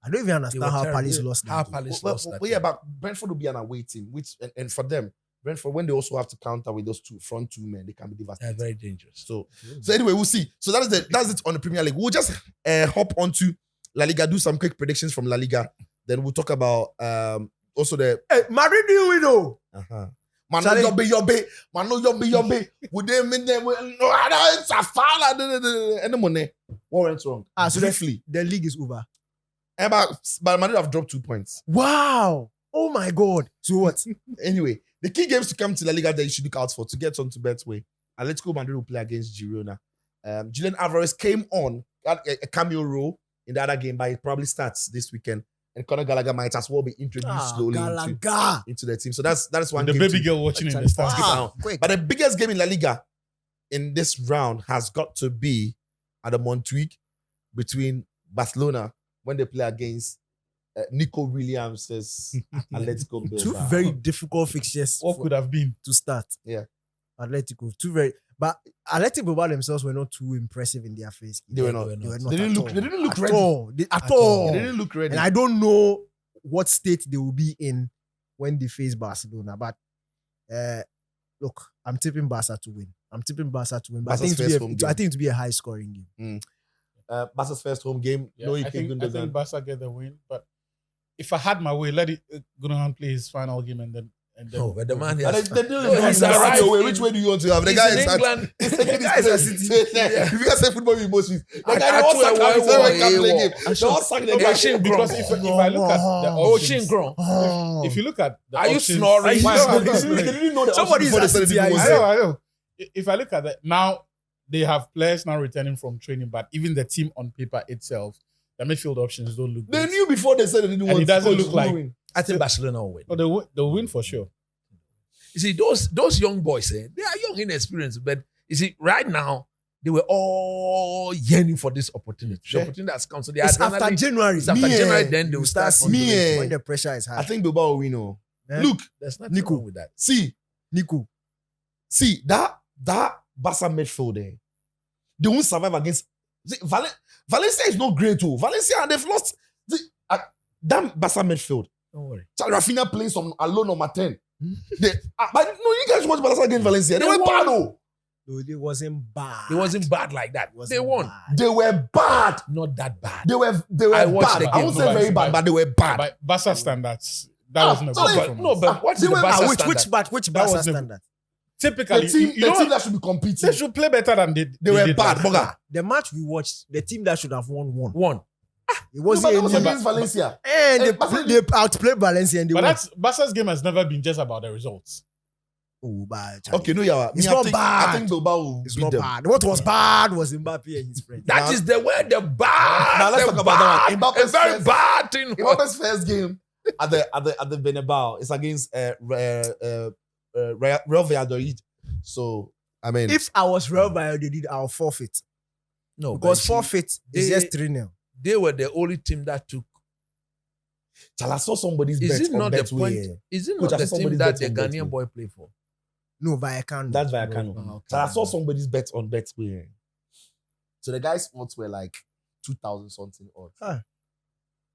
I don't even understand were how terrible. Palace lost How that game. Palace Well, lost that. yeah, but Brentford will be an away team, which and for them, Brentford, when they also have to counter with those front two men, they can be They're devastating. very dangerous. So anyway, we'll see. So that's it on the Premier League. We'll just hop onto La Liga, do some quick predictions from La Liga. Then we'll talk about also the Hey, Madrid do we know? Man, Charlie- no yobbe. Would they mean them? No, it's a foul. And the money. What went wrong? So Briefly. the league is over. But Madrid have dropped 2 points. Wow. Oh my God. So what? Anyway, the key games to come to La Liga that you should look out for to get onto Betway. Atletico Madrid will play against Girona. Julian Alvarez came on, got a cameo role in the other game, but it probably starts this weekend. And Conor Gallagher might as well be introduced slowly into the team. So that's one The game. baby to girl watching in the keep stands. an eye on. Quick. But the biggest game in La Liga in this round has got to be at the Montjuic between Barcelona when they play against Nico Williams' Atletico Bilbao. Two very difficult fixtures What could have been? to start. Yeah. Atletico. But Atletico Bilbao themselves were not too impressive in their face. They were not. They were not They didn't at look. all. They didn't look At ready. all. At At all. They didn't look ready. And I don't know what state they will be in when they face Barcelona. But look, I'm tipping Barca to win. But I think, Barca's I think it to be a high scoring game. Barca's first home game. Yeah, No, I you think can Gundogan. Barca get the win. But if I had my way, let it Gundogan play his final game and then. No, but the man And has they didn't No, do he's it. arrived So in- which way do you want to have? The he's guy in is England. the guys are sitting. If you guys say football emotions, the I guy all told sack you, him. He said, "I can't play I game." They all sack the No, guy. but because if I look at the Oh, options, Shingron. if you look at the Are you options, snoring? No, They I'm not didn't snoring. know the Somebody options before they is said at it City, was I there. I know. If I look at that now, they have players now returning from training, but even the team on paper itself, the midfield options don't look They good. knew before they said they didn't And want it doesn't coach look to like- win. I think Barcelona will win. No, they'll win for sure. You see, those young boys, they are young in experience, but you see, right now, they were all yearning for this opportunity. The Yeah. opportunity has come. So they It's are after January. It's after Me, January, then they You will start start. seeing Me, when the pressure is high. I think Bilbao will win. Oh. Eh? Look, There's nothing Nico. wrong with that. see Nico. that Barca midfield there. They won't survive against. See, Valencia is not great too. Valencia, they've lost. That Barca midfield. Don't worry. Rafinha playing some alone number 10. But no, you guys watch Barca against Valencia. They were bad, oh. No, it wasn't bad. It wasn't bad like that. It wasn't They won. bad. They were bad. Not that bad. They were I watched bad. the I game. won't No, say very but- bad, but they were bad. By Barca standards, that Ah, wasn't a so good like- performance. No, but what is They the were- Barca Which standard? which That Barca was the- standard? Typically, The team you know what? that should be competing. They should play better than They were did bad. last Boga. year. The match we watched, the team that should have won. One. It No, wasn't but that was any. against Valencia. And Eh, they, Barca- they outplayed Valencia and they But won. that's Barca's game has never been just about the results. Oh, bad. Okay, no, yeah. It's I not think, bad. I think Bilbao will It's beat not them. bad. What was bad was Mbappe and his friends. That is the way the bad. Now let's the talk about that one. bad, Mbappe's a very first- bad thing. Mbappe's first game at the Bernabeu is against Real Valladolid. So I mean, If I was Real Valladolid, I'll forfeit. No, Because but you see, forfeit is they- just 3-0. they were the only team that took. Chal, I saw somebody's Is bet it on not the Betway. point? Is it Coach, not I the saw team somebody's that bet the on Ghanaian Betway. boy played for? No, Vallecano. That's Vallecano. Oh, okay. So I saw somebody's bet on Betway. So the guy's odds were like 2,000 something odds.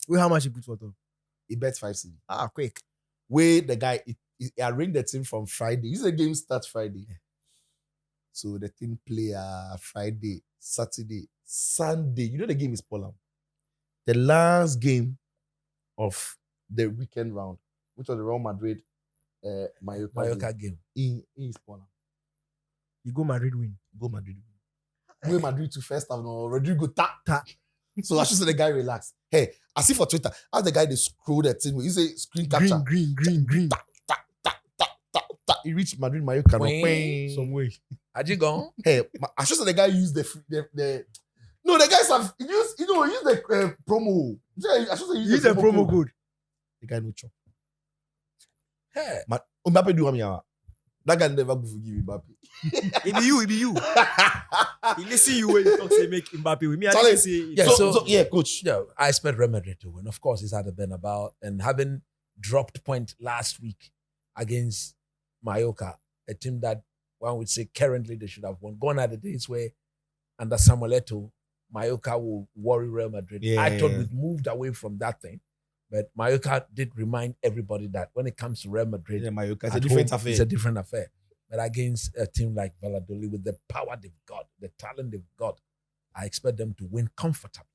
Wait, how much you put for top? He bet 5 CD. Quick. Where the guy, he arranged the team from Friday. This is the game starts Friday. So the team play Friday, Saturday, Sunday. You know the game is Poland. The last game of the weekend round, which was the Real Madrid Mallorca Mallorca game. in Poland. You go Madrid win. Go Madrid. Go Madrid to first half. No, Rodrigo ta. So I should say the guy relax. Hey, I see for Twitter, as the guy they scroll that thing. You say screen capture. Green. Ta. He reached Madrid Mallorca. No, Wing. Some way. Had you gone? Hey, I should say the guy used the No, the guys have use the promo. I should say Use the promo code. The guy no chop. Hey. Mbappe do what that guy never go forgive Mbappe. It be you. He listen you when you talk say make Mbappe with me. I Charlie, didn't say yeah, so coach. Yeah, I expect Real Madrid to win. Of course, it's had a Bernabeu and having dropped point last week against Mallorca, a team that one would say currently they should have won. Gone are the days where under Samuel Eto'o, Mallorca will worry Real Madrid. Yeah, I thought yeah. we'd moved away from that thing. But Mallorca did remind everybody that when it comes to Real Madrid, Yeah, Mallorca, it's at a different home, affair. it's a different affair. But against a team like Valladolid, with the power they've got, the talent they've got, I expect them to win comfortably.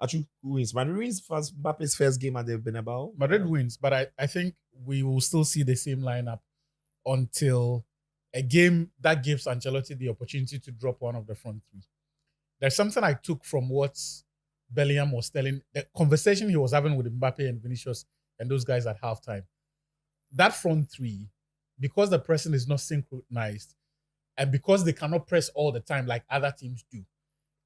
Actually, who wins? Madrid wins Mbappe's first game at the Bernabeu. Madrid wins, but I think we will still see the same lineup until a game that gives Ancelotti the opportunity to drop one of the front three. There's something I took from what Bellingham was telling, the conversation he was having with Mbappe and Vinicius and those guys at halftime. That front three, because the pressing is not synchronized and because they cannot press all the time like other teams do,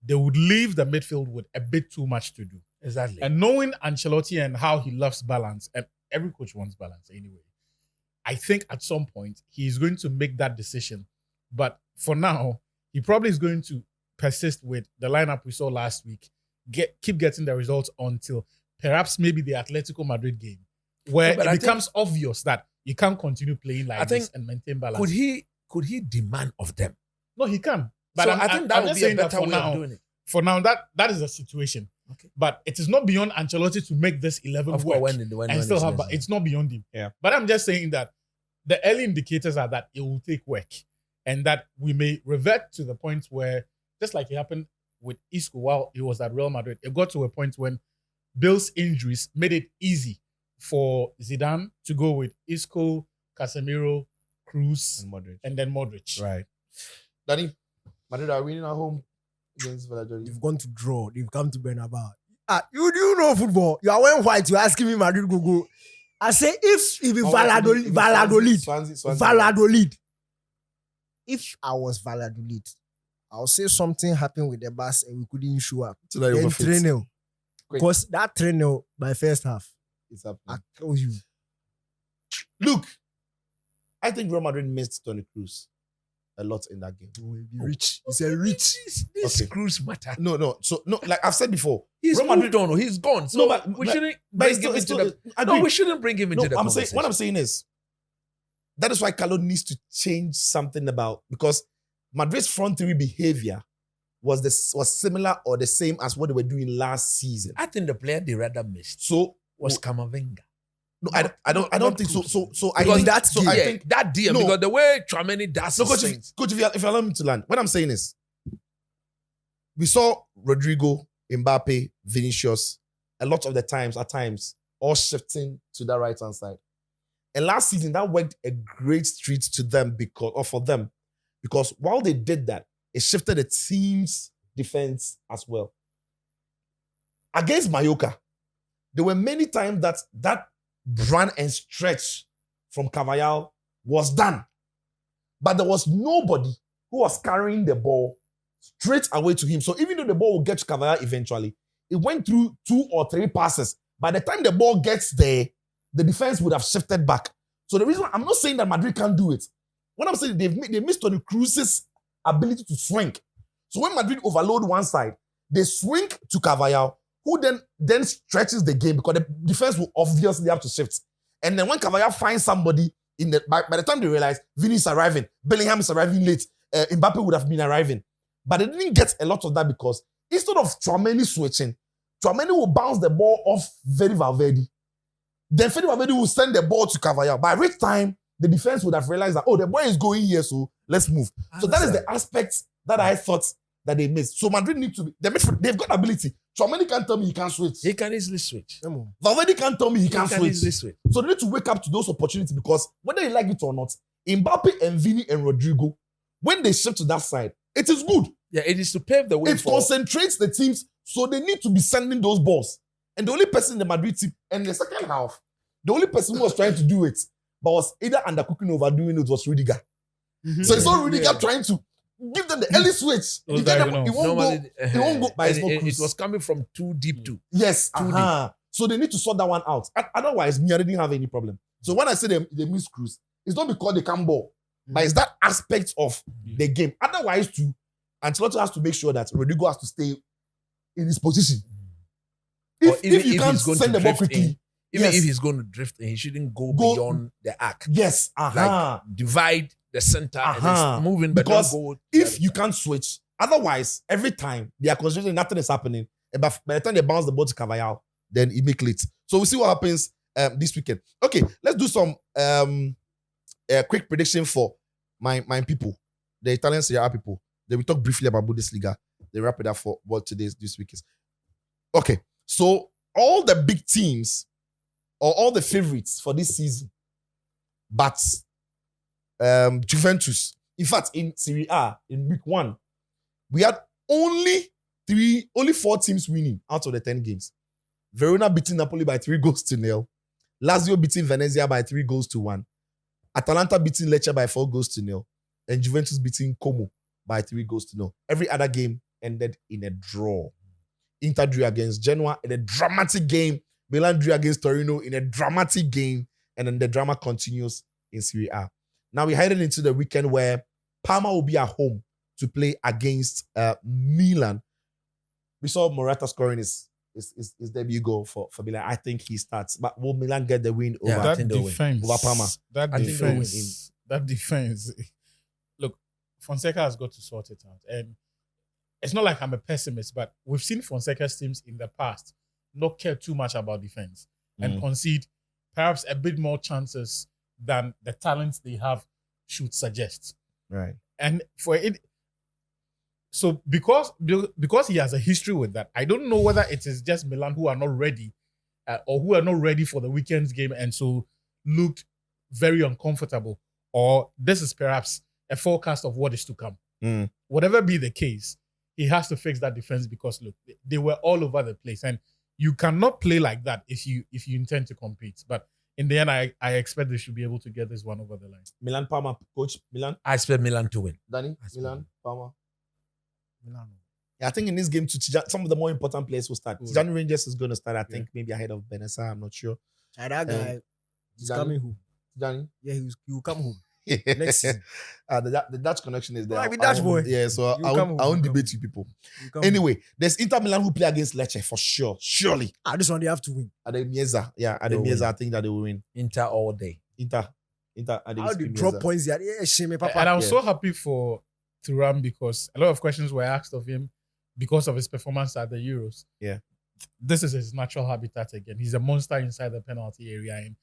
they would leave the midfield with a bit too much to do. Exactly. And knowing Ancelotti and how he loves balance, and every coach wants balance anyway, I think at some point he's going to make that decision. But for now, he probably is going to persist with the lineup we saw last week, keep getting the results until perhaps maybe the Atletico Madrid game, where it becomes obvious that you can't continue playing like this and maintain balance. Could he demand of them? No, he can. But So I think that would be a better way now, of doing it. For now, that is a situation. Okay. But it is not beyond Ancelotti to make this 11 Of work course, when and still have. necessary. It's not beyond him. Yeah. But I'm just saying that the early indicators are that it will take work, and that we may revert to the point where, just like it happened with Isco while he was at Real Madrid, it got to a point when Bill's injuries made it easy for Zidane to go with Isco, Casemiro, Cruz, And Modric. and then Modric. Right. Danny, Madrid are winning at home against Valladolid. They've gone to draw. They've come to Bernabeu. You know football. You are wearing white. You're asking me Madrid go. I say if it be Valladolid. If I was Valladolid, I'll say something happened with the bus and we couldn't show up. So that you Then overfit. 3-0. Quick. Because that 3-0 by first half, It's I happening. tell you. Look, I think Real Madrid missed Toni Kroos a lot in that game. Rich. He's a rich. This Okay. Cruz matter. No. So no, like I've said before, He's Real moved on. He's gone. So No, but- we but- shouldn't but bring it's him still, into the. I No, agree. we shouldn't bring him into the I'm saying conversation. what I'm saying is that is why Carlo needs to change something about, because Madrid's front three behavior was similar or the same as what they were doing last season. I think the player they rather missed So was Camavinga. no, I don't think so. So I Because think that so. game- I Yeah, think that DM, No. because the way Tchouaméni does no, his coach. things. Coach, if you allow me to land, what I'm saying is, we saw Rodrigo, Mbappe, Vinicius, a lot of the times, at times, all shifting to the right hand side. And last season, that worked a great treat to them for them, because while they did that, it shifted the team's defense as well. Against Mallorca, there were many times that run and stretch from Carvajal was done, but there was nobody who was carrying the ball straight away to him. So even though the ball will get to Carvajal eventually, it went through 2 or 3 passes. By the time the ball gets there, the defense would have shifted back. So the reason I'm not saying that Madrid can't do it. What I'm saying, they missed Toni Kroos's ability to swing. So when Madrid overload one side, they swing to Carvajal, who then stretches the game because the defense will obviously have to shift. And then when Carvajal finds somebody by the time they realize Vini is arriving, Bellingham is arriving late, Mbappe would have been arriving. But they didn't get a lot of that because instead of Tchouaméni switching, Tchouaméni will bounce the ball off Fede Valverde. Then Fede Valverde will send the ball to Carvajal. By which time, the defense would have realized that, the boy is going here, so let's move. So that is the aspect that I thought that they missed. So Madrid need to be, they've got ability. Tchouaméni can't tell me he can't switch. He can easily switch. Valverde can't tell me he can't switch. easily switch. So they need to wake up to those opportunities, because whether you like it or not, Mbappe and Vini and Rodrigo, when they shift to that side, it is good. Yeah, it is to pave the way It for. concentrates the teams, so they need to be sending those balls. And the only person in the Madrid team, and in the second half, the only person who was trying to do it, but was either undercooking or overdoing it, was Rudiger. So it's not Rudiger trying to. Give them the early switch. Those You get them, diagonals. it won't go. Normally, It won't go by its own it cruise. was coming from too deep too. Yes. So they need to sort that one out. Otherwise, me, I didn't have any problem. So when I say they miss cruise, it's not because they can't ball, but it's that aspect of the game. Otherwise, too, Ancelotti has to make sure that Rodrigo has to stay in his position. Or If you can't send the ball quickly, Even yes. if he's going to drift, he shouldn't go beyond the arc. Yes. Like divide the center and then moving, but Because don't go. if you can't switch, otherwise, every time they are concentrating, nothing is happening. And by the time they bounce the ball to Carvajal, then it make late. So we'll see what happens this weekend. Okay, let's do some quick prediction for my people, the Italian Serie A people. Then we talk briefly about Bundesliga. They wrap it up for what this week is. Okay, so all the big teams or all the favorites for this season, but Juventus. In fact, in Serie A, in week 1, we had only 4 teams winning out of the 10 games. Verona beating Napoli by 3-0. Lazio beating Venezia by 3-1. Atalanta beating Lecce by 4-0. And Juventus beating Como by 3-0. Every other game ended in a draw. Inter drew against Genoa in a dramatic game. Milan drew against Torino in a dramatic game. And then the drama continues in Serie A. Now we're heading into the weekend where Parma will be at home to play against Milan. We saw Morata scoring his debut goal for Milan. I think he starts. But will Milan get the win over, That defense. over Parma? That defense. Look, Fonseca has got to sort it out. And it's not like I'm a pessimist, but we've seen Fonseca's teams in the past not care too much about defense and concede perhaps a bit more chances than the talents they have should suggest. Right. And for it, so because he has a history with that, I don't know whether it is just Milan who are not ready or who are not ready for the weekend's game and so looked very uncomfortable, or this is perhaps a forecast of what is to come. Whatever be the case, he has to fix that defense because look, they were all over the place, and you cannot play like that if you intend to compete. But in the end, I expect they should be able to get this one over the line. Milan, Parma, coach, Milan. I expect Milan to win. Danny, Milan, Parma. Milan. Yeah, I think in this game, some of the more important players will start. Tijani Rangers is going to start, I think, maybe ahead of Benessa. I'm not sure. That guy, he's coming home. Tijani? Yeah, he will come home. Next season. The Dutch connection is there. Right, with Dutch boy. Yeah, so You I come won't home, debate you people. You come Anyway, there's Inter Milan who play against Lecce for sure. Surely. home. This one they have to win. At the Mieza. Yeah, at the They'll Mieza, win. I think that they will win. Inter all day. Inter at the How do you Mieza. drop points there? Yeah, shame, papa. And I was Yeah. so happy for Thuram because a lot of questions were asked of him because of his performance at the Euros. Yeah. This is his natural habitat again. He's a monster inside the penalty area. And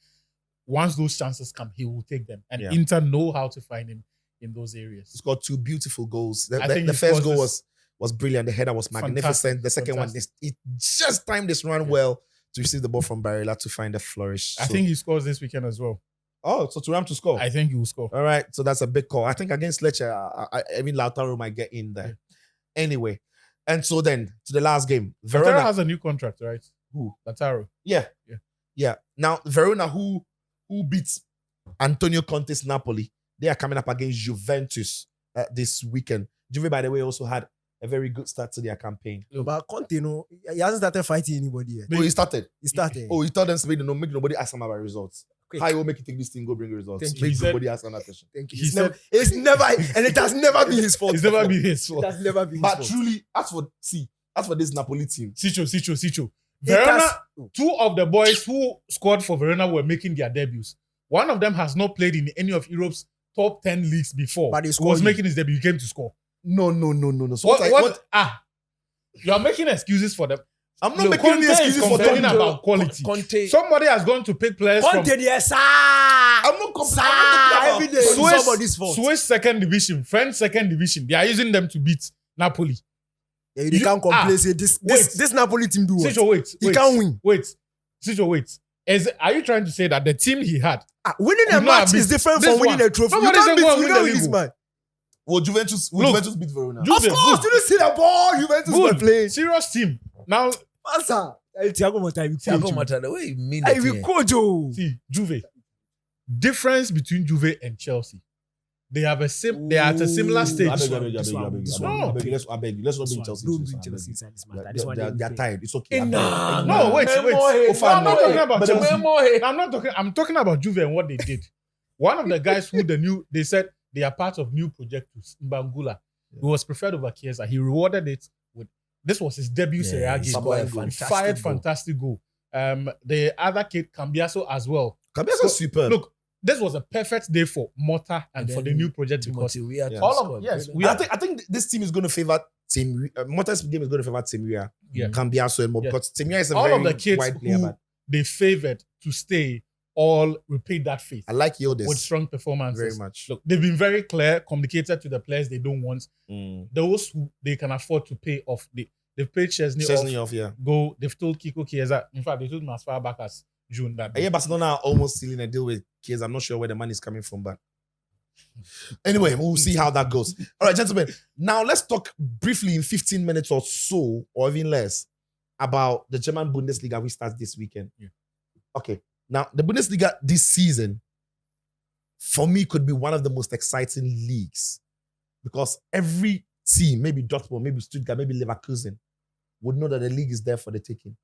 once those chances come, he will take them. And Yeah. Inter know how to find him in those He areas. scored 2 beautiful goals. I think The he first scores goal this- was brilliant. The header was magnificent. Fantastic. The second one, it just timed this run well to receive the ball from Barella to find a flourish. I So- think he scores this weekend as well. so Thuram to score. I think he will score. All right, so that's a big call. I think against Lecce, I mean Lautaro might get in there. Anyway, and so then to the last game, Lautaro Verona. has a new contract, right? Who? Lautaro. Yeah. Now Verona, who beats Antonio Conte's Napoli, they are coming up against Juventus this weekend. Juve, by the way, also had a very good start to their campaign. But Conte, he hasn't started fighting anybody yet. Oh, he started. He started. Oh, he told them to make nobody ask him about results. Quick. How you will make you take this thing, go bring results. Thank you. Make He said- nobody ask him that question. Thank you. He It's said- never, and it has never been his fault. It's never been his It fault. has never been his But fault. truly, as for this Napoli team, Sicho. It Verona, has- 2 of the boys who scored for Verona were making their debuts. One of them has not played in any of Europe's top 10 leagues before. But he He scored was you. making his debut. He came to score. no. So You are making excuses for them. I'm not Look, making any Conte is excuses for complaining them. about quality. Conte. Somebody has gone to pick players Conte, from yes, sir. I'm not complaining. Every day, Swiss, somebody's fault. Swiss second division, French second division. They are using them to beat Napoli. Yeah, they can't complain. Say this Napoli team do what? Sicho, wait. He can't win. Sicho, wait. Are you trying to say that the team he had? Winning a Could not match have is beat different this from winning one. a trophy. You Nobody can't said beat, go and you win can't the win this league. man. Will Juventus beat Verona? Juve, Of course, good. you didn't see the ball. Juventus were Good. playing. Serious team. Now, Answer. Thiago Motta, you Thiago coach. Motta, the way you mean Hey, it. we here. coach. Oh. see, Juve. Difference between Juve and Chelsea. they are at a similar stage. I beg you. Let's not bring Chelsea don't into bring this. Chelsea inside this matter. They- This one They are tired. It's okay. No, wait. Oh, No, fine, I'm not no. talking about But Chelsea. I'm talking about Juve and what they did. One of the guys who they said they are part of new projects, Mbangula. He was preferred over Chiesa. He rewarded it with, this was his debut Serie A game. He fired fantastic goal. The other kid, Cambiaso, as well. Cambiaso is superb. Look, this was a perfect day for Mota and for the new project because I think this team is going to favor Team. Mota's game is going to favor Temuria. Cambiaso and more because Temuria is a all very of the kids wide player. who But they favored to stay all repeat that faith I like Yildiz with strong performances. very much. Look, they've been very clear, communicated to the players they don't want. Those who they can afford to pay off, they've paid Chesney off. Go. They've told Kiko Chiesa. In fact, they told him as far back as June that. Yeah, Barcelona are almost sealing a deal with Chiesa. I'm not sure where the money is coming from, but anyway, we'll see how that goes. All right, gentlemen. Now let's talk briefly in 15 minutes or so, or even less, about the German Bundesliga which starts this weekend. Okay. Now, the Bundesliga this season, for me, could be one of the most exciting leagues because every team, maybe Dortmund, maybe Stuttgart, maybe Leverkusen, would know that the league is there for the taking.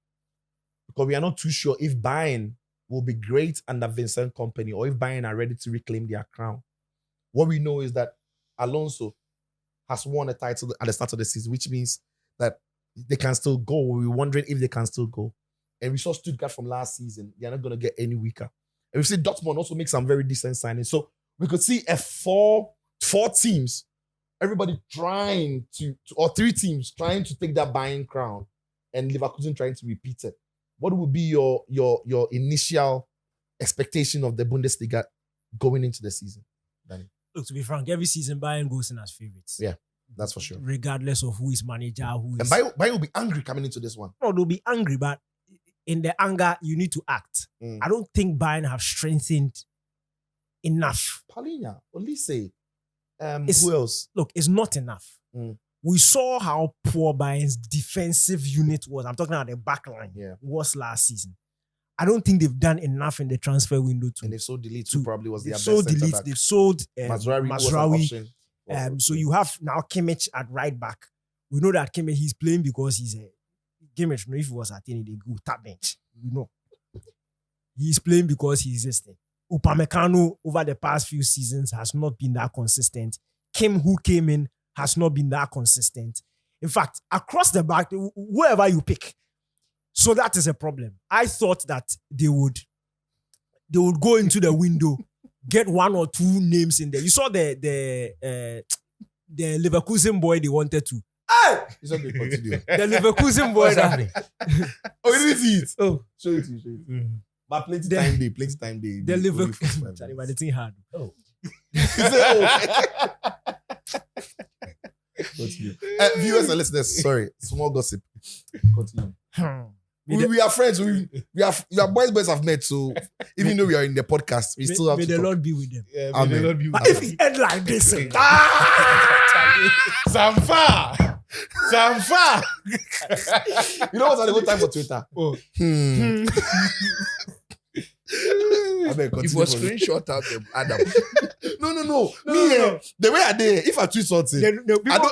Because we are not too sure if Bayern will be great under Vincent Kompany or if Bayern are ready to reclaim their crown. What we know is that Alonso has won a title at the start of the season, which means that they can still go. We're wondering if they can still go. And we saw Stuttgart from last season. They're not going to get any weaker. And we see Dortmund also make some very decent signings. So we could see a four teams, everybody trying or three teams trying to take that Bayern crown and Leverkusen trying to repeat it. What would be your initial expectation of the Bundesliga going into the season, Danny? Look, to be frank, every season Bayern goes in as favorites. Yeah, that's for sure. Regardless of who is manager, who is... And Bayern will be angry coming into this one. No, they'll be angry, but in the anger, you need to act. I don't think Bayern have strengthened enough. Paulinho, Olise, who else? Look, it's not enough. We saw how poor Bayern's defensive unit was. I'm talking about the back line. Was last season. I don't think they've done enough in the transfer window to. And they've sold Delete, who probably was their best sold centre Delete. back. They've sold Mazraoui. So you have now Kimmich at right back. We know that Kimmich, he's playing because he's a Kimmich. No, if he was at any, they go tap bench. You know, he's playing because he's existing. Upamecano over the past few seasons has not been that consistent. Kim, who came in, has not been that consistent. In fact, across the back, whoever you pick. So that is a problem. I thought that they would go into the window, get one or two names in there. You saw the Leverkusen boy they wanted to. Hey! It's okay, continue. The Leverkusen boy. Oh, you didn't see it? Oh, show it. But plenty time day. The Leverkusen. Charlie, but the thing hard. Oh. Continue. Viewers and listeners, sorry, small gossip. Continue. We are friends. We are boys have met. So even though we are in the podcast, we still have to May the talk. Lord be with them. Yeah, may the Lord be with But them. if he end like this, Zamfa. You know what's a good time for Twitter? Oh. I beg, If continue was for me. screenshot out them, Adam. No. The way I did, if I tweet something,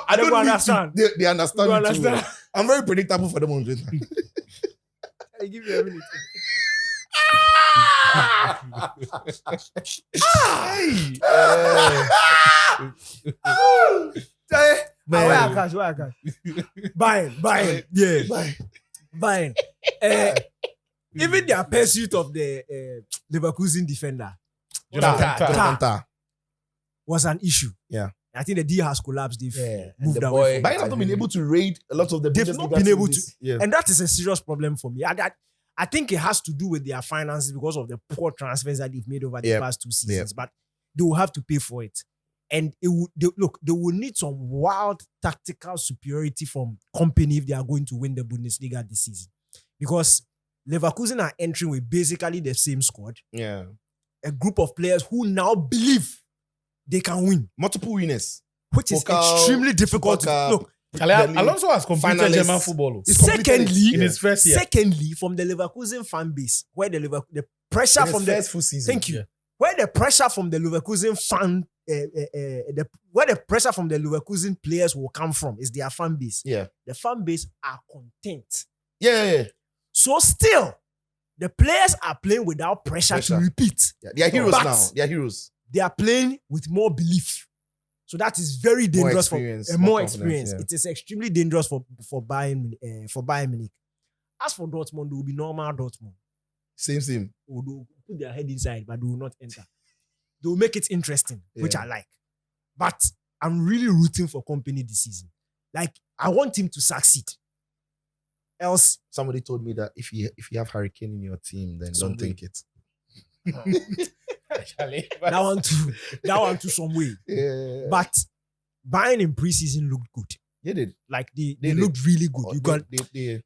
I don't understand. They understand People me too. understand. I'm very predictable for them on Twitter. I give you a minute. Where I cash? Buying. Yeah. Buying. Even their pursuit of the Leverkusen defender Jonathan. was an issue. Yeah. I think the deal has collapsed. They've moved the away. Bayern have not been able to raid a lot of the They've Bundesliga not been able teams. Yeah. And that is a serious problem for me. I think it has to do with their finances because of the poor transfers that they've made over the past 2 seasons. But they will have to pay for it. And they will need some wild tactical superiority from Kompany if they are going to win the Bundesliga this season. Because Leverkusen are entering with basically the same squad. Yeah. A group of players who now believe they can win, Multiple winners. which is extremely difficult to look. Alonso has completed finalists. German football. Secondly, in his first year. Secondly, from the Leverkusen fan base, where the pressure In his from first full season. thank you. Yeah. where the pressure from the Leverkusen where the pressure from the Leverkusen players will come from is their fan base. Yeah. The fan base are content. Yeah. So still, the players are playing without pressure to repeat. Yeah. They are heroes But now. They are heroes. they are playing with more belief. So that is very dangerous more experience. Yeah. It is extremely dangerous for Bayern Munich. As for Dortmund, they will be normal Dortmund. Same. They will put their head inside, but they will not enter. They will make it interesting, which I like. But I'm really rooting for Company this season. Like, I want him to succeed. Else, somebody told me that if you have Hurricane in your team, then don't think it. Actually, that one to some way. Yeah. But Bayern in preseason looked good. They did. Like they looked really good.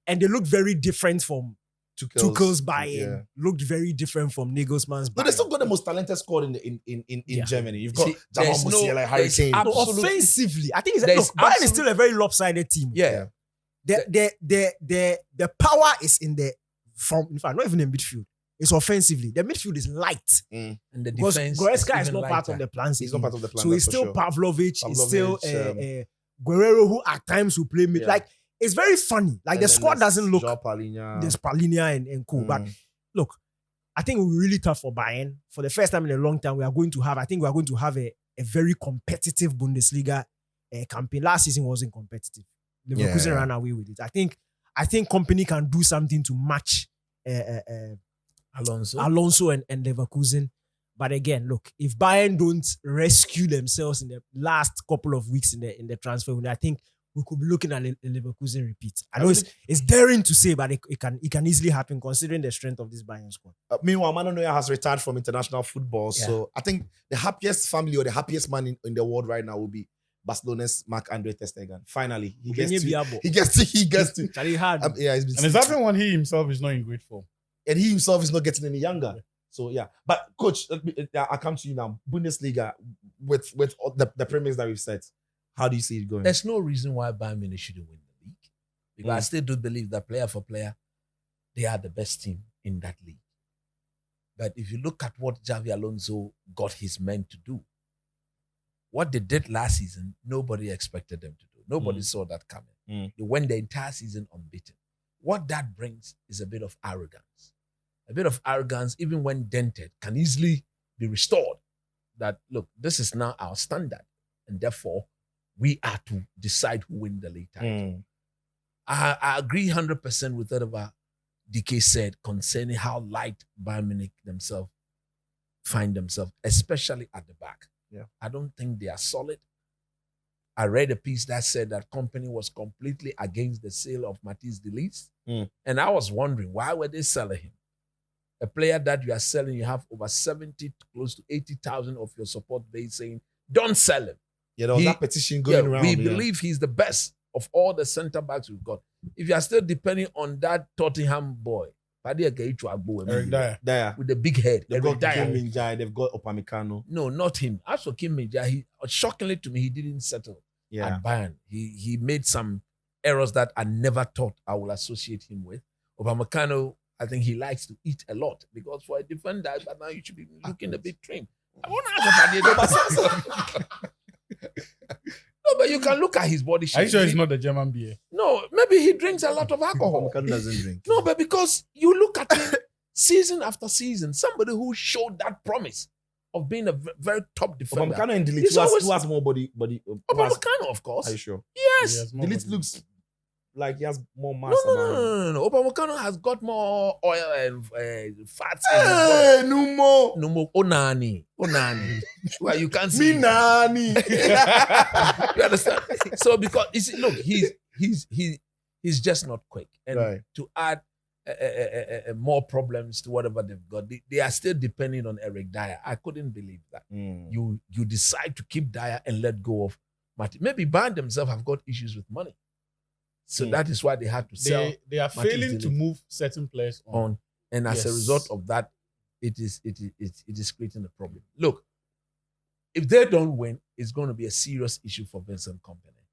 And they looked very different from Tuchel's Bayern. Looked very different from Nagelsmann's Bayern. But they still got the most talented squad in Germany. You've got Jamal Musiala, Hurricane. Offensively, I think Bayern is still a very lopsided team. Yeah. The power is in fact, not even in midfield. It's offensively. The midfield is light. And the because defense Goretzka is not part of the plan. He's not part of the plan. So it's still Pavlovic. It's still Guerrero, who at times will play mid. Like, it's very funny. Like, the squad doesn't look. There's Palhinha and co. But look, I think it will be really tough for Bayern. For the first time in a long time, we are going to have a very competitive Bundesliga campaign. Last season wasn't competitive. Leverkusen ran away with it. I think Company can do something to match Alonso and Leverkusen. But again, look, if Bayern don't rescue themselves in the last couple of weeks in the transfer window, I think we could be looking at a Leverkusen repeat. I know it's daring to say, but it can easily happen considering the strength of this Bayern squad. Meanwhile, Manu Neuer has retired from international football, so I think the happiest family or the happiest man in the world right now will be Barcelona's Marc-Andre ter Stegen. Finally, he gets to. And it's everyone he himself is not in great form. And he himself is not getting any younger. So yeah, but coach, I come to you now. Bundesliga with all the premise that we've set. How do you see it going? There's no reason why Bayern Munich shouldn't win the league, because I still do believe that player for player, they are the best team in that league. But if you look at what Xavi Alonso got his men to do, what they did last season, nobody expected them to do. Nobody saw that coming. They went the entire season unbeaten. What that brings is a bit of arrogance. A bit of arrogance, even when dented, can easily be restored. That, look, this is now our standard, and therefore, we are to decide who wins the league title. I agree 100% with whatever DK said concerning how light Bayern Munich themselves find themselves, especially at the back. Yeah. I don't think they are solid. I read a piece that said that Company was completely against the sale of Matthijs de Ligt. And I was wondering, why were they selling him? A player that you are selling, you have over 70, close to 80,000 of your support base saying, don't sell him. Yeah, there was that petition going around. We believe he's the best of all the centre backs we've got. If you are still depending on that Tottenham boy, Eric Dyer. with the big head, They've Eric got Dyer. Kim Min-jae, they've got Upamecano. No, not him. As for Kim Min-jae, he shockingly to me, he didn't settle at Bayern. He made some errors that I never thought I would associate him with. Upamecano, I think he likes to eat a lot, because for a defender, but now you should be looking a bit trim. I want to ask No, but you can look at his body shape. Are you sure it's not the German beer? No, maybe he drinks a lot of alcohol. Upamecano doesn't drink. No, but because you look at him season after season, somebody who showed that promise of being a very top defender. Upamecano and De Ligt, who has more body. Upamecano, of course. Are you sure? Yes. De Ligt looks like he has more mass. No. Upamecano has got more oil and fats. Hey, no more. Onani. Well, you can't see. Me nani. You understand? So because look, he's just not quick, and to add more problems to whatever they've got, they are still depending on Eric Dyer. I couldn't believe that. You decide to keep Dyer and let go of Martin. Maybe Bayern themselves have got issues with money. So that is why they had to sell. They are failing to move certain players on. And as a result of that, it is creating a problem. Look, if they don't win, it's going to be a serious issue for Vincent Kompany,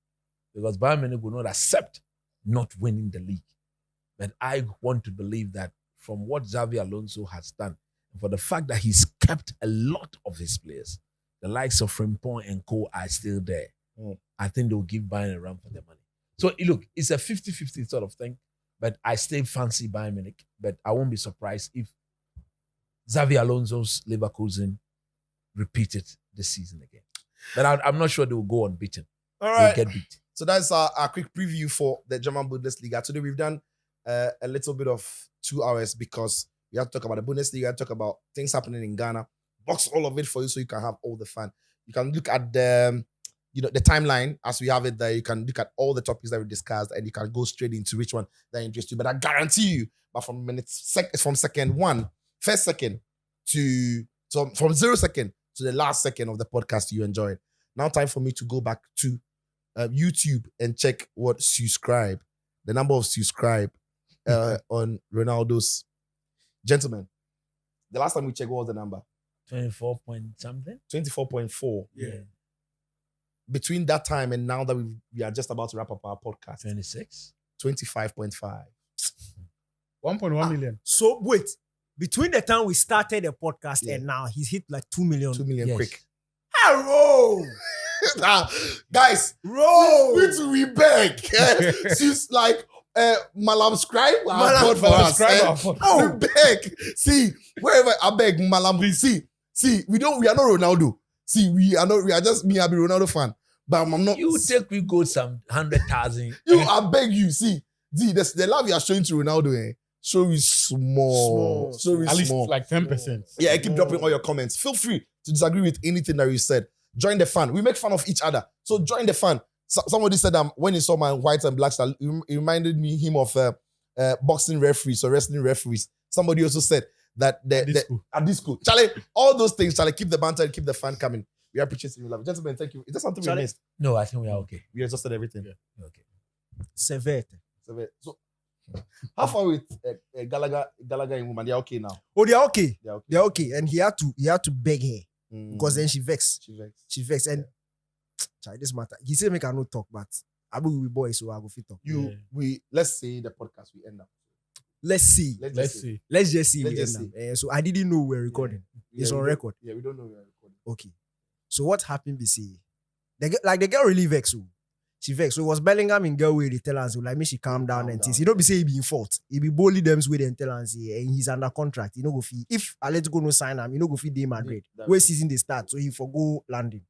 because Bayern Munich will not accept not winning the league. But I want to believe that from what Xavi Alonso has done, for the fact that he's kept a lot of his players. The likes of Frimpong and Co are still there. I think they'll give Bayern a run for their money. So look, it's a 50-50 sort of thing, but I still fancy Bayern Munich. But I won't be surprised if Xavi Alonso's Leverkusen repeat it this season again. But I'm not sure they will go unbeaten. All right. They'll get beat. So that's our quick preview for the German Bundesliga. Today we've done a little bit of 2 hours because we have to talk about the Bundesliga, talk about things happening in Ghana, box all of it for you so you can have all the fun. You can look at the timeline as we have it there. You can look at all the topics that we discussed and you can go straight into which one that interests you. But I guarantee you, but from first second from 0 second to the last second of the podcast you enjoyed. Now time for me to go back to YouTube and check what subscribe, the number of subscribe on Ronaldo's. Gentlemen, the last time we checked, what was the number? 24 point something? 24.4. Yeah. Between that time and now that we are just about to wrap up our podcast. 26? 25.5. 1.1 million. So wait, between the time we started the podcast and now, he's hit like 2 million. 2 million Yes. quick. Hello! Guys, Roll! we beg. She's like, Mallam subscribe Mallam for us. subscribe We beg. See, wherever I beg Mallam, see, we are not Ronaldo. See, we are just me, I be Ronaldo fan. But I'm not. You take we go some 100,000. I beg you, see, the love you are showing to Ronaldo, show is small. Show is At least small. like 10%. Yeah, I keep dropping all your comments. Feel free to disagree with anything that you said. Join the fun. We make fun of each other. So join the fun. Somebody said when he saw my white and black style, it reminded him of boxing referees or wrestling referees. Somebody also said that at this school. Charlie, all those things, Charlie, keep the banter and keep the fun coming. We appreciate you, love. Gentlemen, thank you. Is there something we missed? No, I think we are okay. We exhausted everything. Yeah. Okay. Severe. So how far with Gallagher and woman? They're okay now. Oh, they're okay. They're okay. They're okay. And he had to beg her because then she vexed. She vexed. She vexed. And child, this matter. He said make her no talk, but I will be boy, so I go fit talk. Let's say the podcast we end up. Let's see. Let's see. Let's just see. Let's we just end up. So I didn't know we were recording. It's on record. Yeah, we don't know we are recording. Okay. So what happened? Be say, the girl really vexed. She vexed. So it was Bellingham in girl way they tell us, so like me she calm down and things. You don't be say he be in fault. He be boldly them way they tell us, and he's under contract. You know go fee. If Atletico no sign him, you know go fee day Madrid. Where season they start, so he forgo landing.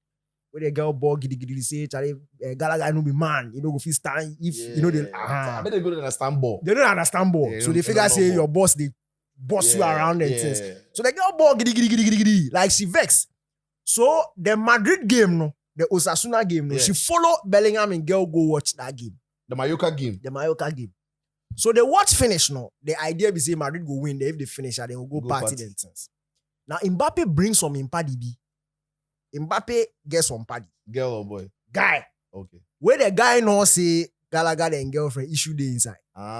Where the girl ball giddy say, Charlie Gallagher no be man. You know go fee stand if you know they. I bet they don't understand ball. They don't understand ball, Yeah, so they figure say your boss they boss you around and things. Yeah. So the girl ball giddy like she vexed. So the Madrid game no. The Osasuna game, no, she followed Bellingham and girl go watch that game. The Mallorca game. The Mallorca game. So the watch finish no. The idea be say Madrid go win. If they finish, they will go party then things. Now Mbappe brings some Impadi B. Mbappe gets some party. Girl or boy? Guy. Okay. Where the guy no say Gallagher and girlfriend issue day inside.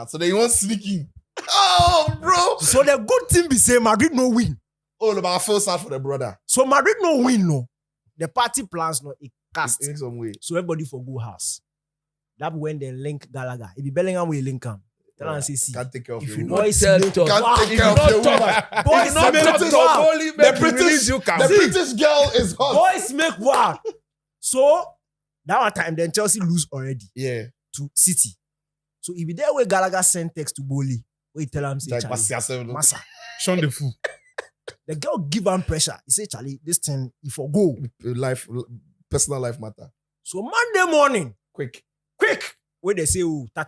So they want sneaking. Oh, bro. So the good thing be say Madrid no win. Oh, but I feel sad for the brother. So Madrid no win no. The party plans no it cast. In some way. So everybody for go house. That when they link Gallagher. If you Bellingham will link him. Tell him say see. Can't take care of If your you woman. boys Tell make talk. Can't take care of the woman. boys not make talk wow. talk, only The make British, release you can. the British girl is hot. Boys make wow. So that one time then Chelsea lose already Yeah. to City. So if you there where Gallagher send text to Boli, where he tell him say Like Charlie, Basia Massa. Sean the fool. The girl give him pressure. He say Charlie, this thing if for go. life, personal life matter. So Monday morning, Quick. where they say oh ta.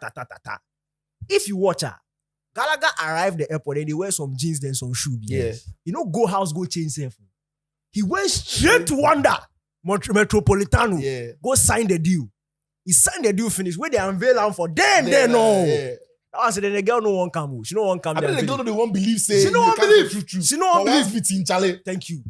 If you watch her, Gallagher arrived the airport and they wear some jeans then some shoes. Yeah. You know, go house, go change self. He went straight to Wanda, Metropolitano. Yeah. Go sign the deal. He signed the deal, finish. Where they unveil him for them, no. Yeah. I said, then the girl no one come. She no one come. I bet there. the girl they won't believe say She no you one can't believe. say true. She no one believe. Fitting, Charlie. Thank you.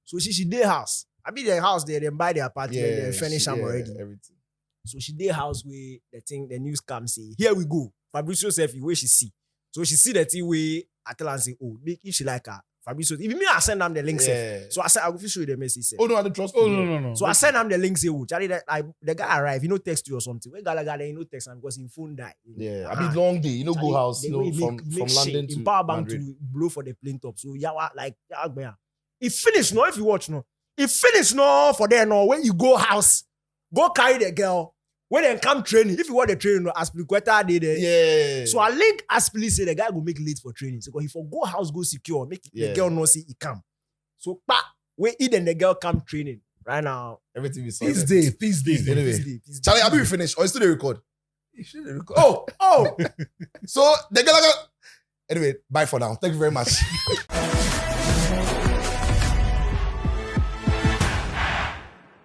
So she did house. I be their house there, then buy their apartment, then finish them already. Everything. So she did house where the news comes say, here we go. Fabrizio Sefi, where she see. So she see the thing where I tell her and say, oh, if she like her, So if me, I send them the link. Yeah. So I said, I will show you the message. Say. Oh no, I don't trust Oh you. no. So I send them the link. Say, oh, Charlie, the guy arrive. He no text you or something. When guy he no text him because his phone died. Yeah, I mean long day. You know, go house. You know, from London to in power bank Madrid. to blow for the plane top. So yeah, like yeah. It finished no. If you watch no, it finished no for there no. When you go house, go carry the girl. When they come training, if you want the training, no, Aspilicueta did it. Yeah. So I link Aspili say the guy go make late for training. So he for go house go secure, make the girl know see he come. So when he and the girl come training right now. Everything is This sorted. day. Anyway, Charlie, have you finished or is still the record? You should record. Oh. So the girl. Anyway, bye for now. Thank you very much.